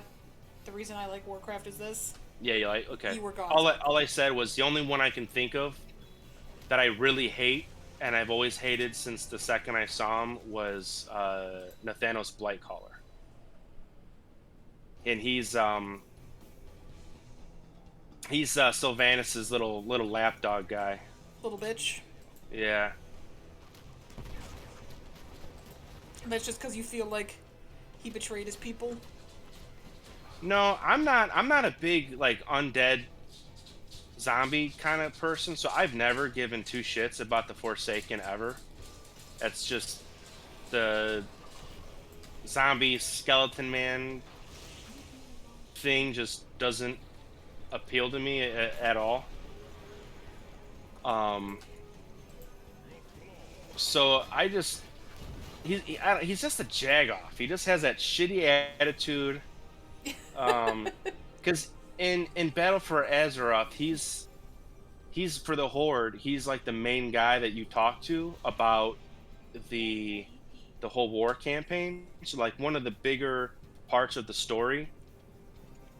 Speaker 2: the reason I like Warcraft is this,
Speaker 1: Yeah, you like okay.
Speaker 2: you were gone.
Speaker 1: All I said was the only one I can think of that I really hate, and I've always hated since the second I saw him was Nathanos Blightcaller, and he's Sylvanas' little lapdog guy.
Speaker 2: Little bitch.
Speaker 1: Yeah.
Speaker 2: And that's just because you feel like he betrayed his people.
Speaker 1: No, I'm not a big like undead zombie kind of person, so I've never given two shits about the Forsaken ever. That's just the zombie skeleton man thing just doesn't appeal to me at all. Um, so I just he's just a jagoff. He just has that shitty attitude. Because in Battle for Azeroth, he's for the Horde. He's like the main guy that you talk to about the the whole war campaign. So like one of the bigger parts of the story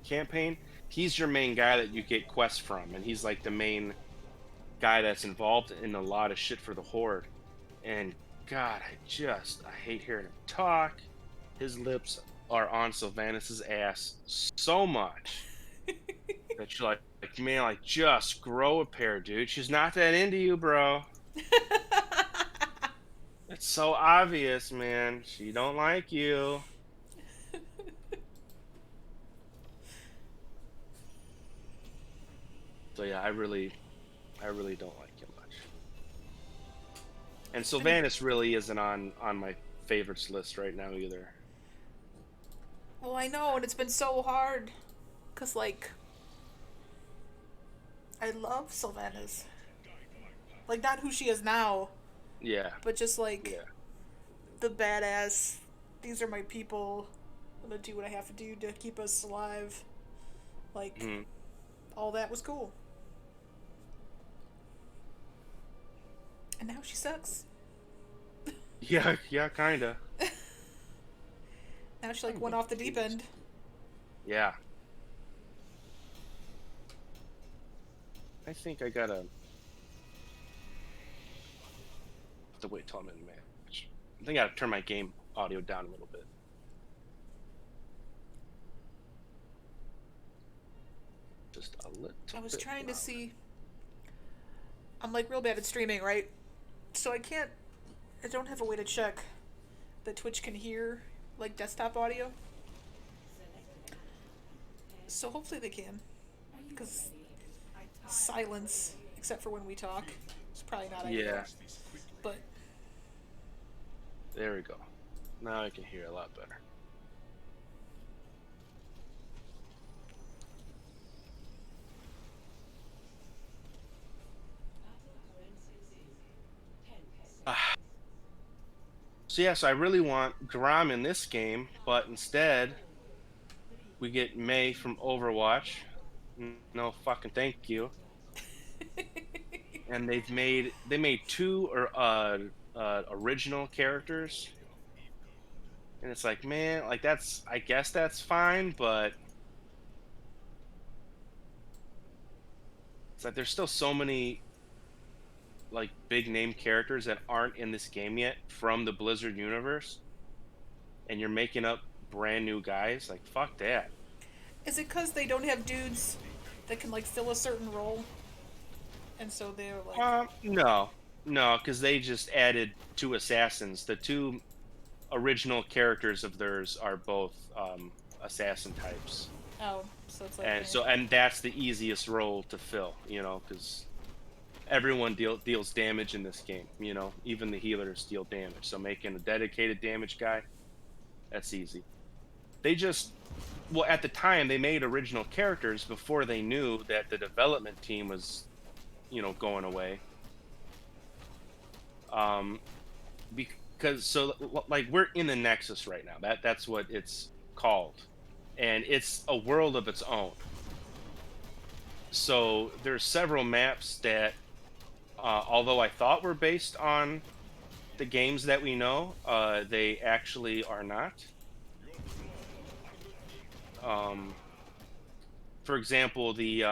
Speaker 1: campaign, he's your main guy that you get quests from, and he's like the main guy that's involved in a lot of shit for the Horde. And God, I hate hearing him talk. His lips are on Sylvanas' ass so much that you're like, man, like just grow a pair, dude. She's not that into you, bro. It's so obvious, man. She don't like you. So yeah, I really don't like him much. And
Speaker 2: It's been
Speaker 1: Sylvanas really isn't on my favorites list right now either.
Speaker 2: well, I know, and it's been so hard, cause like I love Sylvanas, like not who she is now,
Speaker 1: Yeah,
Speaker 2: but just like
Speaker 1: yeah.
Speaker 2: the badass. These are my people. I'm gonna do what I have to do to keep us alive. Like
Speaker 1: Hmm.
Speaker 2: all that was cool, and now she sucks.
Speaker 1: Yeah, yeah, kinda.
Speaker 2: Now she like
Speaker 1: I'm
Speaker 2: went off the deep
Speaker 1: confused.
Speaker 2: end.
Speaker 1: Yeah. I think I gotta have to wait till I'm in the match. I think I gotta turn my game audio down a little bit. Just a little
Speaker 2: I was
Speaker 1: bit
Speaker 2: trying to
Speaker 1: louder.
Speaker 2: see. I'm like real bad at streaming, right? So I can't. I don't have a way to check that Twitch can hear like desktop audio. So hopefully they can, because silence, except for when we talk, is probably not ideal.
Speaker 1: Yeah,
Speaker 2: But
Speaker 1: there we go. Now I can hear a lot better. So yeah, so I really want Grom in this game, but instead we get Mei from Overwatch. No fucking thank you. And they made two or original characters, and it's like, man, like that's I guess that's fine, but it's like there's still so many like big name characters that aren't in this game yet from the Blizzard universe, and you're making up brand new guys. Like fuck that.
Speaker 2: Is it because they don't have dudes that can like fill a certain role, and so they're like,
Speaker 1: No, no, because they just added two assassins. The two original characters of theirs are both assassin types,
Speaker 2: oh, so it's like,
Speaker 1: and
Speaker 2: eh.
Speaker 1: and that's the easiest role to fill. You know, because everyone deals damage in this game. You know, even the healers deal damage. So making a dedicated damage guy, that's easy. They just well at the time they made original characters before they knew that the development team was going away. Um, because like we're in the Nexus right now. That's what it's called, and it's a world of its own. So there's several maps that, although I thought were based on the games that we know, they actually are not. Um, for example, the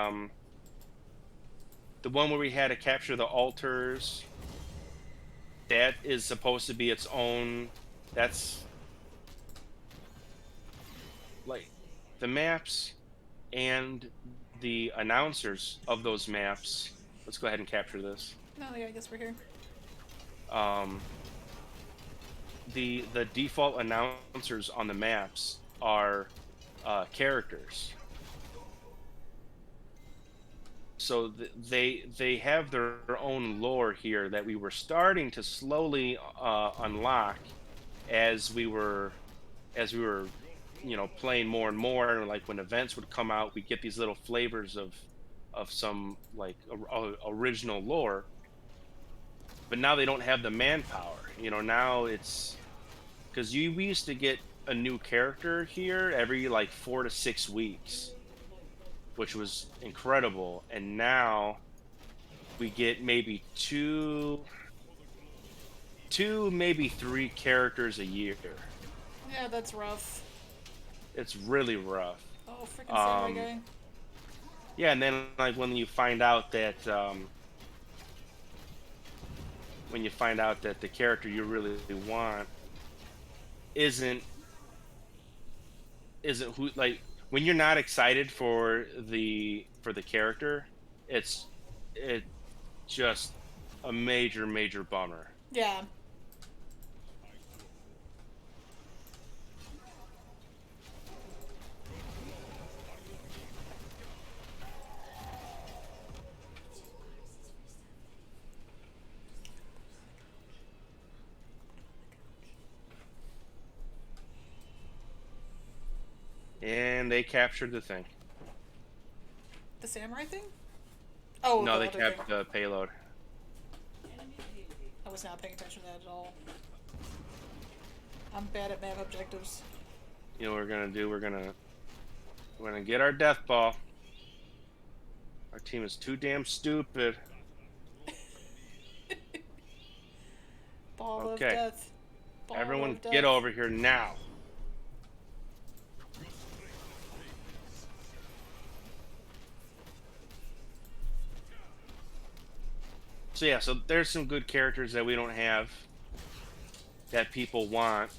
Speaker 1: one where we had to capture the altars, that is supposed to be its own. That's like the maps and the announcers of those maps. Let's go ahead and capture this.
Speaker 2: No, yeah, I guess we're here.
Speaker 1: Um, the default announcers on the maps are characters, so they have their own lore here that we were starting to slowly unlock as we were playing more and more. And like when events would come out, we get these little flavors of some like original lore, but now they don't have the manpower. Now it's because we used to get a new character here every like 4 to 6 weeks, which was incredible. And now we get maybe two, maybe three characters a year.
Speaker 2: Yeah, that's rough.
Speaker 1: It's really rough.
Speaker 2: Oh, freaking samurai
Speaker 1: Um,
Speaker 2: guy.
Speaker 1: yeah, and then like when you find out that the character you really want isn't who, like, when you're not excited for the character, it just a major bummer.
Speaker 2: Yeah.
Speaker 1: And they captured the thing.
Speaker 2: The samurai thing? Oh,
Speaker 1: No,
Speaker 2: the
Speaker 1: they
Speaker 2: other thing.
Speaker 1: kept the payload.
Speaker 2: I was not paying attention to that at all. I'm bad at map objectives.
Speaker 1: You know what we're gonna do? We're gonna get our death ball. Our team is too damn stupid.
Speaker 2: Ball of
Speaker 1: Okay,
Speaker 2: death. Ball
Speaker 1: everyone,
Speaker 2: of death.
Speaker 1: get over here now. So yeah, so there's some good characters that we don't have that people want,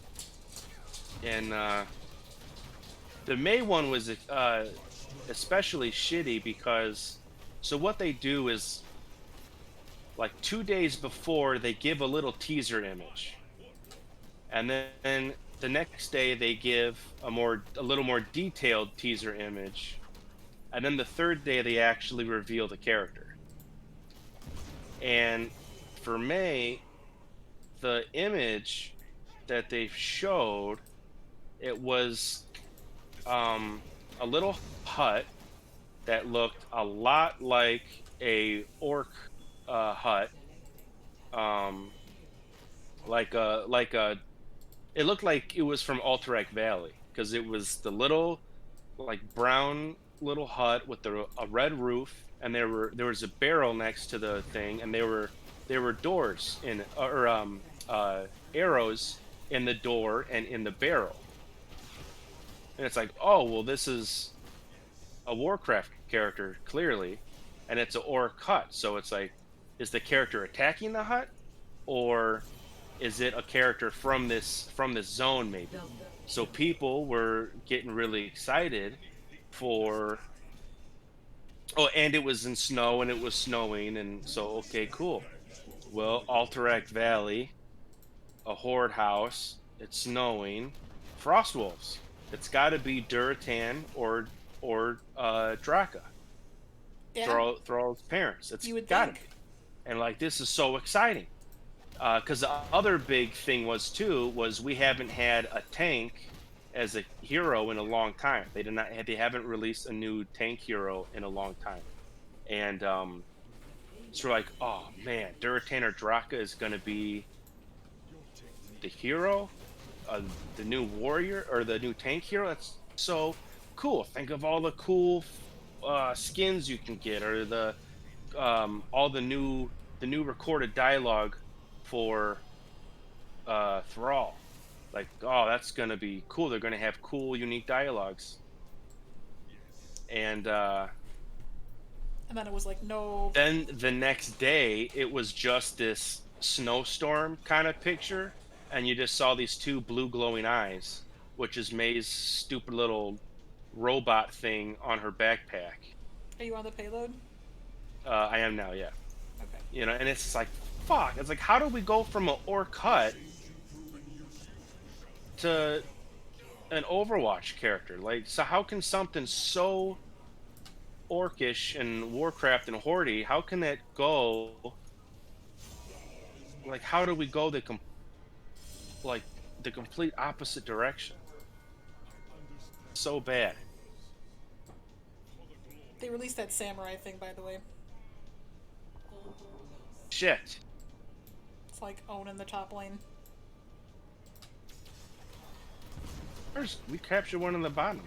Speaker 1: and the May one was especially shitty because so what they do is like 2 days before they give a little teaser image, and then the next day they give a little more detailed teaser image, and then the third day they actually reveal the character. And for May, the image that they showed, it was a little hut that looked a lot like a orc hut, um, like a it looked like it was from Alterac Valley because it was the little like brown little hut with a red roof, and there was a barrel next to the thing, and there were doors in or arrows in the door and in the barrel. And it's like, oh well, this is a Warcraft character clearly, and it's a orc hut. So it's like, is the character attacking the hut, or is it a character from this zone maybe? So people were getting really excited for. Oh, and it was in snow and it was snowing, and so okay, cool. Well, Alterac Valley, a horde house. It's snowing. Frost wolves. It's got to be Duratan or Draka.
Speaker 2: Yeah,
Speaker 1: Thrall's parents. It's
Speaker 2: you would
Speaker 1: got to
Speaker 2: think.
Speaker 1: be. And like this is so exciting. Because the other big thing was too was we haven't had a tank as a hero in a long time. They did not. They haven't released a new tank hero in a long time, and so we're like, oh man, Duratan or Draka is going to be the hero, uh, the new warrior or the new tank hero. That's so cool. Think of all the cool skins you can get, or all the new recorded dialogue for Thrall. Like, oh, that's gonna be cool. They're gonna have cool, unique dialogues. And
Speaker 2: And then it was like, no.
Speaker 1: then the next day, it was just this snowstorm kind of picture, and you just saw these two blue glowing eyes, which is May's stupid little robot thing on her backpack.
Speaker 2: Are you on the payload?
Speaker 1: I am now, yeah.
Speaker 2: Okay.
Speaker 1: You know, and it's like, fuck. It's like, how do we go from an Orc hut to an Overwatch character? Like, so how can something so orcish and Warcraft and Hordy, how can that go? Like, how do we go like the complete opposite direction? So bad.
Speaker 2: They released that samurai thing, by the way.
Speaker 1: Shit.
Speaker 2: It's like owning the top lane.
Speaker 1: We captured one in the bottom.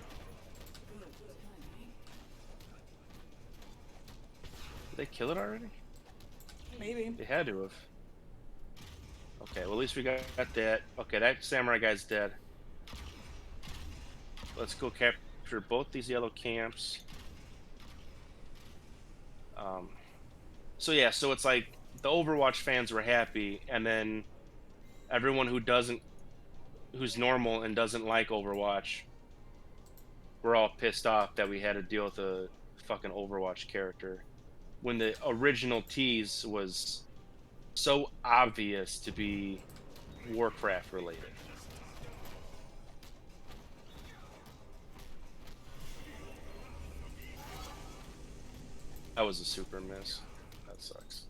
Speaker 1: Did they kill it already?
Speaker 2: Maybe.
Speaker 1: They had to have. Okay, well at least we got that. Okay, that samurai guy's dead. Let's go capture both these yellow camps. So yeah, so it's like the Overwatch fans were happy, and then everyone who's normal and doesn't like Overwatch, we're all pissed off that we had to deal with a fucking Overwatch character when the original tease was so obvious to be Warcraft related. That was a super miss. That sucks.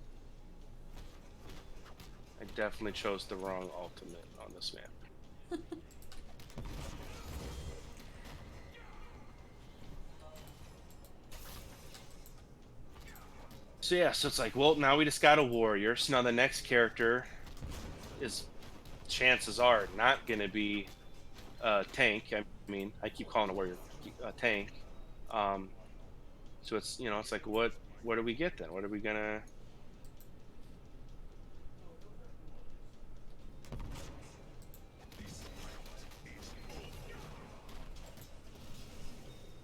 Speaker 1: I definitely chose the wrong ultimate on this map. So yeah, so it's like, well, now we just got a warrior. So now the next character is, chances are, not gonna be a tank. I mean, I keep calling a warrior a tank. So it's, you know, it's like, what do we get then? What are we gonna?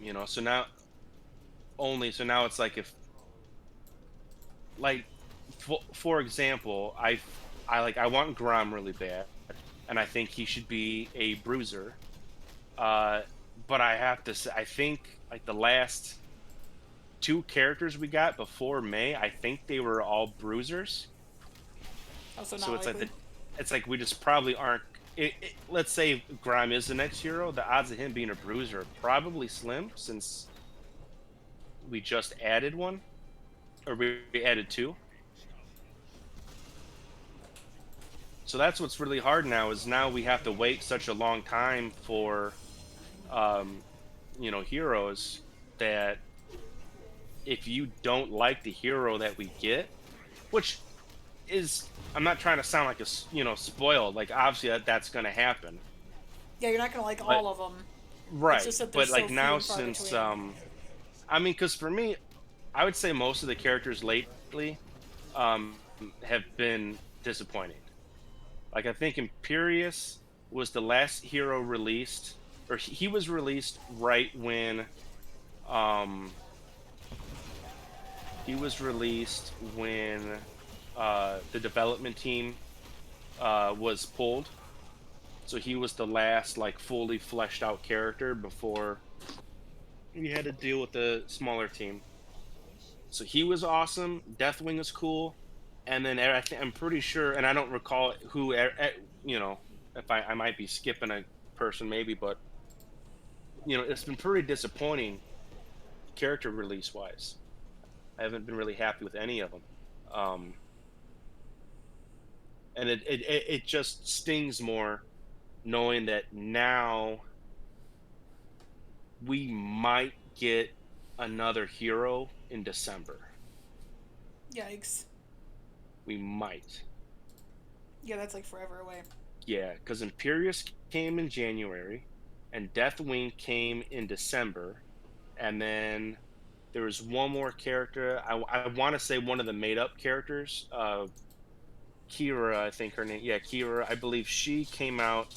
Speaker 1: You know, so now it's like if, like, for example, I want Grom really bad, and I think he should be a bruiser. But I have to say, I think like the last two characters we got before May, I think they were all bruisers.
Speaker 2: Also, not
Speaker 1: So it's
Speaker 2: likely.
Speaker 1: like it's like we just probably aren't. Let's say Grime is the next hero. The odds of him being a bruiser are probably slim, since we just added one, or we added two. So that's what's really hard now, is now we have to wait such a long time for, you know, heroes, that if you don't like the hero that we get, which is, I'm not trying to sound like spoiled. Like, obviously that's going to happen.
Speaker 2: Yeah, you're not gonna like
Speaker 1: But-
Speaker 2: all of them.
Speaker 1: Right.
Speaker 2: just that
Speaker 1: But
Speaker 2: there's
Speaker 1: like
Speaker 2: so few
Speaker 1: now,
Speaker 2: and far
Speaker 1: since
Speaker 2: between.
Speaker 1: I mean, because for me, I would say most of the characters lately have been disappointing. Like, I think Imperius was the last hero released, or he was released right when the development team was pulled. So he was the last like fully fleshed out character before we had to deal with the smaller team. So he was awesome. Deathwing was cool, and then I'm pretty sure, and I don't recall who, you know, if I might be skipping a person maybe, but it's been pretty disappointing character release wise. I haven't been really happy with any of them, um, and it just stings more knowing that now we might get another hero in December.
Speaker 2: Yikes.
Speaker 1: We might.
Speaker 2: Yeah, that's like forever away.
Speaker 1: Yeah, because Imperius came in January, and Deathwing came in December, and then there was one more character. I want to say one of the made up characters, Kira, I think her name. Yeah, Kira. I believe she came out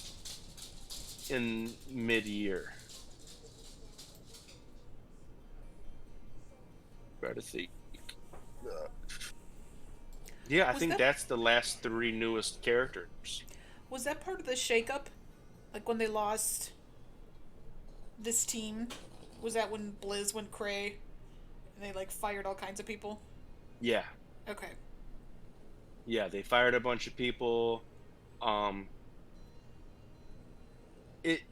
Speaker 1: in mid year. Try to see. Yeah, I
Speaker 2: Was
Speaker 1: think
Speaker 2: that
Speaker 1: that's the last three newest characters.
Speaker 2: was that part of the shakeup? Like when they lost this team? Was that when Blizz went cray and they like fired all kinds of people?
Speaker 1: Yeah,
Speaker 2: Okay.
Speaker 1: yeah, they fired a bunch of people. Um,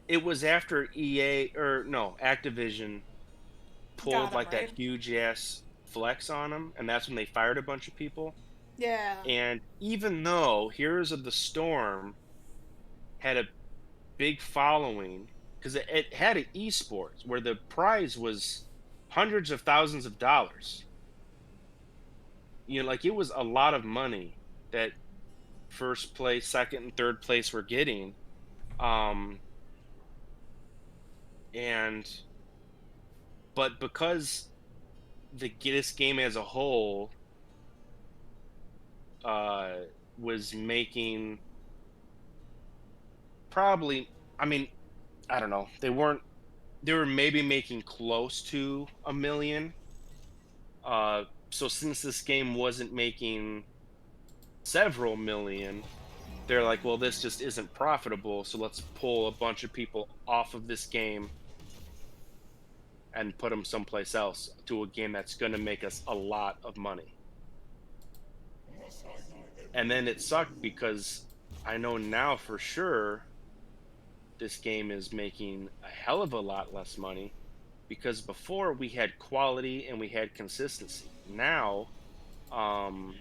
Speaker 1: it was after EA or no Activision
Speaker 2: Got
Speaker 1: pulled
Speaker 2: him,
Speaker 1: like that
Speaker 2: right?
Speaker 1: huge ass flex on them, and that's when they fired a bunch of people.
Speaker 2: Yeah.
Speaker 1: And even though Heroes of the Storm had a big following, because it had an esports where the prize was hundreds of thousands of dollars. Like it was a lot of money that first place, second, and third place were getting. Um, and but because this game as a whole uh, was making probably, I mean, I don't know, they were maybe making close to a million. So since this game wasn't making several million, they're like, well, this just isn't profitable, so let's pull a bunch of people off of this game and put them someplace else to a game that's going to make us a lot of money. And then it sucked because I know now for sure this game is making a hell of a lot less money because before we had quality and we had consistency. Now, um,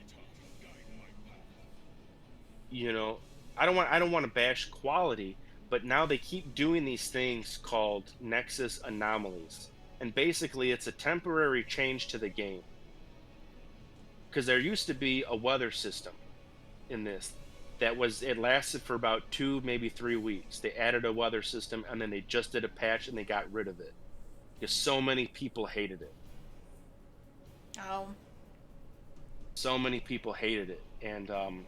Speaker 1: you know, I don't want to bash quality, but now they keep doing these things called Nexus anomalies. And basically it's a temporary change to the game. Because there used to be a weather system in this that was it lasted for about 2 maybe 3 weeks. They added a weather system and then they just did a patch and they got rid of it because so many people hated it.
Speaker 2: Oh.
Speaker 1: So many people hated it, and um,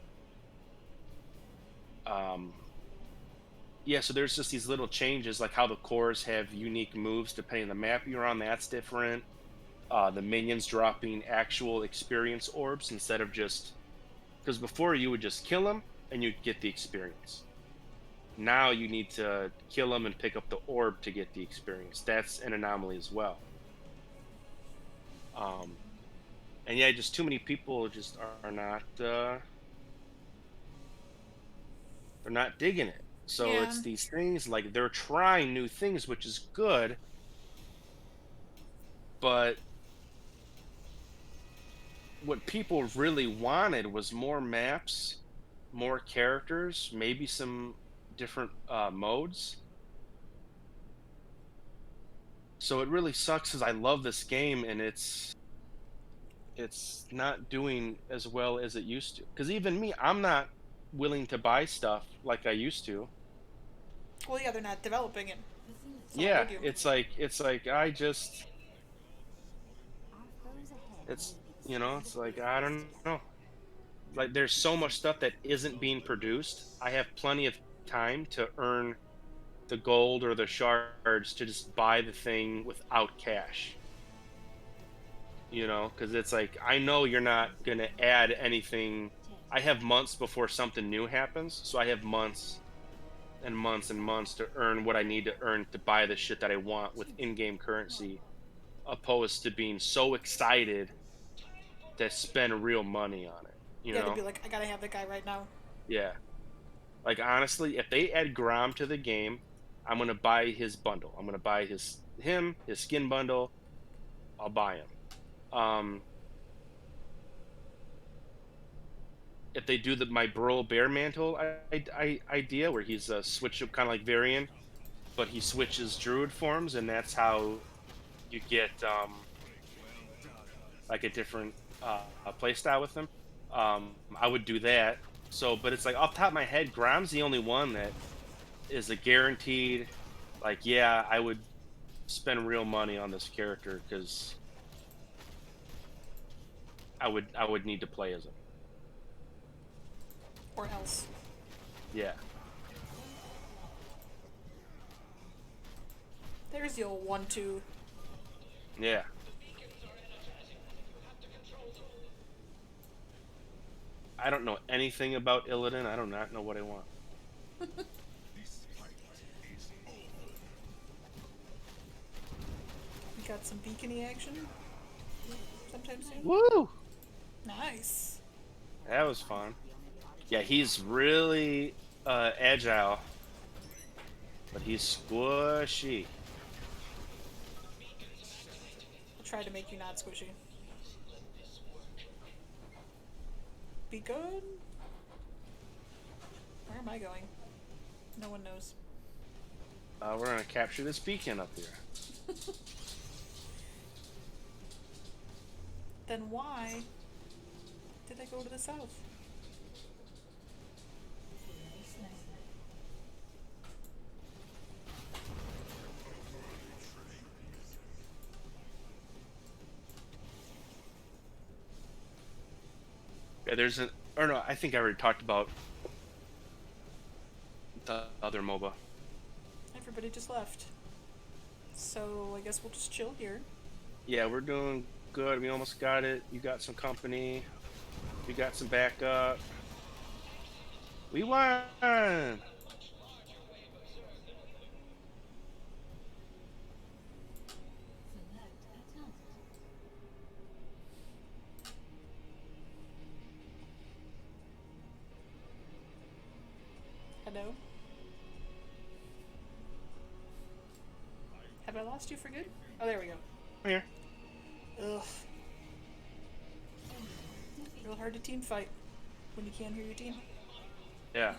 Speaker 1: yeah. So there's just these little changes, like how the cores have unique moves depending on the map you're on. That's different. The minions dropping actual experience orbs instead of just because before you would just kill them and you'd get the experience. Now you need to kill them and pick up the orb to get the experience. That's an anomaly as well. Um, and yeah, just too many people just are not they're not digging it. So
Speaker 2: Yeah.
Speaker 1: it's these things like they're trying new things, which is good, but what people really wanted was more maps, more characters, maybe some different modes. So it really sucks because I love this game and it's not doing as well as it used to. Because even me, I'm not willing to buy stuff like I used to.
Speaker 2: Well, yeah, they're not developing it. So why
Speaker 1: Yeah,
Speaker 2: would you?
Speaker 1: it's like I just it's it's like I don't know. Like there's so much stuff that isn't being produced. I have plenty of time to earn the gold or the shards to just buy the thing without cash. Because it's like I know you're not gonna add anything. I have months before something new happens, so I have months and months to earn what I need to earn to buy the shit that I want with in-game currency, opposed to being so excited to spend real money on it. You
Speaker 2: Yeah, to
Speaker 1: know?
Speaker 2: be like, I gotta have that guy right now.
Speaker 1: Yeah. Like honestly, if they add Grom to the game, I'm gonna buy his bundle. I'm gonna buy his skin bundle. I'll buy him. Um, if they do the my bro bear mantle idea where he's a switch up kind of like Varian, but he switches druid forms, and that's how you get like a different play style with him. I would do that. So, but it's like off the top of my head, Grom's the only one that is a guaranteed. Like, yeah, I would spend real money on this character because I would need to play as him.
Speaker 2: Or else.
Speaker 1: Yeah,
Speaker 2: There's the old 1-2.
Speaker 1: yeah. I don't know anything about Illidan. I do not know what I want.
Speaker 2: We got some beacony action sometime soon.
Speaker 1: Woo!
Speaker 2: Nice.
Speaker 1: That was fun. Yeah, he's really agile, but he's squishy.
Speaker 2: I'll try to make you not squishy. Be good. Where am I going? No one knows.
Speaker 1: We're gonna capture this beacon up here.
Speaker 2: Then why did I go to the south?
Speaker 1: Yeah, there's an. Or no, I think I already talked about the other MOBA.
Speaker 2: Everybody just left. So I guess we'll just chill here.
Speaker 1: Yeah, we're doing good. We almost got it. You got some company. We got some backup. We won.
Speaker 2: Hello? Have I lost you for good? Oh, there we go.
Speaker 1: Come here.
Speaker 2: Ugh. Real hard to team fight when you can't hear your team.
Speaker 1: Yeah.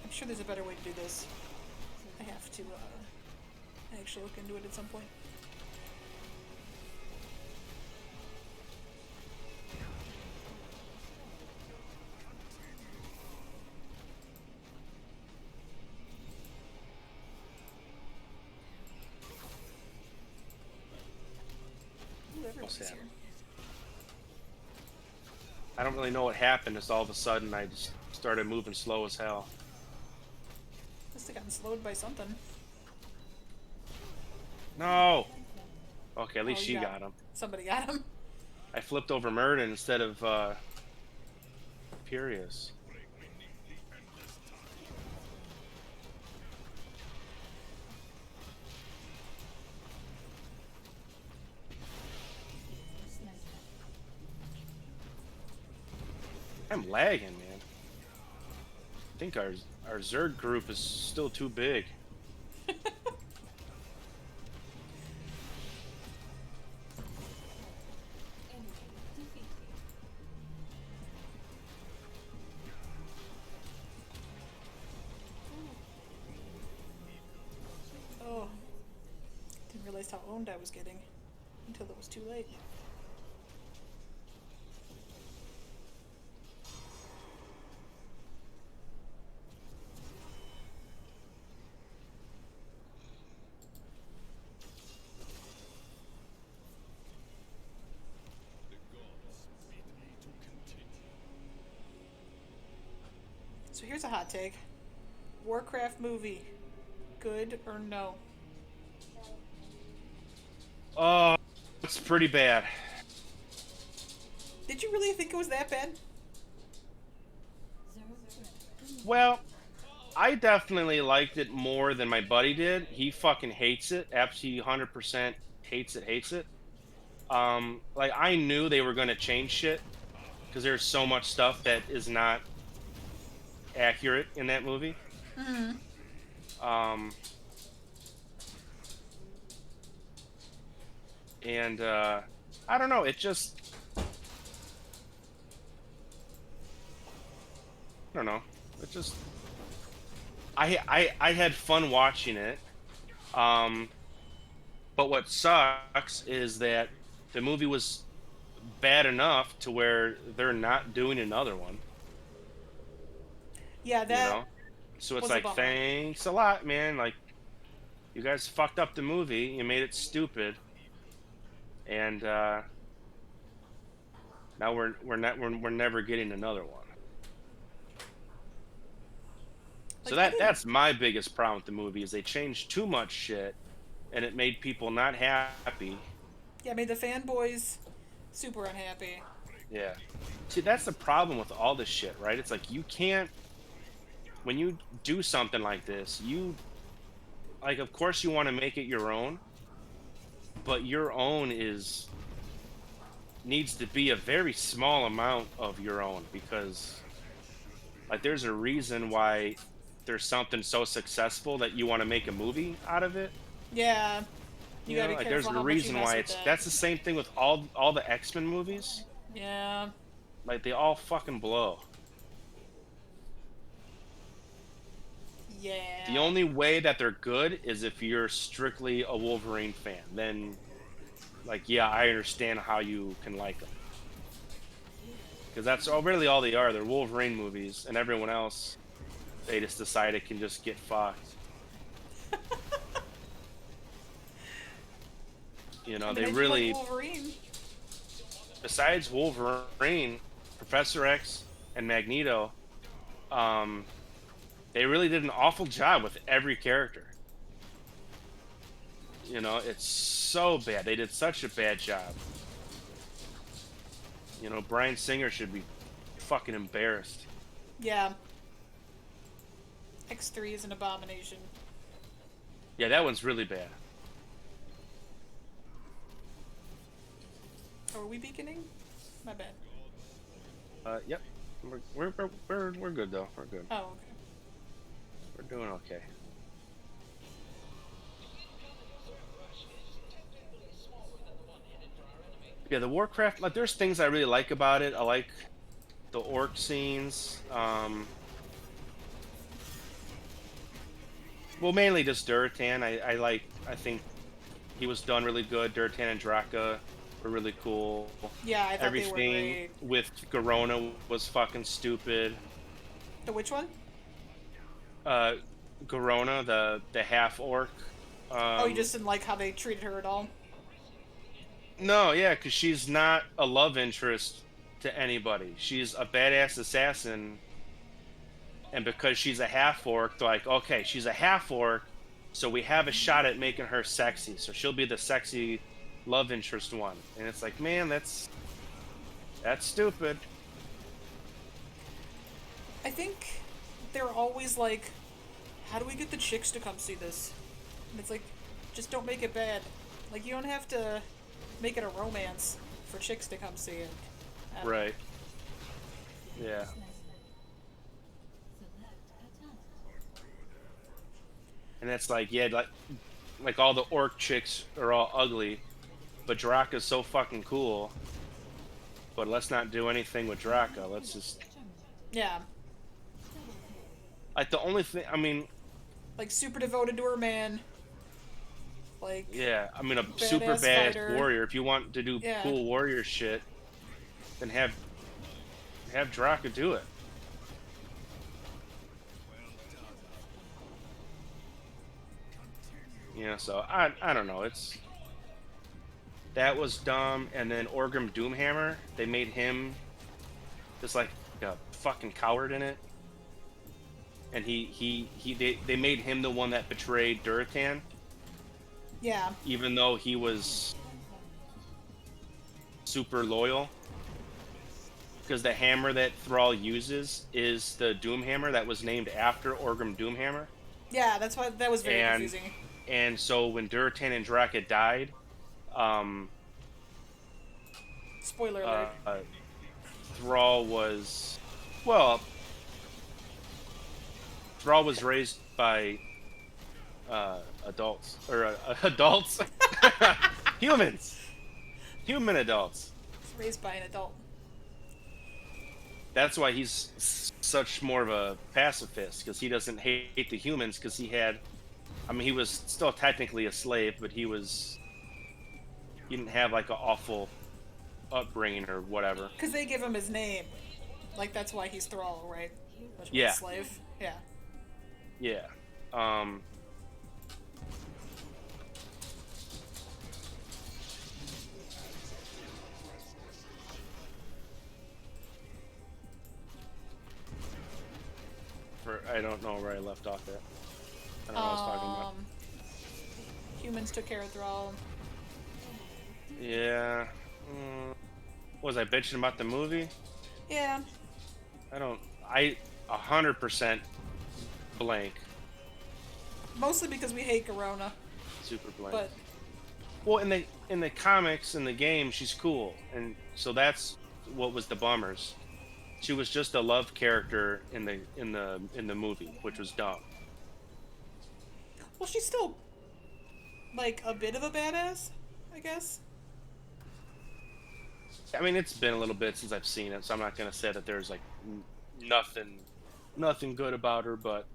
Speaker 2: I'm sure there's a better way to do this. I have to actually look into it at some point. Ooh, everyone's
Speaker 1: What's that?
Speaker 2: here.
Speaker 1: I don't really know what happened. Just all of a sudden, I just started moving slow as hell.
Speaker 2: Must have gotten slowed by something.
Speaker 1: No. Okay, at least
Speaker 2: Oh,
Speaker 1: she
Speaker 2: you
Speaker 1: got him.
Speaker 2: Somebody got him.
Speaker 1: I flipped over Murden instead of Furious. I'm lagging, man. I think our Zerg group is still too big.
Speaker 2: Oh. Didn't realize how owned I was getting until it was too late. So here's a hot take. Warcraft movie. Good or no?
Speaker 1: Oh, it's pretty bad.
Speaker 2: Did you really think it was that bad?
Speaker 1: Well, I definitely liked it more than my buddy did. He fucking hates it. Absolutely 100% hates it, hates it. Like I knew they were going to change shit because there's so much stuff that is not accurate in that movie. Um and I don't know, it just I don't know. It just I had fun watching it. Um but what sucks is that the movie was bad enough to where they're not doing another one,
Speaker 2: Yeah,
Speaker 1: you
Speaker 2: that
Speaker 1: know? So it's
Speaker 2: was a
Speaker 1: like,
Speaker 2: bummer.
Speaker 1: thanks a lot, man. Like, you guys fucked up the movie. You made it stupid, and now we're never getting another one. So
Speaker 2: Like I didn't.
Speaker 1: that's my biggest problem with the movie is they changed too much shit, and it made people not happy.
Speaker 2: Yeah, made the fanboys super unhappy.
Speaker 1: Yeah. See, that's the problem with all this shit, right? It's like you can't when you do something like this, you like of course you want to make it your own, but your own is needs to be a very small amount of your own because like there's a reason why there's something so successful that you want to make a movie out of it.
Speaker 2: Yeah, you
Speaker 1: You
Speaker 2: gotta
Speaker 1: know,
Speaker 2: be
Speaker 1: like there's
Speaker 2: careful
Speaker 1: a
Speaker 2: how much you
Speaker 1: reason
Speaker 2: mess
Speaker 1: why
Speaker 2: with
Speaker 1: it's
Speaker 2: that.
Speaker 1: that's the same thing with all the X-Men movies.
Speaker 2: Yeah,
Speaker 1: Like they all fucking blow. The
Speaker 2: yeah.
Speaker 1: only way that they're good is if you're strictly a Wolverine fan. Then, like, yeah, I understand how you can like them because that's all really all they are. They're Wolverine movies, and everyone else they just decide it can just get fucked. You
Speaker 2: I
Speaker 1: know,
Speaker 2: mean,
Speaker 1: they
Speaker 2: I do like
Speaker 1: really,
Speaker 2: Wolverine.
Speaker 1: besides Wolverine, Professor X, and Magneto, um, they really did an awful job with every character. You know, it's so bad. They did such a bad job. You know, Bryan Singer should be fucking embarrassed.
Speaker 2: Yeah, X3 is an abomination.
Speaker 1: Yeah, that one's really bad.
Speaker 2: Oh, are we beaconing? My bad.
Speaker 1: Yep. We're good though. We're good.
Speaker 2: Oh, okay.
Speaker 1: We're doing okay. Yeah, the Warcraft. Like, there's things I really like about it. I like the orc scenes. Well, mainly just Duratan. I like. I think he was done really good. Duratan and Draka were really cool.
Speaker 2: Yeah, I thought they were
Speaker 1: Everything
Speaker 2: great.
Speaker 1: with Garona was fucking stupid.
Speaker 2: The which one?
Speaker 1: Uh, Garona, the half orc.
Speaker 2: Oh, you just didn't like how they treated her at all?
Speaker 1: No, yeah, because she's not a love interest to anybody. She's a badass assassin, and because she's a half orc, they're like, okay, she's a half orc, so we have a shot at making her sexy. So she'll be the sexy love interest one. And it's like, man, that's stupid.
Speaker 2: I think they're always like, how do we get the chicks to come see this? And it's like, just don't make it bad. Like, you don't have to make it a romance for chicks to come see it. I don't know.
Speaker 1: Right. Yeah. And it's like, yeah, like all the orc chicks are all ugly, but Draka's so fucking cool. But let's not do anything with Draka. Let's just
Speaker 2: Yeah.
Speaker 1: like the only thing. I mean,
Speaker 2: Like, super devoted to her man. Like,
Speaker 1: yeah, I mean a super
Speaker 2: badass
Speaker 1: badass
Speaker 2: fighter.
Speaker 1: warrior. If you want to do
Speaker 2: Yeah.
Speaker 1: cool warrior shit, then have Draka do it. You know, so I don't know. It's that was dumb. And then Orgrim Doomhammer, they made him just like a fucking coward in it. And they made him the one that betrayed Duratan,
Speaker 2: Yeah.
Speaker 1: even though he was super loyal. because the hammer that Thrall uses is the Doom Hammer that was named after Orgrim Doomhammer.
Speaker 2: Yeah, that's why that was very
Speaker 1: And
Speaker 2: confusing.
Speaker 1: so when Durotan and Draka died, um,
Speaker 2: Spoiler alert.
Speaker 1: uh, Thrall was well, Thrall was raised by adults or adults, humans, human adults.
Speaker 2: It's raised by an adult.
Speaker 1: That's why he's such more of a pacifist because he doesn't hate the humans because he had. I mean, he was still technically a slave, but he didn't have like an awful upbringing or whatever.
Speaker 2: Because they give him his name. Like, that's why he's Thrall, right? Which means
Speaker 1: Yeah,
Speaker 2: slave. Yeah.
Speaker 1: yeah. Um, I don't know where I left off at. I don't know what I was talking about.
Speaker 2: Humans took care of Thrall.
Speaker 1: Yeah. Was I bitching about the movie?
Speaker 2: Yeah.
Speaker 1: I don't. I 100% blank.
Speaker 2: Mostly because we hate Corona.
Speaker 1: Super blank.
Speaker 2: But
Speaker 1: Well, in the comics, in the game, she's cool, and so that's what was the bummers. She was just a love character in the movie, which was dumb.
Speaker 2: well, she's still like a bit of a badass, I guess.
Speaker 1: I mean, it's been a little bit since I've seen it, so I'm not gonna say that there's like nothing good about her, but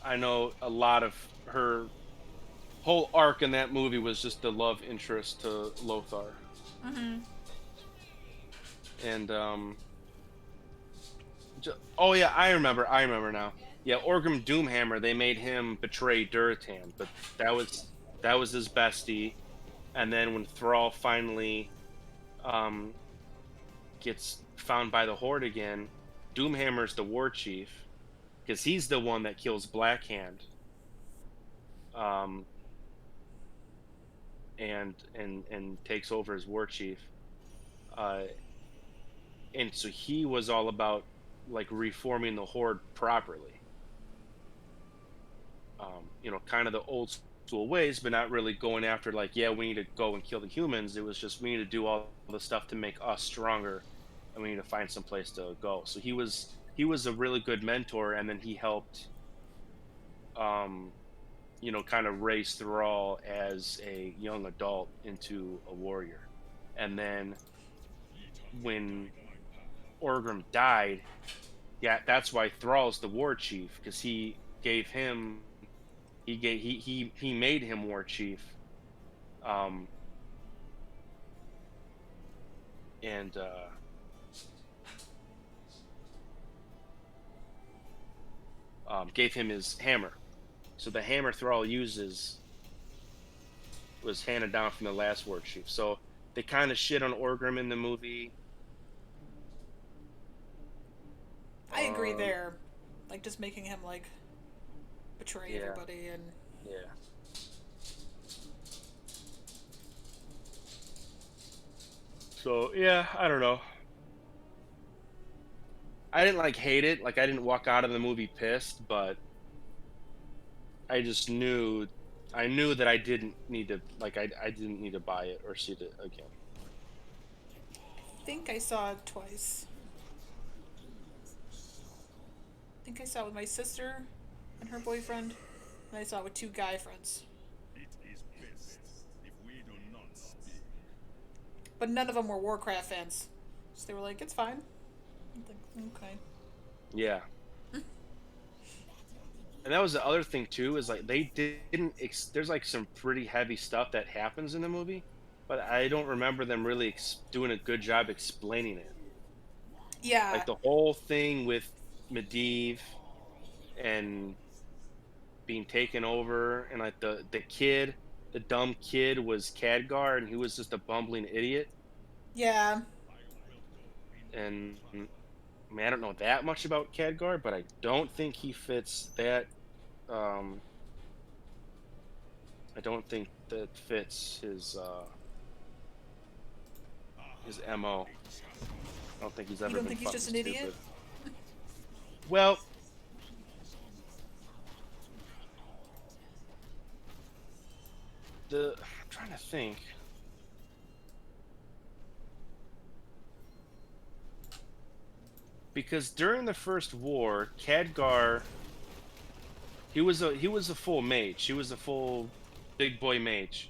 Speaker 1: I know a lot of her whole arc in that movie was just the love interest to Lothar. And oh yeah, I remember now. Yeah, Orgrim Doomhammer. They made him betray Durotan, but that was his bestie. And then when Thrall finally um, gets found by the Horde again, Doomhammer's the war chief because he's the one that kills Blackhand. Um, and takes over as war chief. Uh, and so he was all about like reforming the Horde properly. Kind of the old school ways, but not really going after like, yeah, we need to go and kill the humans. It was just we need to do all the stuff to make us stronger, and we need to find some place to go. So he was a really good mentor, and then he helped, kind of raise Thrall as a young adult into a warrior. And then when Orgrim died, yeah, that's why Thrall's the war chief because he made him war chief, um, and gave him his hammer. So the hammer Thrall uses was handed down from the last war chief. So they kind of shit on Orgrim in the movie.
Speaker 2: I agree there. Like, just making him, like, betray
Speaker 1: Yeah.
Speaker 2: everybody and...
Speaker 1: Yeah. So yeah, I don't know. I didn't like hate it. Like I didn't walk out of the movie pissed, but I just knew, I knew that I didn't need to like I didn't need to buy it or see it again.
Speaker 2: I think I saw it twice. I think I saw it with my sister and her boyfriend, and I saw it with two guy friends.
Speaker 3: It is best if we do not speak.
Speaker 2: But none of them were Warcraft fans. So they were like, it's fine. I'm like, okay.
Speaker 1: Yeah. And that was the other thing too, is like they didn't. There's like some pretty heavy stuff that happens in the movie, but I don't remember them really doing a good job explaining it.
Speaker 2: Yeah.
Speaker 1: Like the whole thing with Medivh and being taken over, and like the dumb kid was Khadgar, and he was just a bumbling idiot.
Speaker 2: Yeah.
Speaker 1: And I mean, I don't know that much about Khadgar, but I don't think he fits that. I don't think that fits his his MO. I don't think he's ever
Speaker 2: You don't
Speaker 1: been
Speaker 2: think he's
Speaker 1: fucking
Speaker 2: just an
Speaker 1: stupid.
Speaker 2: idiot?
Speaker 1: Well, I'm trying to think. Because during the First War, Khadgar, he was a full mage. He was a full big boy mage.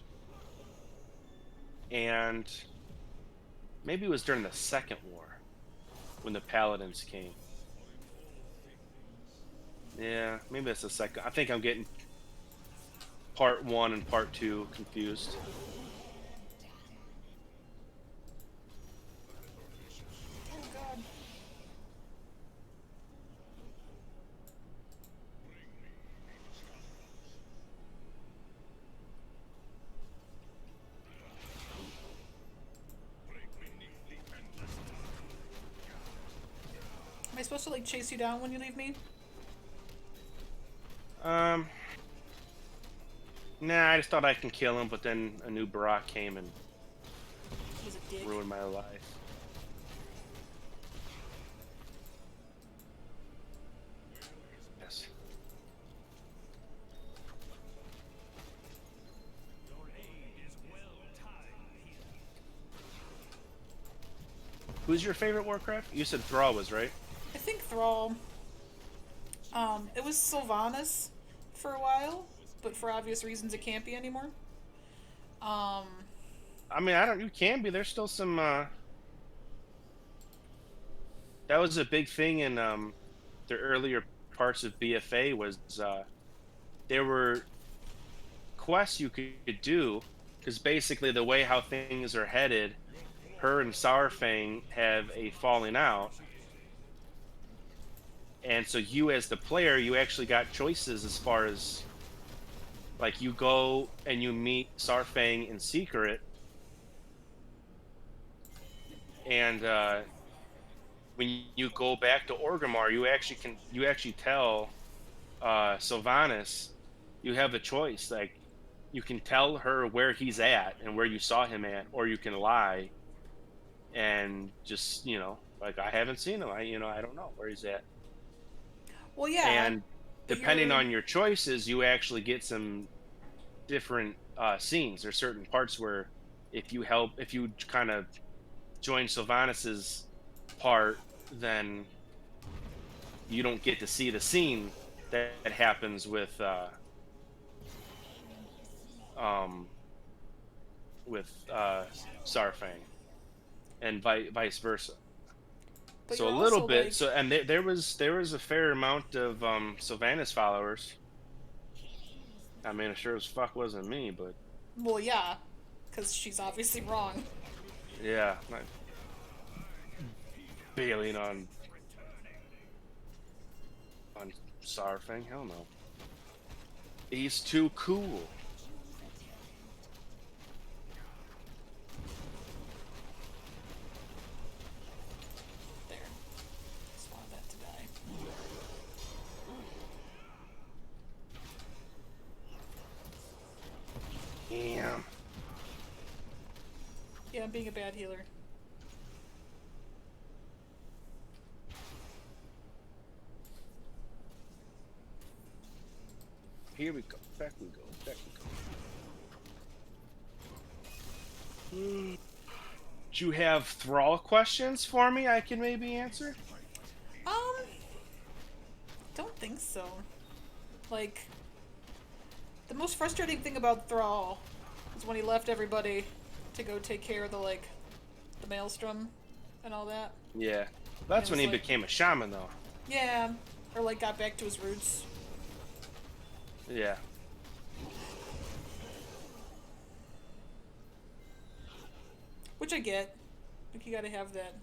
Speaker 1: And maybe it was during the Second War when the Paladins came. Yeah, maybe that's the second. I think I'm getting part 1 and part 2 confused.
Speaker 2: Oh god. Am I supposed to like chase you down when you leave me?
Speaker 1: Um, nah, I just thought I can kill him, but then a new Barak came and
Speaker 2: He's a dick.
Speaker 1: ruined my life. Yes. Who's your favorite Warcraft? You said Thrall was, right?
Speaker 2: I think Thrall. It was Sylvanas for a while, but for obvious reasons it can't be anymore. Um,
Speaker 1: I mean, I don't. You can be. There's still some. That was a big thing in the earlier parts of BFA. Was there were quests you could do, because basically the way how things are headed, her and Saurfang have a falling out, and so you as the player, you actually got choices as far as like you go and you meet Saurfang in secret, and when you go back to Orgrimmar, you actually tell Sylvanas you have a choice. Like you can tell her where he's at and where you saw him at, or you can lie and just like I haven't seen him. I don't know where he's at.
Speaker 2: well, yeah,
Speaker 1: And
Speaker 2: but
Speaker 1: depending
Speaker 2: you're.
Speaker 1: on your choices, you actually get some different scenes. There's certain parts where if you kind of join Sylvanas's part, then you don't get to see the scene that happens um, with Sarfang, and vice versa.
Speaker 2: But
Speaker 1: So
Speaker 2: you're
Speaker 1: a little
Speaker 2: also
Speaker 1: bit.
Speaker 2: like.
Speaker 1: So and there was a fair amount of Sylvanas followers. I mean, it sure as fuck wasn't me, but
Speaker 2: Well, yeah, because she's obviously wrong.
Speaker 1: yeah, not bailing on Sarfang. Hell no. He's too cool.
Speaker 2: There. Just wanted that to die.
Speaker 1: Damn.
Speaker 2: Yeah, I'm being a bad healer.
Speaker 1: Here we go. Back we go. Back we go. Do you have Thrall questions for me I can maybe answer?
Speaker 2: Don't think so. Like, the most frustrating thing about Thrall was when he left everybody to go take care of the maelstrom and all that.
Speaker 1: Yeah. That's
Speaker 2: It
Speaker 1: when
Speaker 2: was
Speaker 1: he
Speaker 2: like-
Speaker 1: became a shaman, though.
Speaker 2: Yeah, or like got back to his roots.
Speaker 1: Yeah.
Speaker 2: Which I get. Like, you gotta have that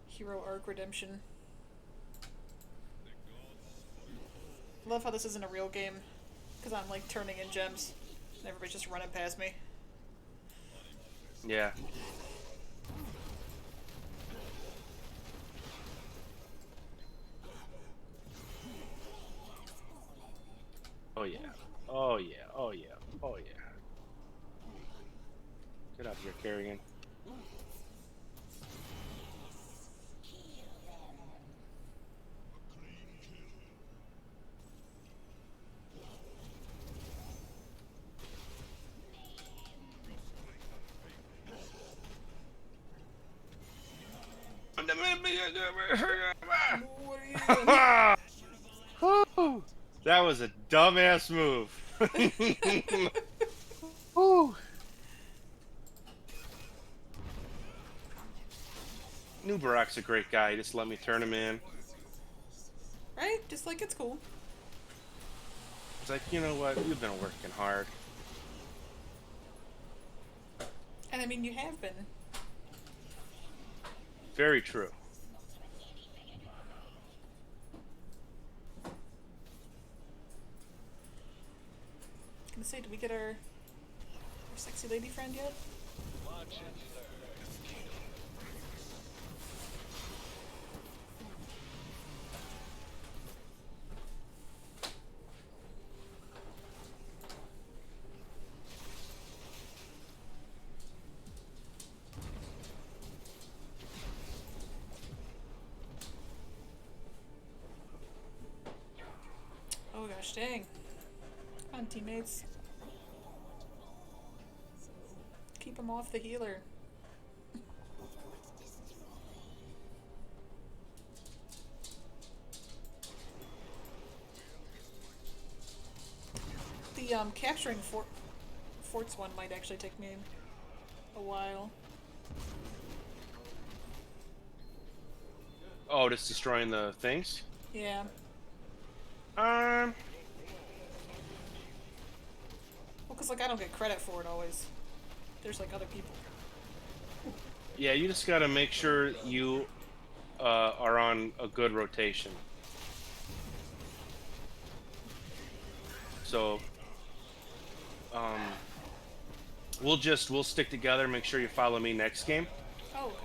Speaker 2: hero arc redemption. Love how this isn't a real game. Because I'm, like, turning in gems. And everybody's just running past me.
Speaker 1: Yeah. Oh yeah. Oh yeah. Oh yeah. Oh yeah. Get up here, Carrigan.
Speaker 2: What are you doing?
Speaker 1: That was a dumbass move. Woo. New Barack's a great guy. Just let me turn him in.
Speaker 2: Right? Just like it's cool.
Speaker 1: It's like, you know what? You've been working hard.
Speaker 2: And I mean, you have been.
Speaker 1: Very true.
Speaker 2: Gonna say, did we get our sexy lady friend yet? Oh gosh, dang. Come on, teammates. Keep him off the healer. The capturing forts one might actually take me a while.
Speaker 1: Oh, just destroying the things?
Speaker 2: Yeah.
Speaker 1: Um,
Speaker 2: Well, cause like I don't get credit for it always. There's like other people.
Speaker 1: yeah, you just gotta make sure you are on a good rotation. So, um, we'll stick together. Make sure you follow me next game,
Speaker 2: Oh god.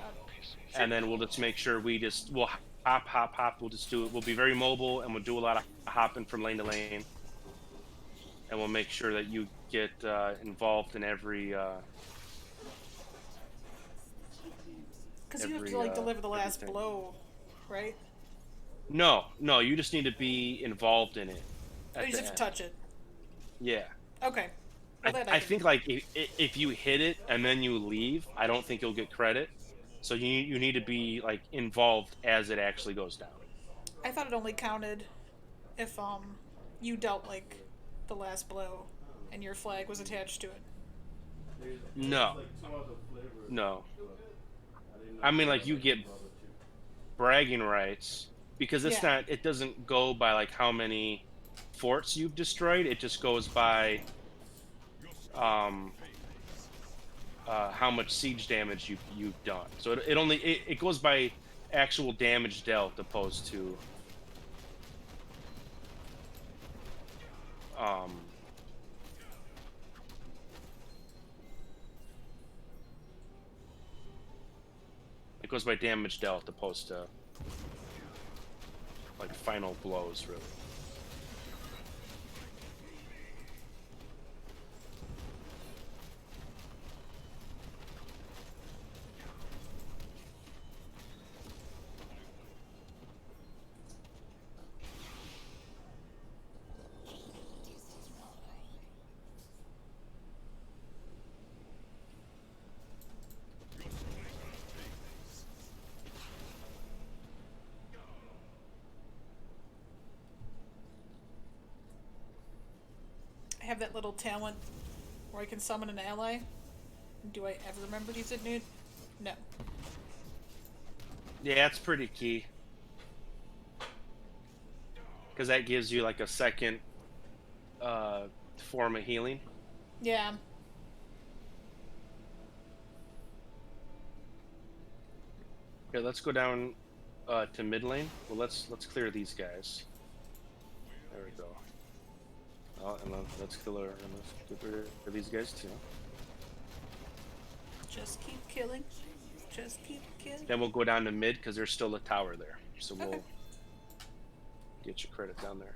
Speaker 1: and then we'll just make sure we'll hop. We'll just do it. We'll be very mobile, and we'll do a lot of hopping from lane to lane, and we'll make sure that you get involved in every.
Speaker 2: Cause you have to like deliver the last
Speaker 1: everything.
Speaker 2: blow, right?
Speaker 1: No, you just need to be involved in it.
Speaker 2: Oh,
Speaker 1: At
Speaker 2: you
Speaker 1: the
Speaker 2: just have
Speaker 1: end.
Speaker 2: to touch it.
Speaker 1: Yeah.
Speaker 2: Okay. Well, that
Speaker 1: I
Speaker 2: can
Speaker 1: think
Speaker 2: do.
Speaker 1: like if you hit it and then you leave, I don't think you'll get credit. So you need to be like involved as it actually goes down.
Speaker 2: I thought it only counted if you dealt like the last blow and your flag was attached to it.
Speaker 1: No, no. I mean like you get bragging rights because it's
Speaker 2: Yeah.
Speaker 1: not. It doesn't go by like how many forts you've destroyed. It just goes by um how much siege damage you've done. So it goes by actual damage dealt opposed to um it goes by damage dealt opposed to like final blows really.
Speaker 2: I have that little talent where I can summon an ally. Do I ever remember to use it, Newt? No.
Speaker 1: Yeah, that's pretty key because that gives you like a second uh form of healing.
Speaker 2: Yeah.
Speaker 1: Here, let's go down to mid lane. Well, let's clear these guys. There we go. Oh, and let's get rid of these guys too.
Speaker 2: Just keep killing. Just keep killing.
Speaker 1: Then we'll go down to mid because there's still a tower there, so we'll
Speaker 2: Okay.
Speaker 1: get your credit down there.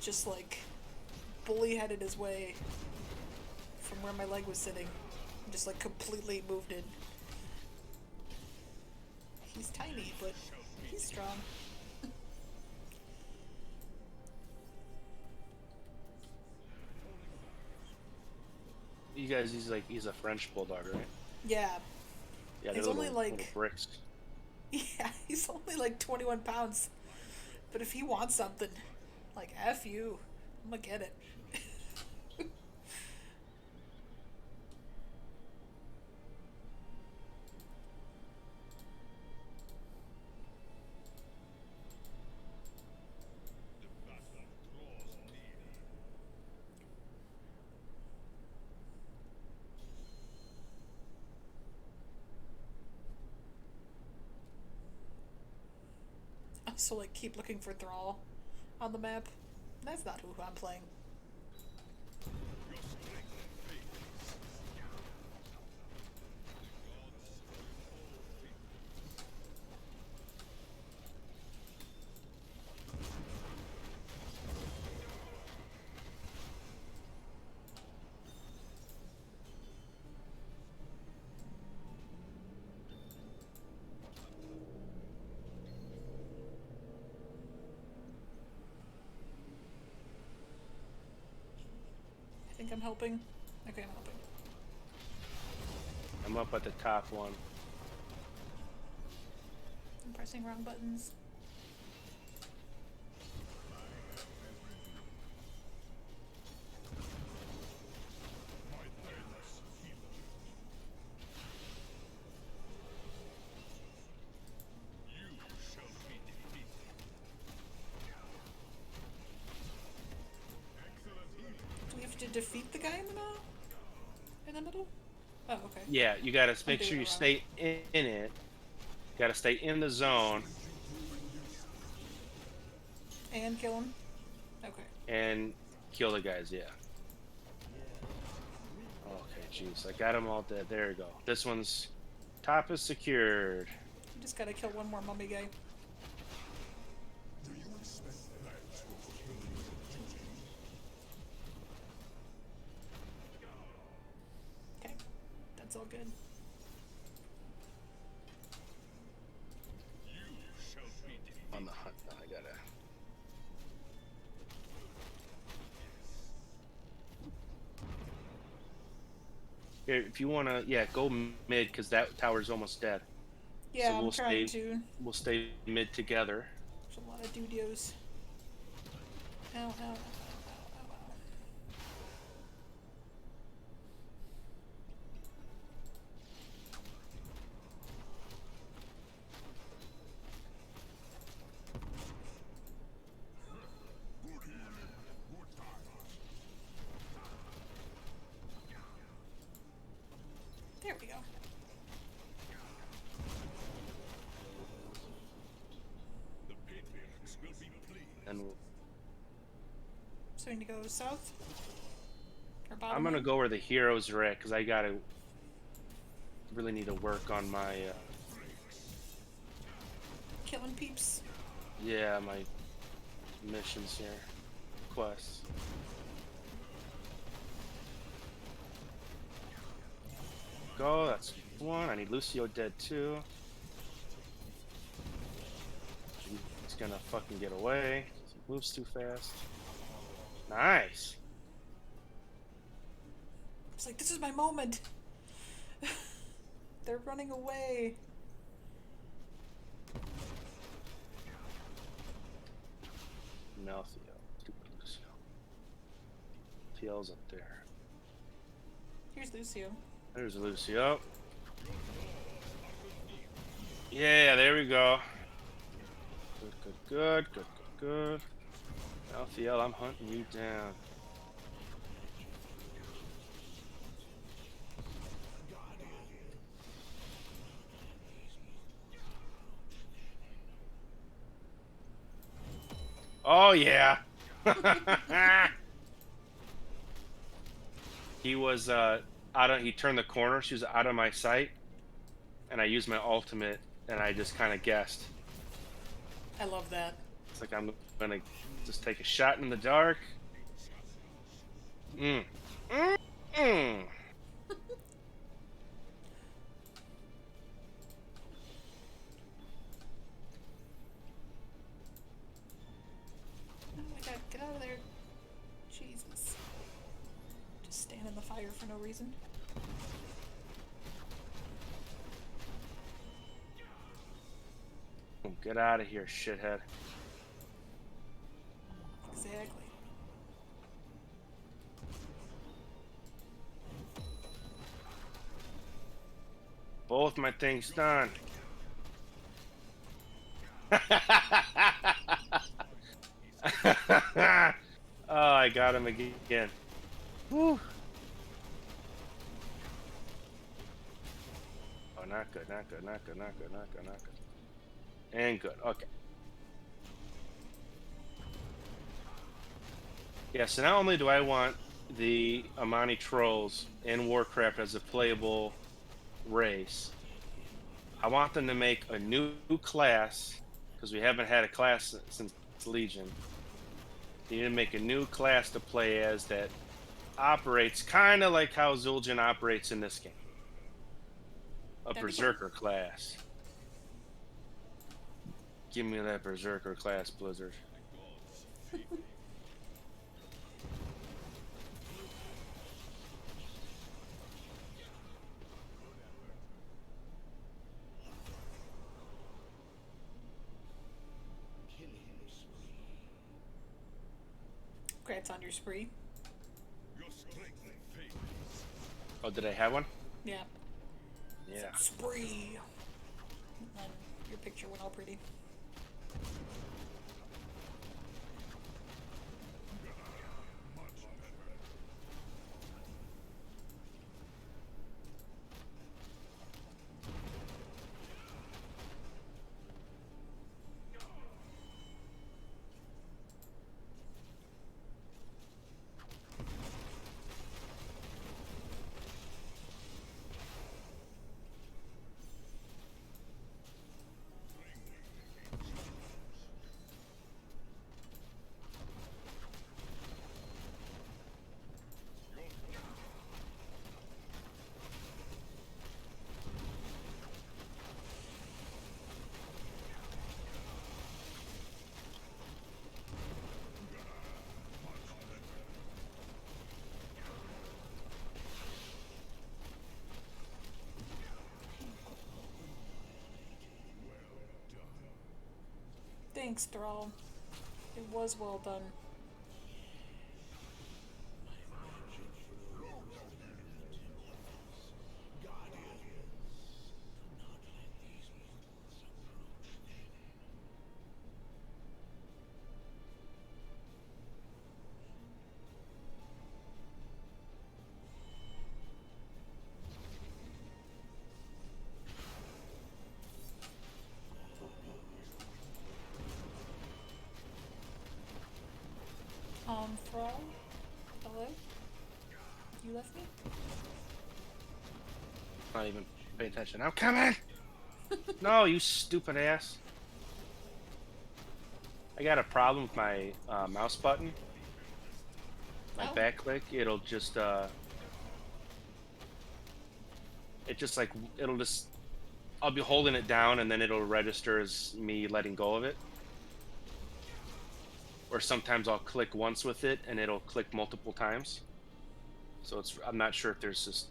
Speaker 2: just like bully headed his way from where my leg was sitting. Just like completely moved it. He's tiny, but he's strong.
Speaker 1: You guys, he's a French bulldog, right?
Speaker 2: Yeah.
Speaker 1: Yeah, they're
Speaker 2: He's only
Speaker 1: little
Speaker 2: like
Speaker 1: bricks.
Speaker 2: yeah, he's only like 21 pounds. But if he wants something, like F you, I'm gonna get it. So like keep looking for Thrall on the map. That's not who I'm playing. I think I'm helping. Okay, I'm helping.
Speaker 1: I'm up at the top one.
Speaker 2: I'm pressing wrong buttons. Do we have to defeat the guy in the middle? In the middle? Oh, okay.
Speaker 1: Yeah, you gotta make
Speaker 2: doing
Speaker 1: sure you
Speaker 2: it wrong.
Speaker 1: stay in it. Gotta stay in the zone
Speaker 2: And kill him? Okay.
Speaker 1: and kill the guys. Yeah. Okay, jeez, I got them all dead. There we go. This one's top is secured.
Speaker 2: We just gotta kill one more mummy guy. Okay. That's all good.
Speaker 1: On the hunt, I gotta. Here, if you wanna, yeah, go mid because that tower's almost dead.
Speaker 2: Yeah,
Speaker 1: So
Speaker 2: I'm
Speaker 1: we'll
Speaker 2: trying
Speaker 1: stay-
Speaker 2: to.
Speaker 1: We'll stay mid together.
Speaker 2: There's a lot of dudios. Ow, ow, ow, ow, ow, ow. There we go.
Speaker 3: The patriarchs will be pleased.
Speaker 1: And
Speaker 2: So we need to go south? Or bottom?
Speaker 1: I'm gonna
Speaker 2: right?
Speaker 1: go where the heroes are at because I gotta really need to work on my
Speaker 2: Killing peeps.
Speaker 1: yeah, my missions here, quests. Go, that's one. I need Lucio dead too. He's gonna fucking get away. He moves too fast. Nice.
Speaker 2: It's like, this is my moment. They're running away.
Speaker 1: No, Theo. Stupid Lucio. Theo's up there.
Speaker 2: Here's Lucio.
Speaker 1: There's Lucio. Yeah, there we go. Good, good, good, good, good, good. Alphiel, I'm hunting you down. Oh yeah. He was out of. He turned the corner. She was out of my sight, and I used my ultimate, and I just kind of guessed.
Speaker 2: I love that.
Speaker 1: It's like I'm gonna just take a shot in the dark. Mm. Mm. Mm.
Speaker 2: Oh my god, get out of there. Jesus. Just stand in the fire for no reason.
Speaker 1: Get out of here, shithead.
Speaker 2: Exactly.
Speaker 1: Both my things done. Oh, I got him again. Whew. Oh, not good, not good, not good, not good, not good, not good. And good. Okay. Yeah, so not only do I want the Amani Trolls in Warcraft as a playable race, I want them to make a new class, because we haven't had a class since Legion. They need to make a new class to play as that operates kind of like how Zul'jin operates in this game. A
Speaker 2: That'd be cool.
Speaker 1: Berserker class. Give me that Berserker class, Blizzard.
Speaker 2: Congrats on your spree.
Speaker 3: Your strength fades.
Speaker 1: Oh, did I have one?
Speaker 2: Yeah.
Speaker 1: Yeah.
Speaker 2: Spree. And your picture went all pretty. Thanks, Thrall. It was well done. Thrall? Hello? You left me?
Speaker 1: Not even pay attention. I'm coming! No, you stupid ass. I got a problem with my mouse button. My
Speaker 2: Oh.
Speaker 1: back click, it'll just it just like it'll just I'll be holding it down and then it'll register as me letting go of it. Or sometimes I'll click once with it and it'll click multiple times. So I'm not sure if there's just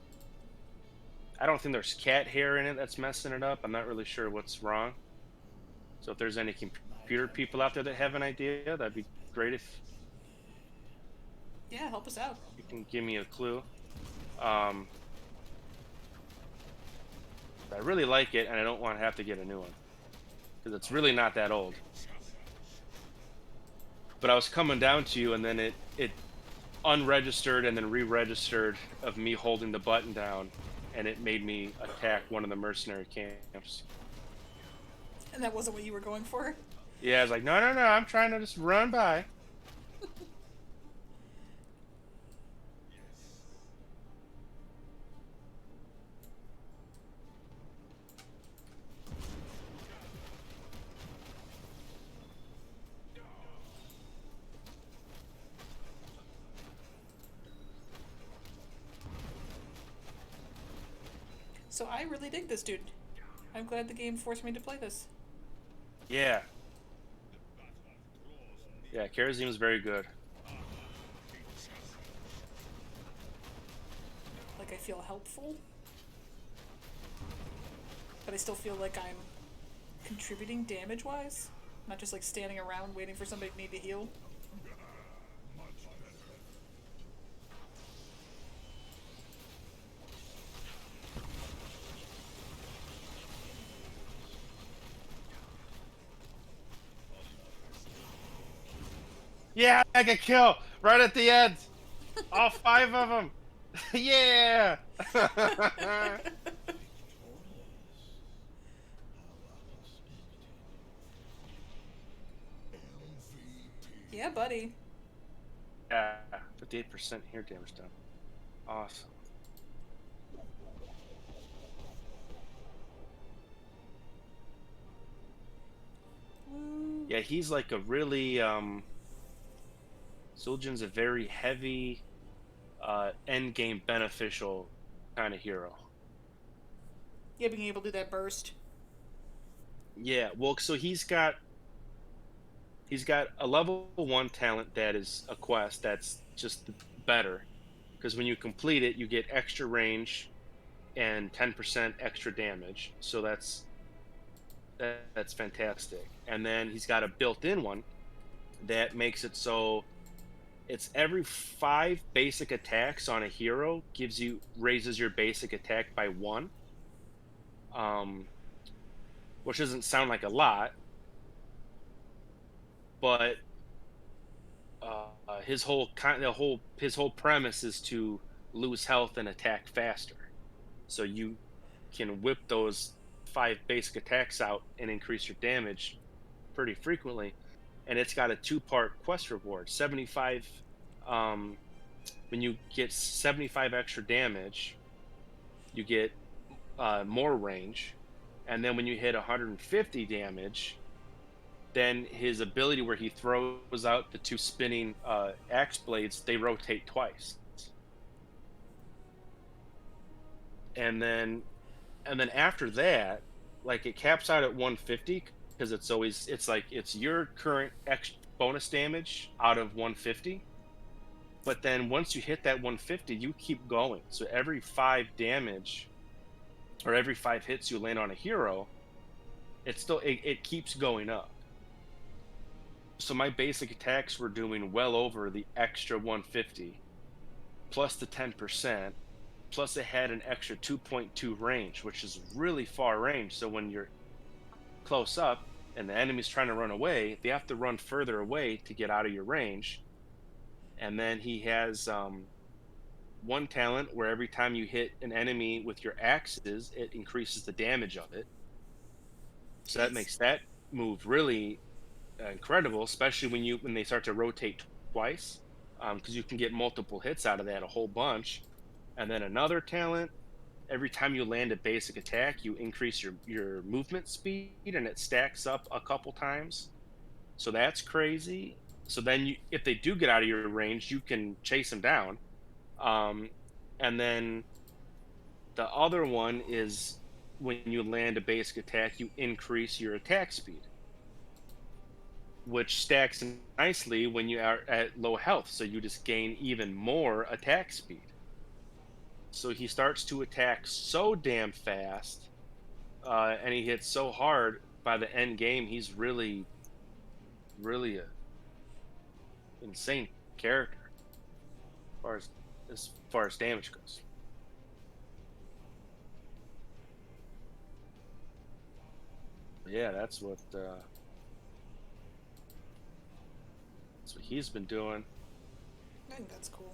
Speaker 1: I don't think there's cat hair in it that's messing it up. I'm not really sure what's wrong. So if there's any computer people out there that have an idea, that'd be great if
Speaker 2: Yeah, help us out.
Speaker 1: you can give me a clue. I really like it, and I don't want to have to get a new one because it's really not that old. But I was coming down to you, and then it unregistered and then re-registered of me holding the button down, and it made me attack one of the mercenary camps.
Speaker 2: And that wasn't what you were going for?
Speaker 1: Yeah, I was like, no, no, no, I'm trying to just run by.
Speaker 2: So I really dig this dude. I'm glad the game forced me to play this.
Speaker 1: Yeah, yeah. Karazine's very good.
Speaker 2: Like I feel helpful, but I still feel like I'm contributing damage-wise, not just like standing around waiting for somebody to need to heal.
Speaker 1: Yeah, I get kill right at the end. All five of them. Yeah.
Speaker 2: Yeah, buddy.
Speaker 1: Yeah, 58% here damage done. Awesome.
Speaker 2: Woo.
Speaker 1: Yeah, he's like a really Suljin's a very heavy end game beneficial kind of hero.
Speaker 2: Yeah, being able to do that burst.
Speaker 1: Yeah, well, so he's got a level 1 talent that is a quest that's just better because when you complete it, you get extra range and 10% extra damage. So that's fantastic. And then he's got a built-in one that makes it so it's every 5 basic attacks on a hero raises your basic attack by 1. Um which doesn't sound like a lot, but his whole premise is to lose health and attack faster. So you can whip those 5 basic attacks out and increase your damage pretty frequently. And it's got a two-part quest reward. 75 um, when you get 75 extra damage, you get more range, and then when you hit 150 damage, then his ability where he throws out the 2 spinning axe blades, they rotate twice. And then after that, like it caps out at 150 because it's like it's your current bonus damage out of 150. But then once you hit that 150, you keep going. So every 5 damage or every 5 hits you land on a hero, it keeps going up. So my basic attacks were doing well over the extra 150 plus the 10%, plus it had an extra 2.2 range, which is really far range. So when you're close up and the enemy's trying to run away, they have to run further away to get out of your range. And then he has one talent where every time you hit an enemy with your axes, it increases the damage of it. So that
Speaker 2: Jeez.
Speaker 1: makes that move really incredible, especially when they start to rotate twice, because you can get multiple hits out of that, a whole bunch. And then another talent, every time you land a basic attack, you increase your movement speed, and it stacks up a couple times. So that's crazy. So then, if they do get out of your range, you can chase them down. Um, and then the other one is when you land a basic attack, you increase your attack speed, which stacks nicely when you are at low health. So you just gain even more attack speed. So he starts to attack so damn fast, and he hits so hard. By the end game, he's really, really a insane character as far as damage goes. Yeah, that's what he's been doing.
Speaker 2: I think that's cool.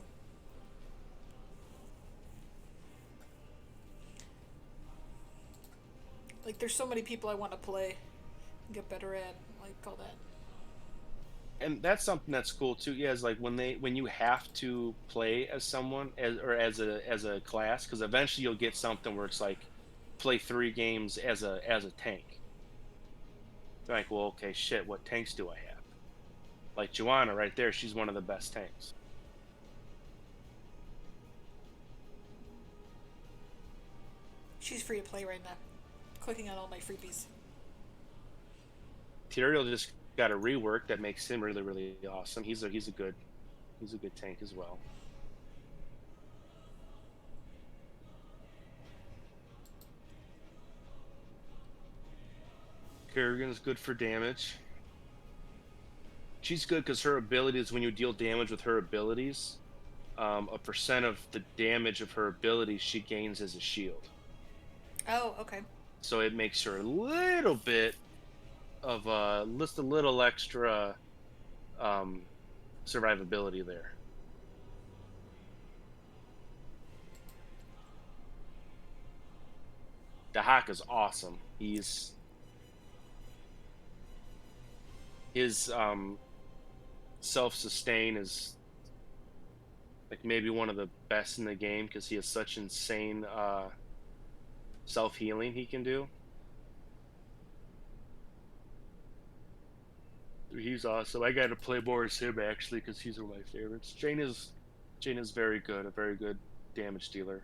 Speaker 2: Like, there's so many people I want to play and get better at, like, all that.
Speaker 1: And that's something that's cool too. Yeah, is like when you have to play as someone as a class, because eventually you'll get something where it's like play 3 games as a tank. They're like, well, okay, shit, what tanks do I have? Like Joanna right there, she's one of the best tanks.
Speaker 2: She's free to play right now. Clicking on all my freebies.
Speaker 1: Tyrael just got a rework that makes him really, really awesome. He's a good tank as well. Kerrigan's good for damage. She's good because her abilities, when you deal damage with her abilities, a percent of the damage of her abilities she gains as a shield.
Speaker 2: Oh, okay.
Speaker 1: So it makes her a little bit of just a little extra survivability there. Dahak is awesome. His self-sustain is like maybe one of the best in the game because he has such insane self-healing he can do. He's awesome. I got to play more as him actually because he's one of my favorites. Jane is very good, a very good damage dealer.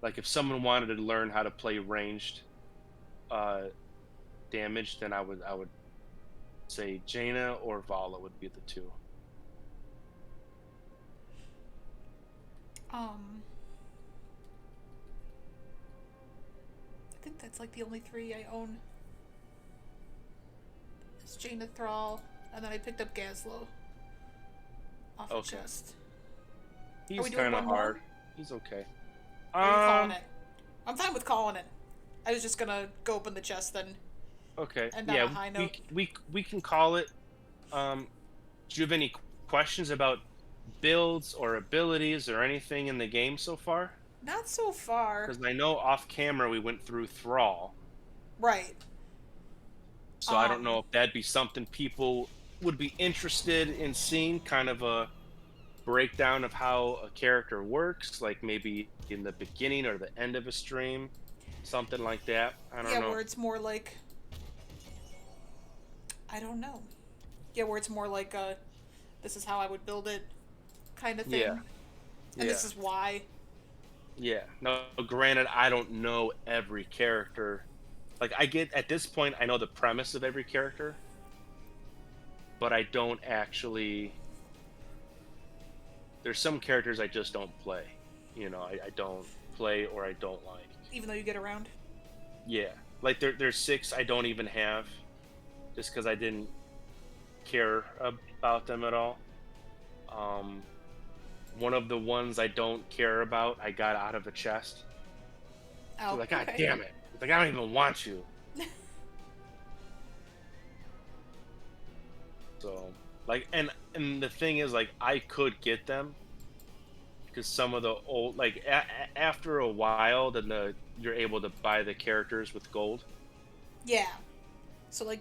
Speaker 1: Like if someone wanted to learn how to play ranged damage, then I would say Jaina or Vala would be the two.
Speaker 2: I think that's like the only 3 I own. It's Jaina Thrall, and then I picked up Gaslow off the chest.
Speaker 1: He's
Speaker 2: Are we doing
Speaker 1: kind of
Speaker 2: one more?
Speaker 1: hard. He's okay.
Speaker 2: Are you calling it? I'm fine with calling it. I was just gonna go open the chest then.
Speaker 1: Okay.
Speaker 2: And on
Speaker 1: yeah,
Speaker 2: a high note.
Speaker 1: we can call it. Do you have any questions about builds or abilities or anything in the game so far?
Speaker 2: Not so far.
Speaker 1: Because I know off camera we went through Thrall,
Speaker 2: Right.
Speaker 1: so I don't know if that'd be something people would be interested in seeing, kind of a breakdown of how a character works, like maybe in the beginning or the end of a stream, something like that. I don't know.
Speaker 2: Where it's more like... I don't know. Yeah, where it's more like this is how I would build it kind of thing.
Speaker 1: Yeah.
Speaker 2: And this is why.
Speaker 1: Yeah. No, granted, I don't know every character. Like, I get, at this point, I know the premise of every character, but I don't actually... There's some characters I just don't play. You know, I don't play or I don't like.
Speaker 2: Even though you get around?
Speaker 1: Yeah. Like, there's 6 I don't even have, just because I didn't care about them at all. One of the ones I don't care about, I got out of a chest.
Speaker 2: Oh,
Speaker 1: So like, God
Speaker 2: okay.
Speaker 1: damn it. Like, I don't even want you. So, like, and the thing is, like, I could get them because some of the old, like, after a while, then you're able to buy the characters with gold.
Speaker 2: Yeah. So, like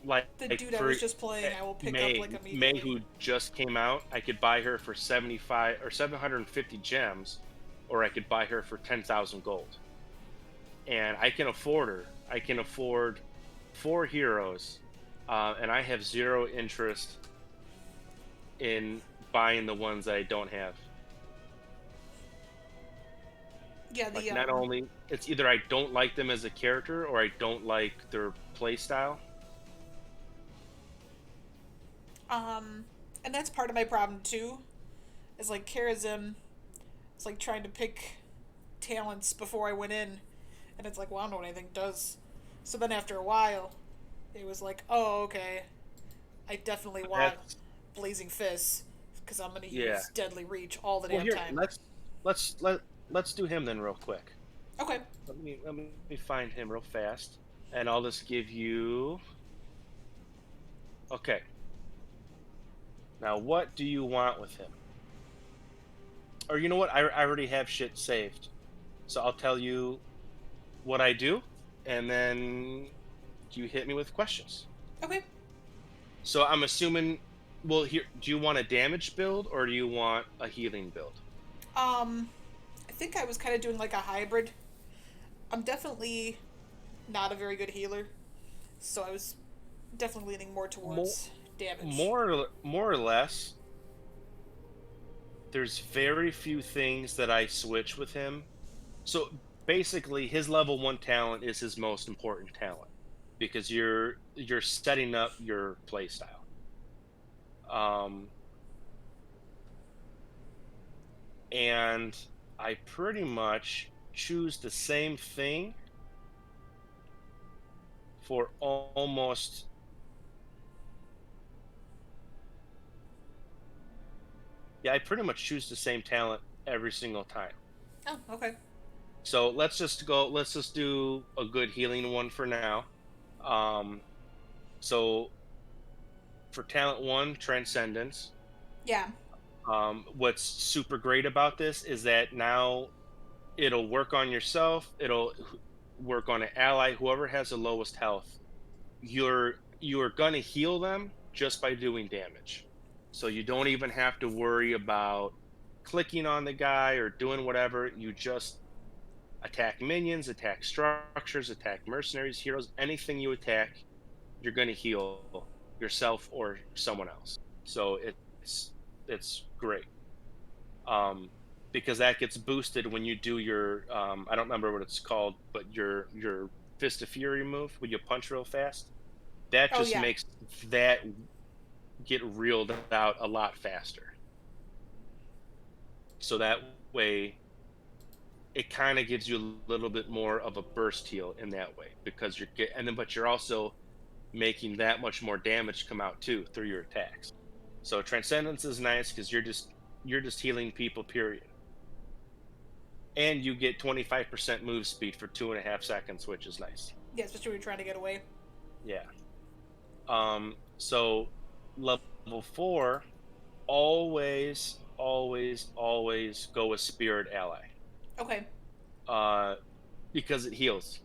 Speaker 2: the
Speaker 1: Like
Speaker 2: dude I was just playing, I will pick
Speaker 1: May,
Speaker 2: up, like, immediately.
Speaker 1: May, who just came out, I could buy her for 75 or 750 gems, or I could buy her for 10,000 gold. And I can afford her. I can afford 4 heroes, and I have 0 interest in buying the ones that I don't have.
Speaker 2: Yeah, the
Speaker 1: Like, not only, it's either I don't like them as a character or I don't like their play style.
Speaker 2: And that's part of my problem too. Is like Karazim, it's like trying to pick talents before I went in, and it's like, well, I don't know what anything does. So then after a while, it was like, oh, okay, I definitely want Blazing Fists because I'm gonna use Deadly Reach all the damn time.
Speaker 1: Let's do him then real quick.
Speaker 2: Okay.
Speaker 1: Let me find him real fast, and I'll just give you. Okay. Now, what do you want with him? Or you know what? I already have shit saved, so I'll tell you what I do, and then you hit me with questions.
Speaker 2: Okay.
Speaker 1: So I'm assuming. Well, here, do you want a damage build or do you want a healing build?
Speaker 2: I think I was kind of doing like a hybrid. I'm definitely not a very good healer, so I was definitely leaning more towards damage.
Speaker 1: More or less. there's very few things that I switch with him. So basically, his level one talent is his most important talent because you're setting up your play style. Um, and I pretty much choose the same thing for almost, yeah, I pretty much choose the same talent every single time.
Speaker 2: Oh, okay.
Speaker 1: So let's just do a good healing one for now. Um, so for talent one, Transcendence.
Speaker 2: Yeah.
Speaker 1: What's super great about this is that now it'll work on yourself, work on an ally, whoever has the lowest health. You're gonna heal them just by doing damage. So you don't even have to worry about clicking on the guy or doing whatever. You just attack minions, attack structures, attack mercenaries, heroes, anything you attack, you're going to heal yourself or someone else. So it's great. Um, because that gets boosted when you do your I don't remember what it's called, but your Fist of Fury move when you punch real fast. That
Speaker 2: Oh
Speaker 1: just
Speaker 2: yeah.
Speaker 1: makes that get reeled out a lot faster. So that way it kind of gives you a little bit more of a burst heal in that way because but you're also making that much more damage come out too through your attacks. So Transcendence is nice because you're just healing people, period. And you get 25% move speed for 2.5 seconds, which is nice.
Speaker 2: Yeah, especially when you're trying to get away.
Speaker 1: Yeah. So level four, always go with Spirit Ally.
Speaker 2: Okay.
Speaker 1: Uh, because it heals.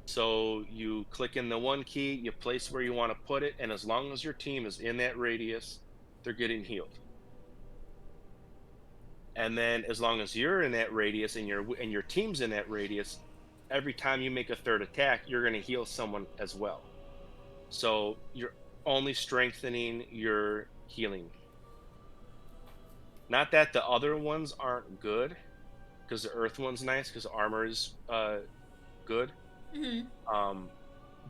Speaker 1: So you click in the one key, you place where you want to put it, and as long as your team is in that radius, they're getting healed. And then as long as you're in that radius and your team's in that radius, every time you make a third attack, you're going to heal someone as well. So you're only strengthening your healing. Not that the other ones aren't good, because the Earth one's nice because armor is good.
Speaker 2: Mm-hmm.
Speaker 1: Um,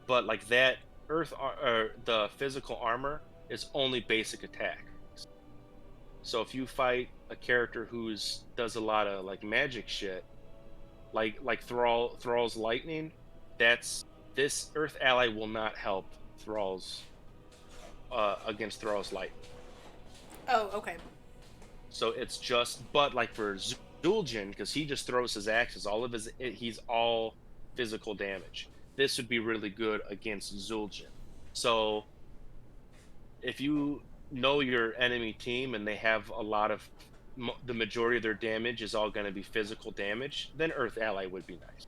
Speaker 1: but like that the physical armor is only basic attack. So if you fight a character who's does a lot of like magic shit, like Thrall's lightning, that's this Earth ally will not help Thrall's against Thrall's lightning.
Speaker 2: Oh, okay.
Speaker 1: So it's just, but like for Zul'jin, because he just throws his axes, he's all physical damage. This would be really good against Zul'jin. So if you know your enemy team and they have a lot of the majority of their damage is all going to be physical damage, then Earth Ally would be nice.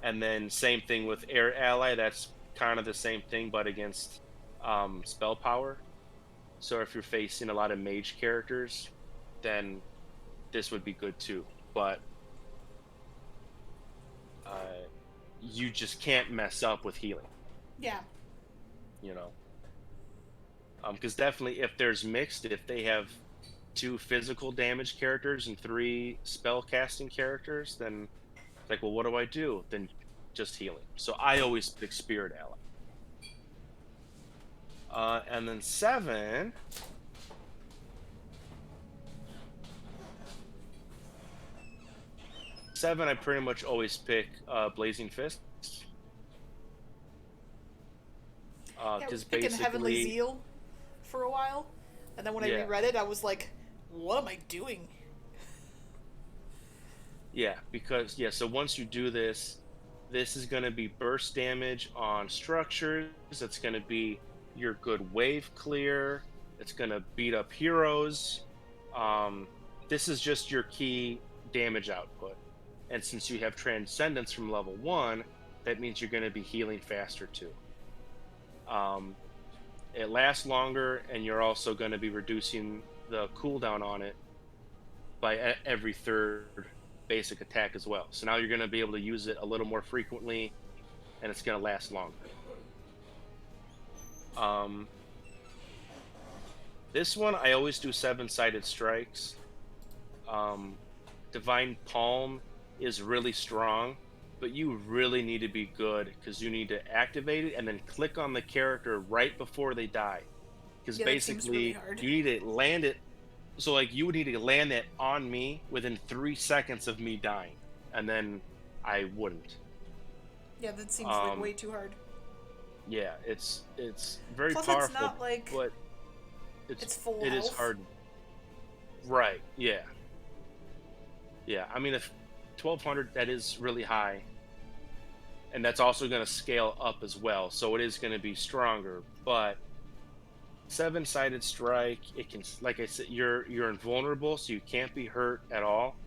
Speaker 1: And then same thing with Air Ally. That's kind of the same thing, but against spell power. So if you're facing a lot of mage characters, then this would be good too. But uh, you just can't mess up with healing,
Speaker 2: Yeah.
Speaker 1: you know. Because definitely, if there's mixed, if they have two physical damage characters and three spell casting characters, then it's like, well, what do I do? Then just healing. So I always pick Spirit Ally. And then seven, I pretty much always pick Blazing Fist.
Speaker 2: Yeah, I was
Speaker 1: Because
Speaker 2: picking Heavenly
Speaker 1: basically,
Speaker 2: Zeal for a while, and then when I
Speaker 1: yeah,
Speaker 2: reread it, I was like, "What am I doing?"
Speaker 1: yeah, because yeah. So once you do this, this is going to be burst damage on structures. It's going to be your good wave clear. It's going to beat up heroes. Um, this is just your key damage output. And since you have Transcendence from level one, that means you're going to be healing faster too. Um, it lasts longer, and you're also going to be reducing the cooldown on it by every third basic attack as well. So now you're going to be able to use it a little more frequently, and it's going to last longer. Um, This one I always do seven-sided strikes. Um, Divine Palm is really strong, but you really need to be good because you need to activate it and then click on the character right before they die. Because
Speaker 2: Yeah, that seems really
Speaker 1: basically
Speaker 2: hard.
Speaker 1: you need to land it. So like you would need to land that on me within 3 seconds of me dying, and then I wouldn't.
Speaker 2: Yeah, that seems like
Speaker 1: Um,
Speaker 2: way too hard.
Speaker 1: yeah, it's very
Speaker 2: Plus, it's
Speaker 1: powerful,
Speaker 2: not like
Speaker 1: but it's
Speaker 2: it's full
Speaker 1: it is
Speaker 2: health.
Speaker 1: hard. Right? Yeah, yeah. I mean, if 1200, that is really high, and that's also going to scale up as well, so it is going to be stronger. But seven-sided strike, it can, like I said, you're invulnerable, so you can't be hurt at all.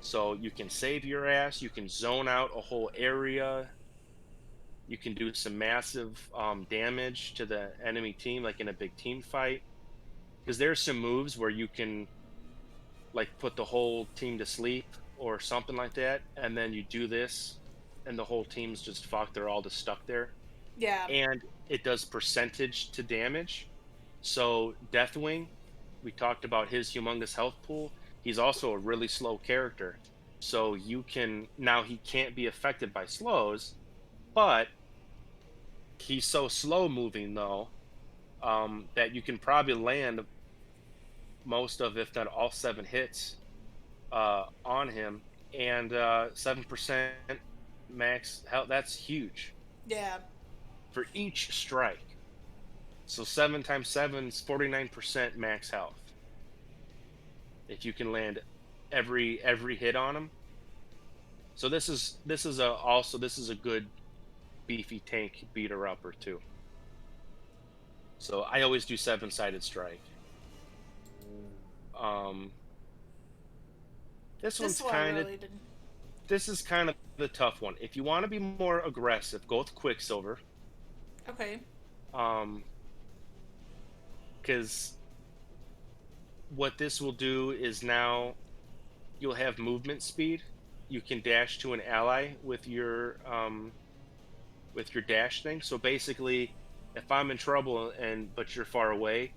Speaker 1: So you can save your ass. You can zone out a whole area. You can do some massive damage to the enemy team, like in a big team fight. Because there's some moves where you can like put the whole team to sleep or something like that, and then you do this, and the whole team's just fucked. They're all just stuck there,
Speaker 2: Yeah.
Speaker 1: and it does percentage to damage. So Deathwing, we talked about his humongous health pool. He's also a really slow character, so you can now he can't be affected by slows, but he's so slow moving though that you can probably land most of, if not all, seven hits on him, and 7% max health. That's huge
Speaker 2: Yeah.
Speaker 1: for each strike. So 7 times 7 is 49% max health. If you can land every hit on him. So this is a also this is a good beefy tank beater upper too. So I always do seven-sided strike. Um, this
Speaker 2: This
Speaker 1: one's
Speaker 2: one I
Speaker 1: kind of
Speaker 2: really didn't.
Speaker 1: this is kind of the tough one. If you want to be more aggressive, go with Quicksilver.
Speaker 2: Okay.
Speaker 1: Um, because what this will do is now you'll have movement speed. You can dash to an ally with your dash thing. So basically, if I'm in trouble and but you're far away,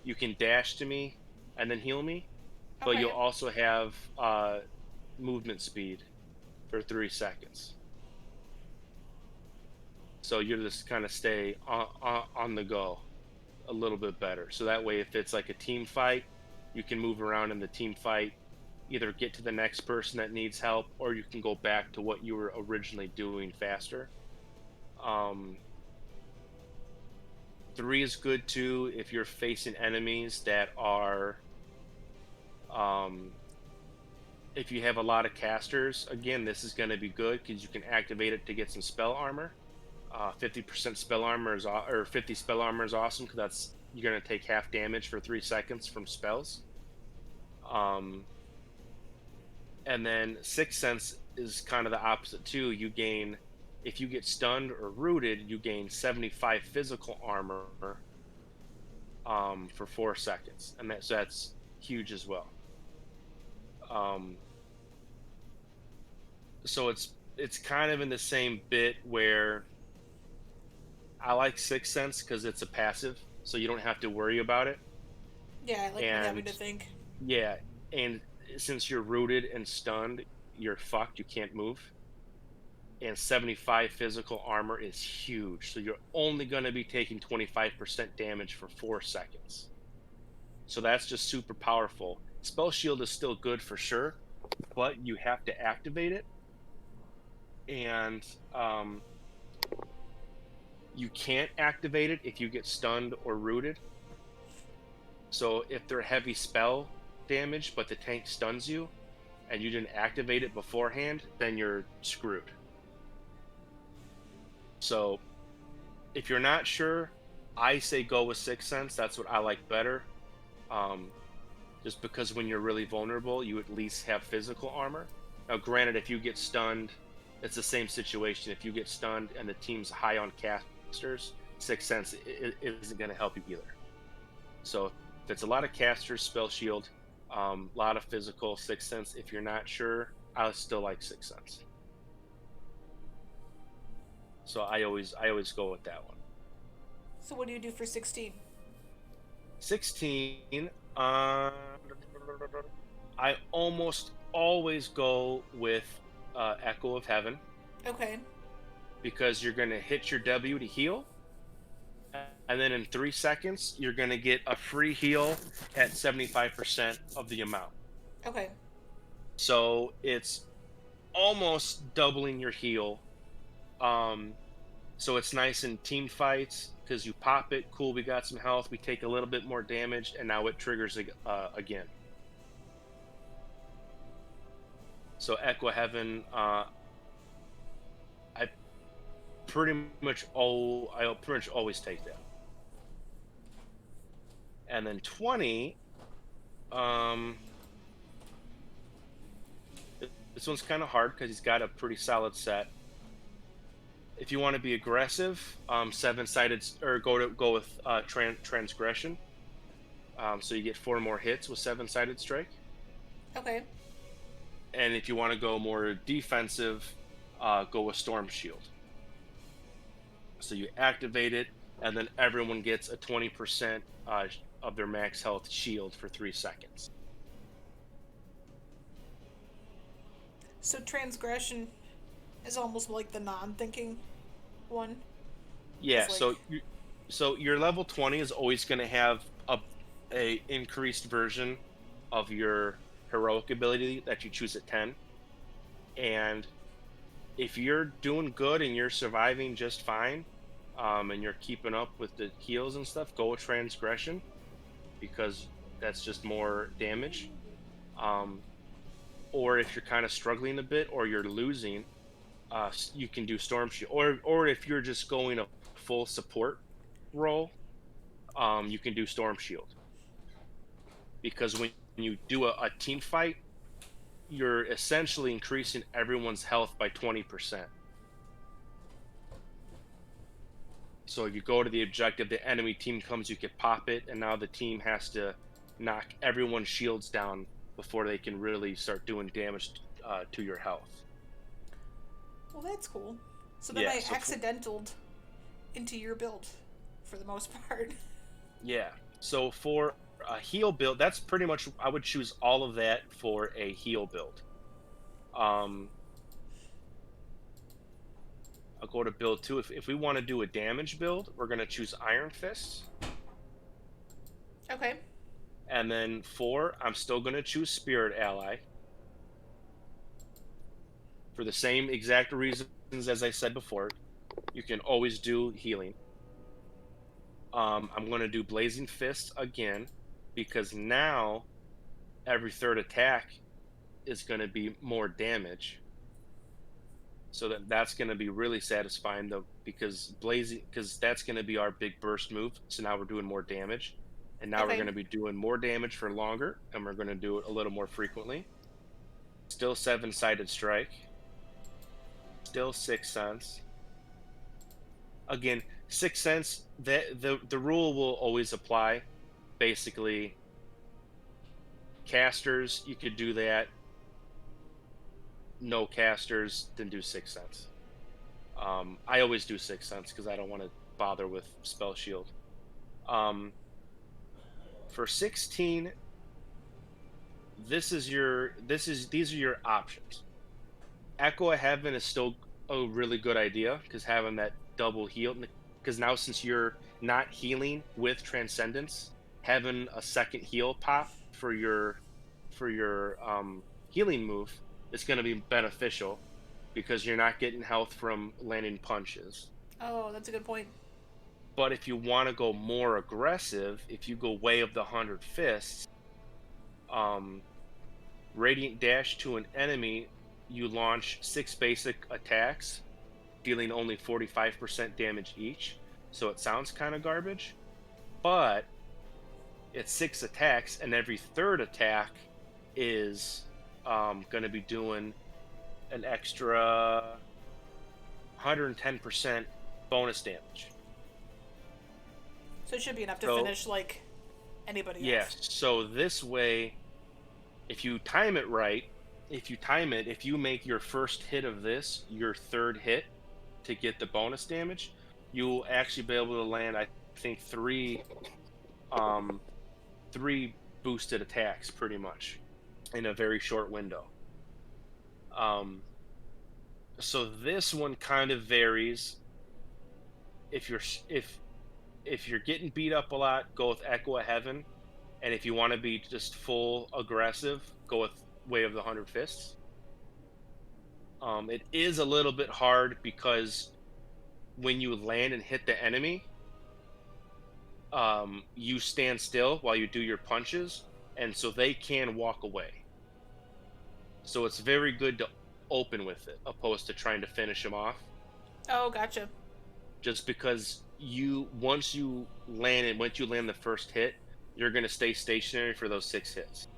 Speaker 1: you can dash to me and then heal me. But you'll
Speaker 2: Okay.
Speaker 1: also have movement speed for 3 seconds. So you just kind of stay on the go a little bit better. So that way, if it's like a team fight, you can move around in the team fight, either get to the next person that needs help, or you can go back to what you were originally doing faster. Um, three is good too if you're facing enemies that are, um, if you have a lot of casters. Again, this is going to be good because you can activate it to get some spell armor. 50% spell armor is or 50 spell armor is awesome because that's you're going to take half damage for 3 seconds from spells. Um, and then Sixth Sense is kind of the opposite too. You gain, if you get stunned or rooted, you gain 75 physical armor for 4 seconds, and that's huge as well. Um, so it's kind of in the same bit where I like Sixth Sense because it's a passive, so you don't have to worry about it.
Speaker 2: Yeah, I like not having
Speaker 1: And
Speaker 2: to think.
Speaker 1: yeah, and since you're rooted and stunned, you're fucked. You can't move. And 75 physical armor is huge. So you're only going to be taking 25% damage for 4 seconds. So that's just super powerful. Spell Shield is still good for sure, but you have to activate it. And you can't activate it if you get stunned or rooted. So if they're heavy spell damage, but the tank stuns you, and you didn't activate it beforehand, then you're screwed. So if you're not sure, I say go with Sixth Sense. That's what I like better. Um, just because when you're really vulnerable, you at least have physical armor. Now, granted, if you get stunned, it's the same situation. If you get stunned and the team's high on casters, Sixth Sense isn't going to help you either. So if it's a lot of casters, Spell Shield, a lot of physical, Sixth Sense. If you're not sure, I still like Sixth Sense. So I always go with that one.
Speaker 2: So what do you do for 16?
Speaker 1: 16. I almost always go with Echo of Heaven
Speaker 2: Okay.
Speaker 1: because you're going to hit your W to heal, and then in 3 seconds, you're going to get a free heal at 75% of the amount.
Speaker 2: Okay.
Speaker 1: So it's almost doubling your heal. Um, so it's nice in team fights because you pop it. Cool, we got some health. We take a little bit more damage, and now it triggers again. So Echo Heaven, I I pretty much always take that. And then 20, um, this one's kind of hard because he's got a pretty solid set. If you want to be aggressive, seven-sided or go with transgression. So you get 4 more hits with seven-sided strike.
Speaker 2: Okay.
Speaker 1: And if you want to go more defensive, go with storm shield. So you activate it, and then everyone gets a 20% of their max health shield for 3 seconds.
Speaker 2: So transgression is almost like the non-thinking one.
Speaker 1: Yeah.
Speaker 2: It's like,
Speaker 1: So your level 20 is always going to have a increased version of your heroic ability that you choose at 10. And if you're doing good and you're surviving just fine, and you're keeping up with the heals and stuff, go with transgression because that's just more damage. Um, or if you're kind of struggling a bit or you're losing, you can do storm shield. Or if you're just going a full support role, you can do storm shield because when you do a team fight, you're essentially increasing everyone's health by 20%. So if you go to the objective, the enemy team comes, you could pop it, and now the team has to knock everyone's shields down before they can really start doing damage to your health.
Speaker 2: well, that's cool. So then
Speaker 1: Yeah.
Speaker 2: I
Speaker 1: So
Speaker 2: accidentaled into your build for the most part.
Speaker 1: yeah. So for a heal build, that's pretty much I would choose all of that for a heal build. Um, I'll go to build 2. If we want to do a damage build, we're going to choose Iron Fists.
Speaker 2: Okay.
Speaker 1: And then 4, I'm still going to choose Spirit Ally for the same exact reasons as I said before. You can always do healing. I'm going to do Blazing Fist again because now every third attack is going to be more damage. So that's going to be really satisfying though because that's going to be our big burst move. So now we're doing more damage. And now we're
Speaker 2: Okay.
Speaker 1: going to be doing more damage for longer, and we're going to do it a little more frequently. Still seven-sided strike. Still 6 cents. Again, 6 cents. The rule will always apply. Basically, casters you could do that. No casters, then do 6 cents. I always do 6 cents because I don't want to bother with spell shield. For 16, these are your options. Echo of Heaven is still a really good idea because having that double heal, because now since you're not healing with Transcendence, having a second heal pop for your healing move is going to be beneficial because you're not getting health from landing punches.
Speaker 2: Oh, that's a good point.
Speaker 1: But if you want to go more aggressive, if you go Way of the 100 Fists, um, Radiant Dash to an enemy, you launch 6 basic attacks, dealing only 45% damage each. So it sounds kind of garbage, but it's 6 attacks, and every third attack is going to be doing an extra 110% bonus damage.
Speaker 2: So it should be enough to
Speaker 1: So
Speaker 2: finish like anybody
Speaker 1: yeah,
Speaker 2: else.
Speaker 1: so this way, if you time it right, if you make your first hit of this your third hit to get the bonus damage, you'll actually be able to land, I think, um, 3 boosted attacks pretty much in a very short window. Um, so this one kind of varies. If you're if you're getting beat up a lot, go with Echo of Heaven, and if you want to be just full aggressive, go with Way of the Hundred Fists. It is a little bit hard because when you land and hit the enemy, you stand still while you do your punches, and so they can walk away. So it's very good to open with it, opposed to trying to finish them off.
Speaker 2: Oh, gotcha.
Speaker 1: Just because you once you land the first hit, you're gonna stay stationary for those 6 hits,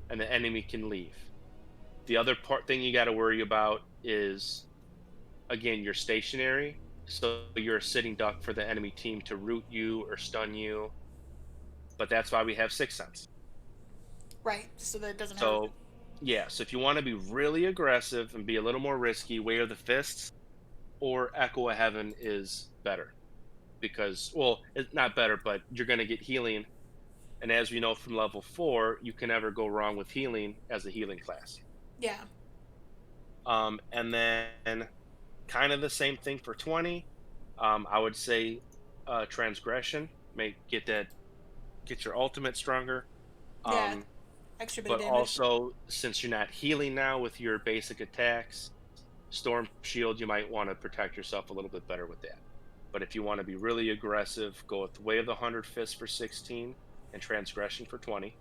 Speaker 1: and the enemy can leave. The other part thing you got to worry about is again you're stationary, so you're a sitting duck for the enemy team to root you or stun you. But that's why we have Sixth Sense.
Speaker 2: Right, so that it doesn't hurt.
Speaker 1: So yeah, so if you want to be really aggressive and be a little more risky, Way of the Fists or Echo of Heaven is better because, well, it's not better, but you're going to get healing. And as we know from level 4, you can never go wrong with healing as a healing class.
Speaker 2: Yeah.
Speaker 1: And then kind of the same thing for 20. I would say Transgression, get your ultimate stronger.
Speaker 2: Yeah.
Speaker 1: Um,
Speaker 2: Extra bit of
Speaker 1: but
Speaker 2: damage.
Speaker 1: also, since you're not healing now with your basic attacks, Storm Shield, you might want to protect yourself a little bit better with that. But if you want to be really aggressive, go with Way of the Hundred Fists for 16 and Transgression for 20.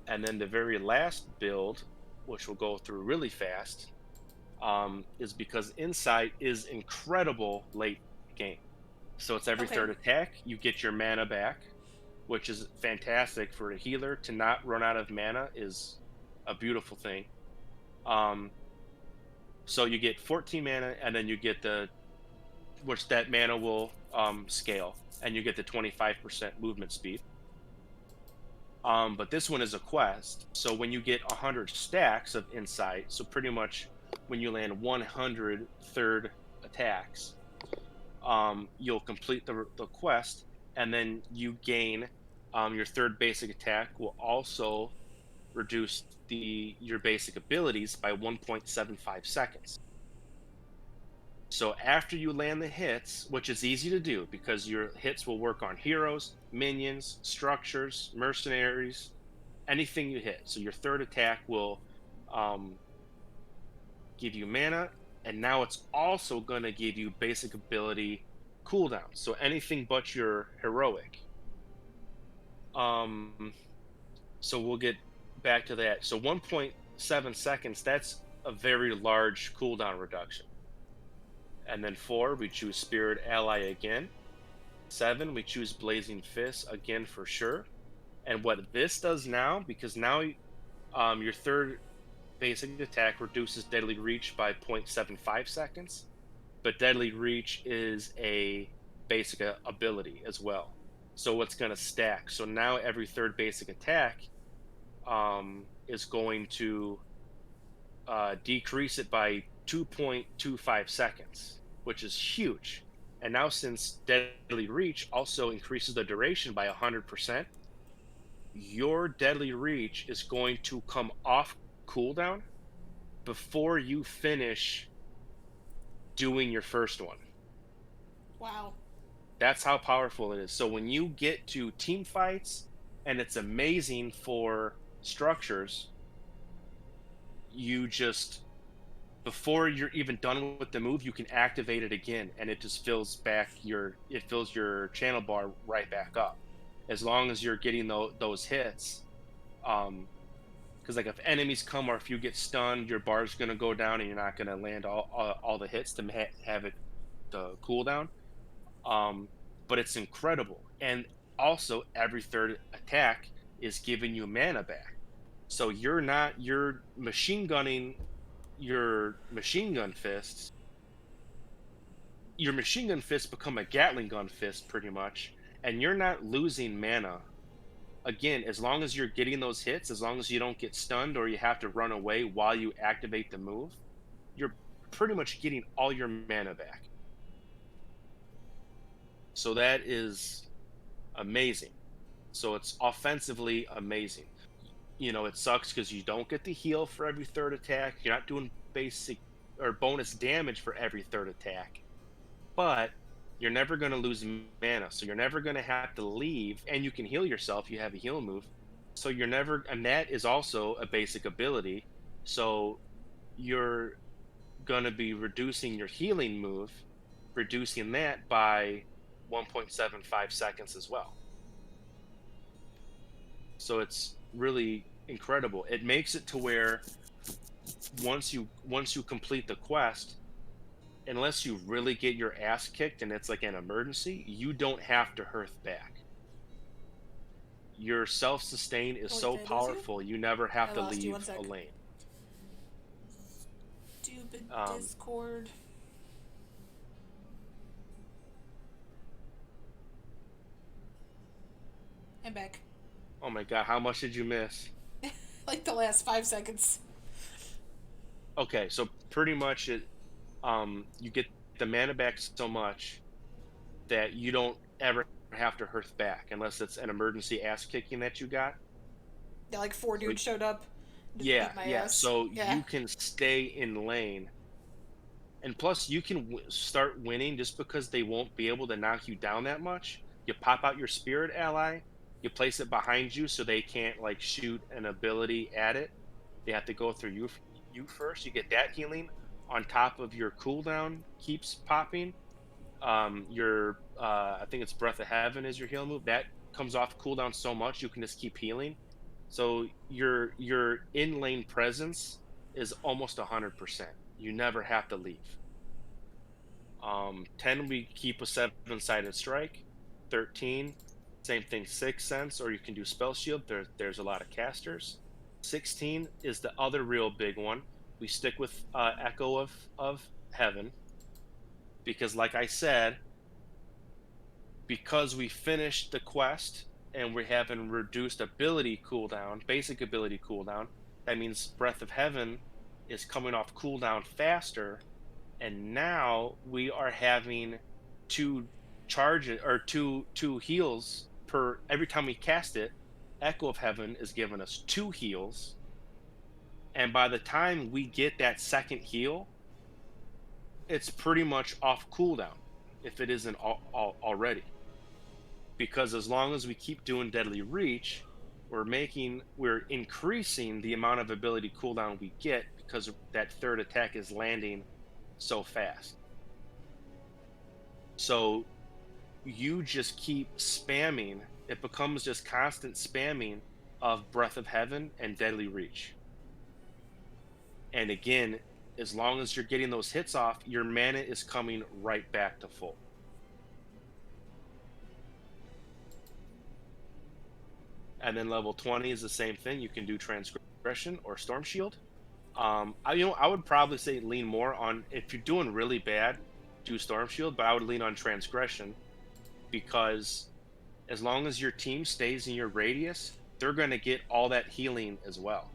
Speaker 1: And then the very last build, which we'll go through really fast, is because Insight is incredible late game. So it's every
Speaker 2: Okay.
Speaker 1: third attack, you get your mana back, which is fantastic for a healer. To not run out of mana is a beautiful thing. So you get 14 mana, and then you get which that mana will scale, and you get the 25% movement speed. But this one is a quest, so when you get 100 stacks of Insight, so pretty much when you land 100 third attacks, you'll complete the quest, and then you gain your third basic attack will also reduce your basic abilities by 1.75 seconds. So after you land the hits, which is easy to do because your hits will work on heroes, minions, structures, mercenaries, anything you hit. So your third attack will um, give you mana, and now it's also going to give you basic ability cooldown. So anything but your heroic. Um, so we'll get back to that. So 1.7 seconds, that's a very large cooldown reduction. And then 4, we choose Spirit Ally again. 7, we choose Blazing Fist again for sure. And what this does now, because now your third basic attack reduces Deadly Reach by 0.75 seconds, but Deadly Reach is a basic ability as well. So it's going to stack. So now every third basic attack is going to decrease it by 2.25 seconds, which is huge. And now, since Deadly Reach also increases the duration by 100%, your Deadly Reach is going to come off cooldown before you finish doing your first one.
Speaker 2: Wow.
Speaker 1: That's how powerful it is. So when you get to team fights, and it's amazing for structures, you just before you're even done with the move, you can activate it again, and it just fills your channel bar right back up, as long as you're getting those hits. Because like if enemies come or if you get stunned, your bar's gonna go down, and you're not gonna land all the hits to have it the cooldown. But it's incredible, and also every third attack is giving you mana back. So you're machine gunning your machine gun fists. Your machine gun fists become a Gatling gun fist pretty much, and you're not losing mana. Again, as long as you're getting those hits, as long as you don't get stunned or you have to run away while you activate the move, you're pretty much getting all your mana back. So that is amazing. So it's offensively amazing. It sucks because you don't get the heal for every third attack. You're not doing basic or bonus damage for every third attack, but you're never going to lose mana. So you're never going to have to leave, and you can heal yourself. You have a heal move. So you're never, and that is also a basic ability. So you're going to be reducing your healing move, reducing that by 1.75 seconds as well. So it's really incredible. It makes it to where once you complete the quest, unless you really get your ass kicked and it's like an emergency, you don't have to hearth back. Your self-sustain is
Speaker 2: Oh wait,
Speaker 1: so
Speaker 2: did I lose you?
Speaker 1: powerful, you never have
Speaker 2: I
Speaker 1: to
Speaker 2: lost you. One
Speaker 1: leave a
Speaker 2: sec.
Speaker 1: lane.
Speaker 2: Stupid
Speaker 1: Um,
Speaker 2: Discord. I'm back.
Speaker 1: oh my god, how much did you miss?
Speaker 2: Like the last 5 seconds.
Speaker 1: Okay, so pretty much you get the mana back so much that you don't ever have to hearth back unless it's an emergency ass kicking that you got.
Speaker 2: Yeah, like four
Speaker 1: So
Speaker 2: dudes showed up, just
Speaker 1: yeah,
Speaker 2: beat my
Speaker 1: yeah.
Speaker 2: ass.
Speaker 1: So
Speaker 2: Yeah.
Speaker 1: you can stay in lane, and plus you can start winning just because they won't be able to knock you down that much. You pop out your spirit ally, you place it behind you so they can't like shoot an ability at it. They have to go through you first. You get that healing on top of your cooldown keeps popping. Your I think it's Breath of Heaven is your heal move. That comes off cooldown so much you can just keep healing. So your in lane presence is almost 100%. You never have to leave. 10 we keep a seven-sided strike. 13, same thing, sixth sense, or you can do spell shield. There's a lot of casters. 16 is the other real big one. We stick with Echo of Heaven because, like I said, because we finished the quest and we're having reduced ability cooldown, basic ability cooldown, that means Breath of Heaven is coming off cooldown faster, and now we are having two charges or two heals per every time we cast it. Echo of Heaven is giving us two heals, and by the time we get that second heal, it's pretty much off cooldown if it isn't already. Because as long as we keep doing Deadly Reach, we're increasing the amount of ability cooldown we get because that third attack is landing so fast. So you just keep spamming. It becomes just constant spamming of Breath of Heaven and Deadly Reach. And again, as long as you're getting those hits off, your mana is coming right back to full. And then level 20 is the same thing. You can do Transgression or Storm Shield. I would probably say lean more on, if you're doing really bad, do Storm Shield, but I would lean on Transgression because as long as your team stays in your radius, they're going to get all that healing as well.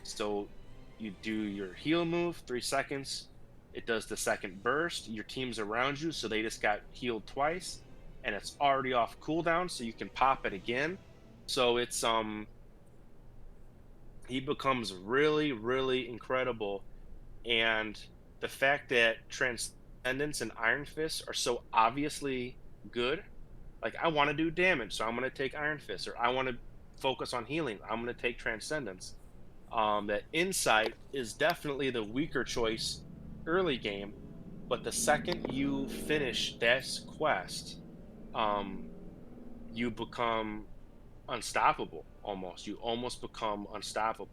Speaker 1: So you do your heal move, 3 seconds. It does the second burst. Your team's around you, so they just got healed twice, and it's already off cooldown, so you can pop it again. So it's he becomes really, really incredible. And the fact that Transcendence and Iron Fist are so obviously good, like I want to do damage, so I'm going to take Iron Fist, or I want to focus on healing, I'm going to take Transcendence. That Insight is definitely the weaker choice early game, but the second you finish this quest, um, you become unstoppable almost. You almost become unstoppable.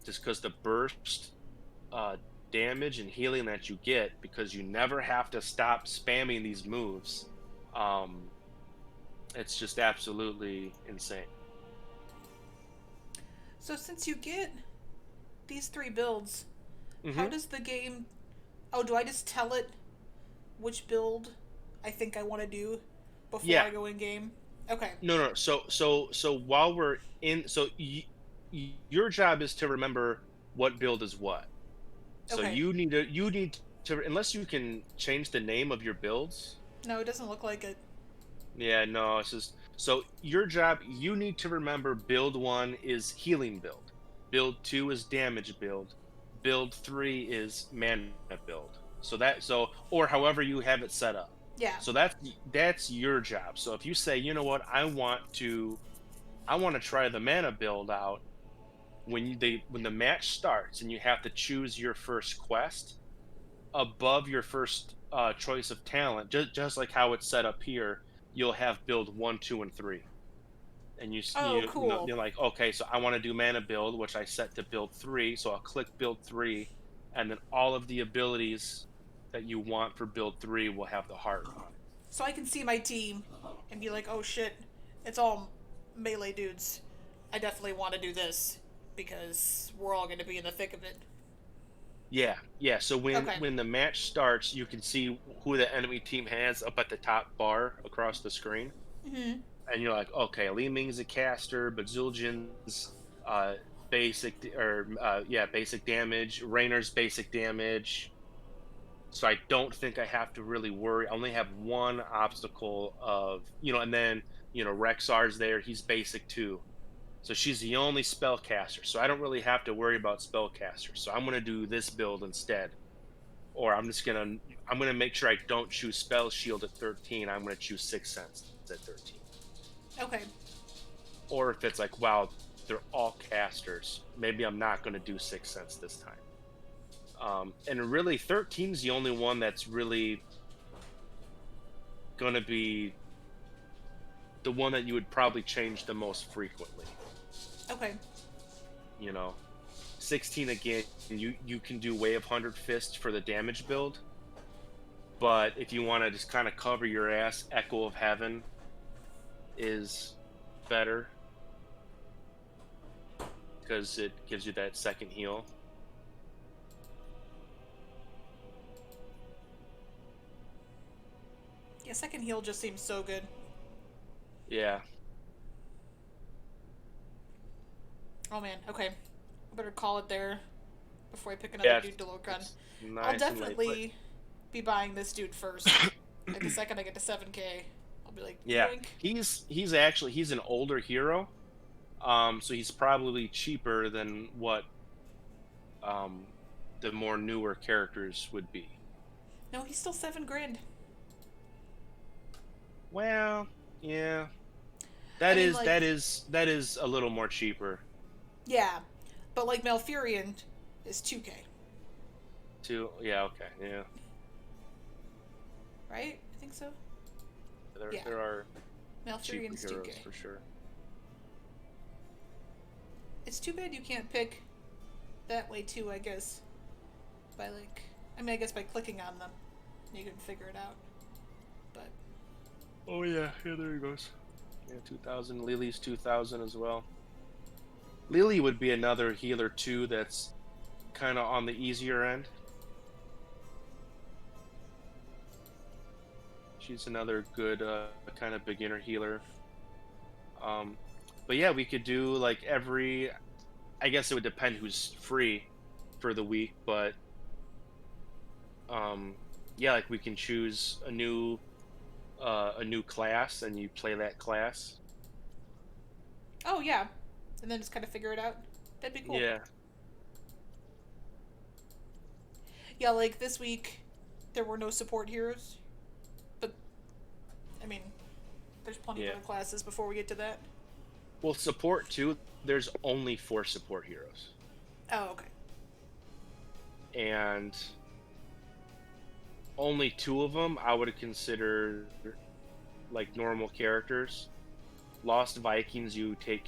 Speaker 1: Just because the burst uh, damage and healing that you get, because you never have to stop spamming these moves. Um, it's just absolutely insane.
Speaker 2: So since you get these three builds, how
Speaker 1: Hmm.
Speaker 2: does the game? Oh, do I just tell it which build I think I want to do before
Speaker 1: Yeah.
Speaker 2: I go in game? Okay.
Speaker 1: No, no. So while we're in, so your job is to remember what build is what. So
Speaker 2: Okay.
Speaker 1: you need to, unless you can change the name of your builds.
Speaker 2: No, it doesn't look like it.
Speaker 1: Yeah, no, it's just so your job, you need to remember build 1 is healing build. Build 2 is damage build. Build 3 is mana build. So or however you have it set up.
Speaker 2: Yeah.
Speaker 1: So that's your job. So if you say, "You know what? I want to try the mana build out," when the match starts and you have to choose your first quest, above your first choice of talent, just like how it's set up here, you'll have build 1, 2, and 3, and
Speaker 2: Oh, cool.
Speaker 1: you're like, okay, so I want to do mana build, which I set to build 3, so I'll click build 3, and then all of the abilities that you want for build 3 will have the heart on it.
Speaker 2: So I can see my team and be like, oh shit, it's all melee dudes. I definitely want to do this because we're all going to be in the thick of it.
Speaker 1: Yeah, yeah. So
Speaker 2: Okay.
Speaker 1: when the match starts, you can see who the enemy team has up at the top bar across the screen,
Speaker 2: Mm-hmm.
Speaker 1: and you're like, okay, Li Ming's a caster, but Zul'jin's uh, basic damage. Raynor's basic damage. So I don't think I have to really worry. I only have one obstacle of and then Rexar's there. He's basic too. So she's the only spellcaster. So I don't really have to worry about spellcasters. So I'm gonna do this build instead. Or I'm gonna make sure I don't choose spell shield at 13. I'm gonna choose Sixth Sense at 13.
Speaker 2: Okay.
Speaker 1: Or if it's like, wow, they're all casters, maybe I'm not gonna do Sixth Sense this time. And really, 13 is the only one that's really gonna be the one that you would probably change the most frequently.
Speaker 2: Okay.
Speaker 1: You know, 16 again, you can do Way of 100 Fist for the damage build, but if you want to just kind of cover your ass, Echo of Heaven is better because it gives you that second heal.
Speaker 2: Yeah, second heal just seems so good.
Speaker 1: Yeah.
Speaker 2: Oh man. Okay. I better call it there before I pick another
Speaker 1: Yeah,
Speaker 2: dude to look on.
Speaker 1: it's
Speaker 2: I'll
Speaker 1: nice and late, but
Speaker 2: definitely be buying this dude first. Like the second I get to 7K, I'll be like,
Speaker 1: yeah,
Speaker 2: yoink.
Speaker 1: he's an older hero, so he's probably cheaper than what um the more newer characters would be.
Speaker 2: No, he's still 7 grand.
Speaker 1: Well, yeah,
Speaker 2: I mean, like,
Speaker 1: that is a little more cheaper
Speaker 2: yeah, but like Malfurion is 2K,
Speaker 1: too. Yeah, okay, yeah.
Speaker 2: right? I think so.
Speaker 1: There
Speaker 2: Yeah,
Speaker 1: there are cheaper
Speaker 2: Malfurion's
Speaker 1: heroes
Speaker 2: 2K.
Speaker 1: for sure.
Speaker 2: It's too bad you can't pick that way too. I guess by like, I mean, I guess by clicking on them, you can figure it out. But
Speaker 1: Oh yeah, there he goes. Yeah, 2000. Lily's 2000 as well. Lily would be another healer too. That's kind of on the easier end. She's another good kind of beginner healer. Um, but yeah, we could do like every. I guess it would depend who's free for the week, but um, yeah, like we can choose a new class, and you play that class.
Speaker 2: oh yeah, and then just kind of figure it out. That'd be cool.
Speaker 1: Yeah,
Speaker 2: Yeah, like this week, there were no support heroes, but I mean, there's plenty of
Speaker 1: yeah.
Speaker 2: other classes before we get to that.
Speaker 1: Well, support too. There's only 4 support heroes,
Speaker 2: Oh, okay.
Speaker 1: and only 2 of them I would consider like normal characters. Lost Vikings, you take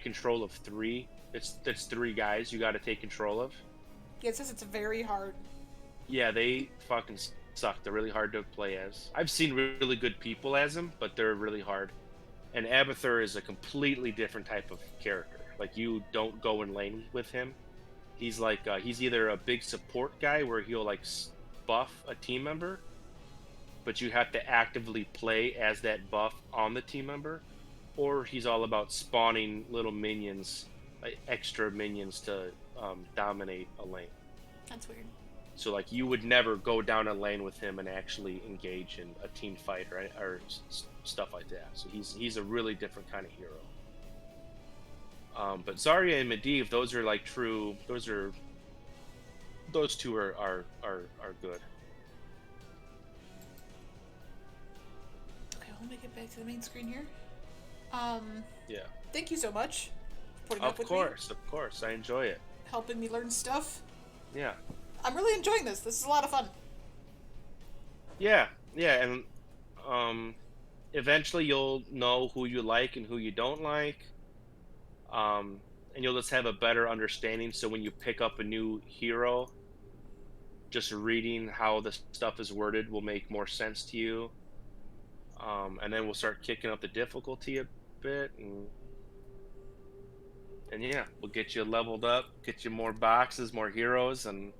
Speaker 1: control of 3. It's 3 guys you got to take control of.
Speaker 2: Yeah, it says it's very hard.
Speaker 1: Yeah, they fucking suck. They're really hard to play as. I've seen really good people as them, but they're really hard. And Abathur is a completely different type of character. Like you don't go in lane with him. He's like he's either a big support guy where he'll like buff a team member, but you have to actively play as that buff on the team member, or he's all about spawning little minions, like extra minions to dominate a lane.
Speaker 2: That's weird.
Speaker 1: So like you would never go down a lane with him and actually engage in a team fight or stuff like that. So he's a really different kind of hero. But Zarya and Medivh, those are like true. Those two are good.
Speaker 2: Okay, let me get back to the main screen here. Um,
Speaker 1: Yeah.
Speaker 2: Thank you so much for putting up
Speaker 1: Of
Speaker 2: with me,
Speaker 1: course, of course. I enjoy it.
Speaker 2: helping me learn stuff.
Speaker 1: Yeah.
Speaker 2: I'm really enjoying this. This is a lot of fun.
Speaker 1: Yeah. Yeah. And um, eventually you'll know who you like and who you don't like. And you'll just have a better understanding. So when you pick up a new hero, just reading how the stuff is worded will make more sense to you. And then we'll start kicking up the difficulty a bit, and yeah, we'll get you leveled up, get you more boxes, more heroes, and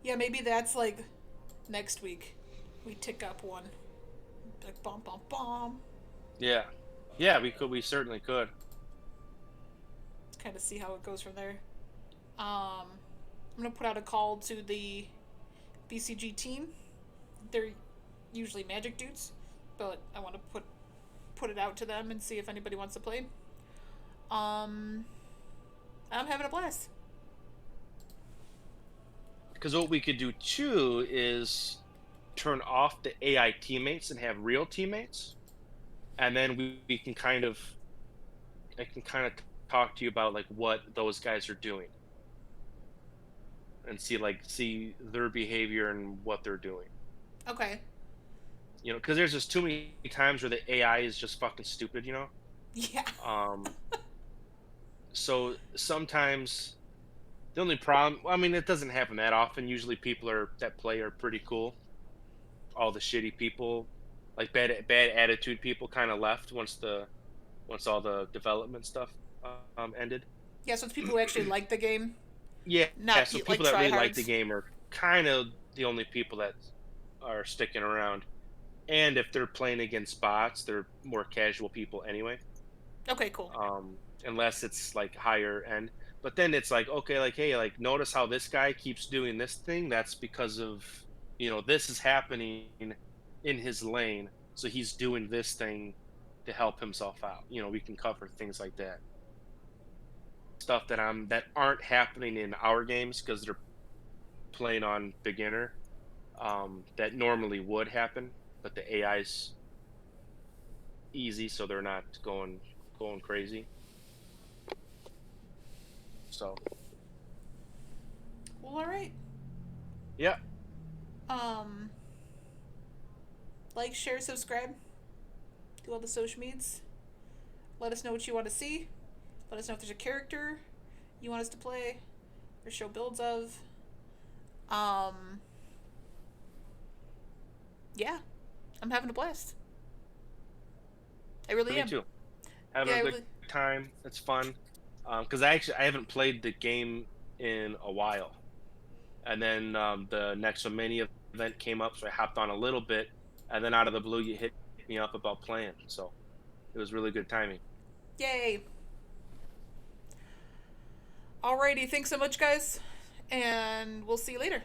Speaker 2: Yeah, maybe that's like next week. We tick up one. Like bomb, bomb, bomb.
Speaker 1: yeah, yeah, we certainly could.
Speaker 2: Kind of see how it goes from there. I'm gonna put out a call to the BCG team. They're usually magic dudes, but I want to put it out to them and see if anybody wants to play. Um, I'm having a blast.
Speaker 1: Because what we could do too is turn off the AI teammates and have real teammates, and then we can kind of I can kind of talk to you about like what those guys are doing and see their behavior and what they're doing.
Speaker 2: Okay.
Speaker 1: Because there's just too many times where the AI is just fucking stupid.
Speaker 2: Yeah.
Speaker 1: Um, so sometimes the only problem, I mean, it doesn't happen that often. Usually, people that play are pretty cool. All the shitty people, like bad attitude people, kind of left once all the development stuff ended.
Speaker 2: Yeah. So it's people who actually like the game,
Speaker 1: Yeah,
Speaker 2: not
Speaker 1: so
Speaker 2: like
Speaker 1: people that really like the
Speaker 2: tryhards.
Speaker 1: game are kind of the only people that are sticking around. And if they're playing against bots, they're more casual people anyway.
Speaker 2: Okay. Cool.
Speaker 1: Unless it's like higher end. But then it's like, okay, like, hey, like, notice how this guy keeps doing this thing? That's because of, this is happening in his lane. So he's doing this thing to help himself out. We can cover things like that. Stuff that aren't happening in our games because they're playing on beginner, that normally would happen, but the AI's easy, so they're not going crazy. So
Speaker 2: Well, all right.
Speaker 1: yeah,
Speaker 2: Um, like, share, subscribe. Do all the social medias. Let us know what you want to see. Let us know if there's a character you want us to play or show builds of. Um, yeah, I'm having a blast. I really
Speaker 1: me
Speaker 2: am.
Speaker 1: too. Having
Speaker 2: Yeah,
Speaker 1: a
Speaker 2: I
Speaker 1: good
Speaker 2: really.
Speaker 1: time. It's fun. Because I haven't played the game in a while, and then the next mini event came up, so I hopped on a little bit, and then out of the blue you hit me up about playing. So it was really good timing.
Speaker 2: Yay. Alrighty, thanks so much, guys, and we'll see you later.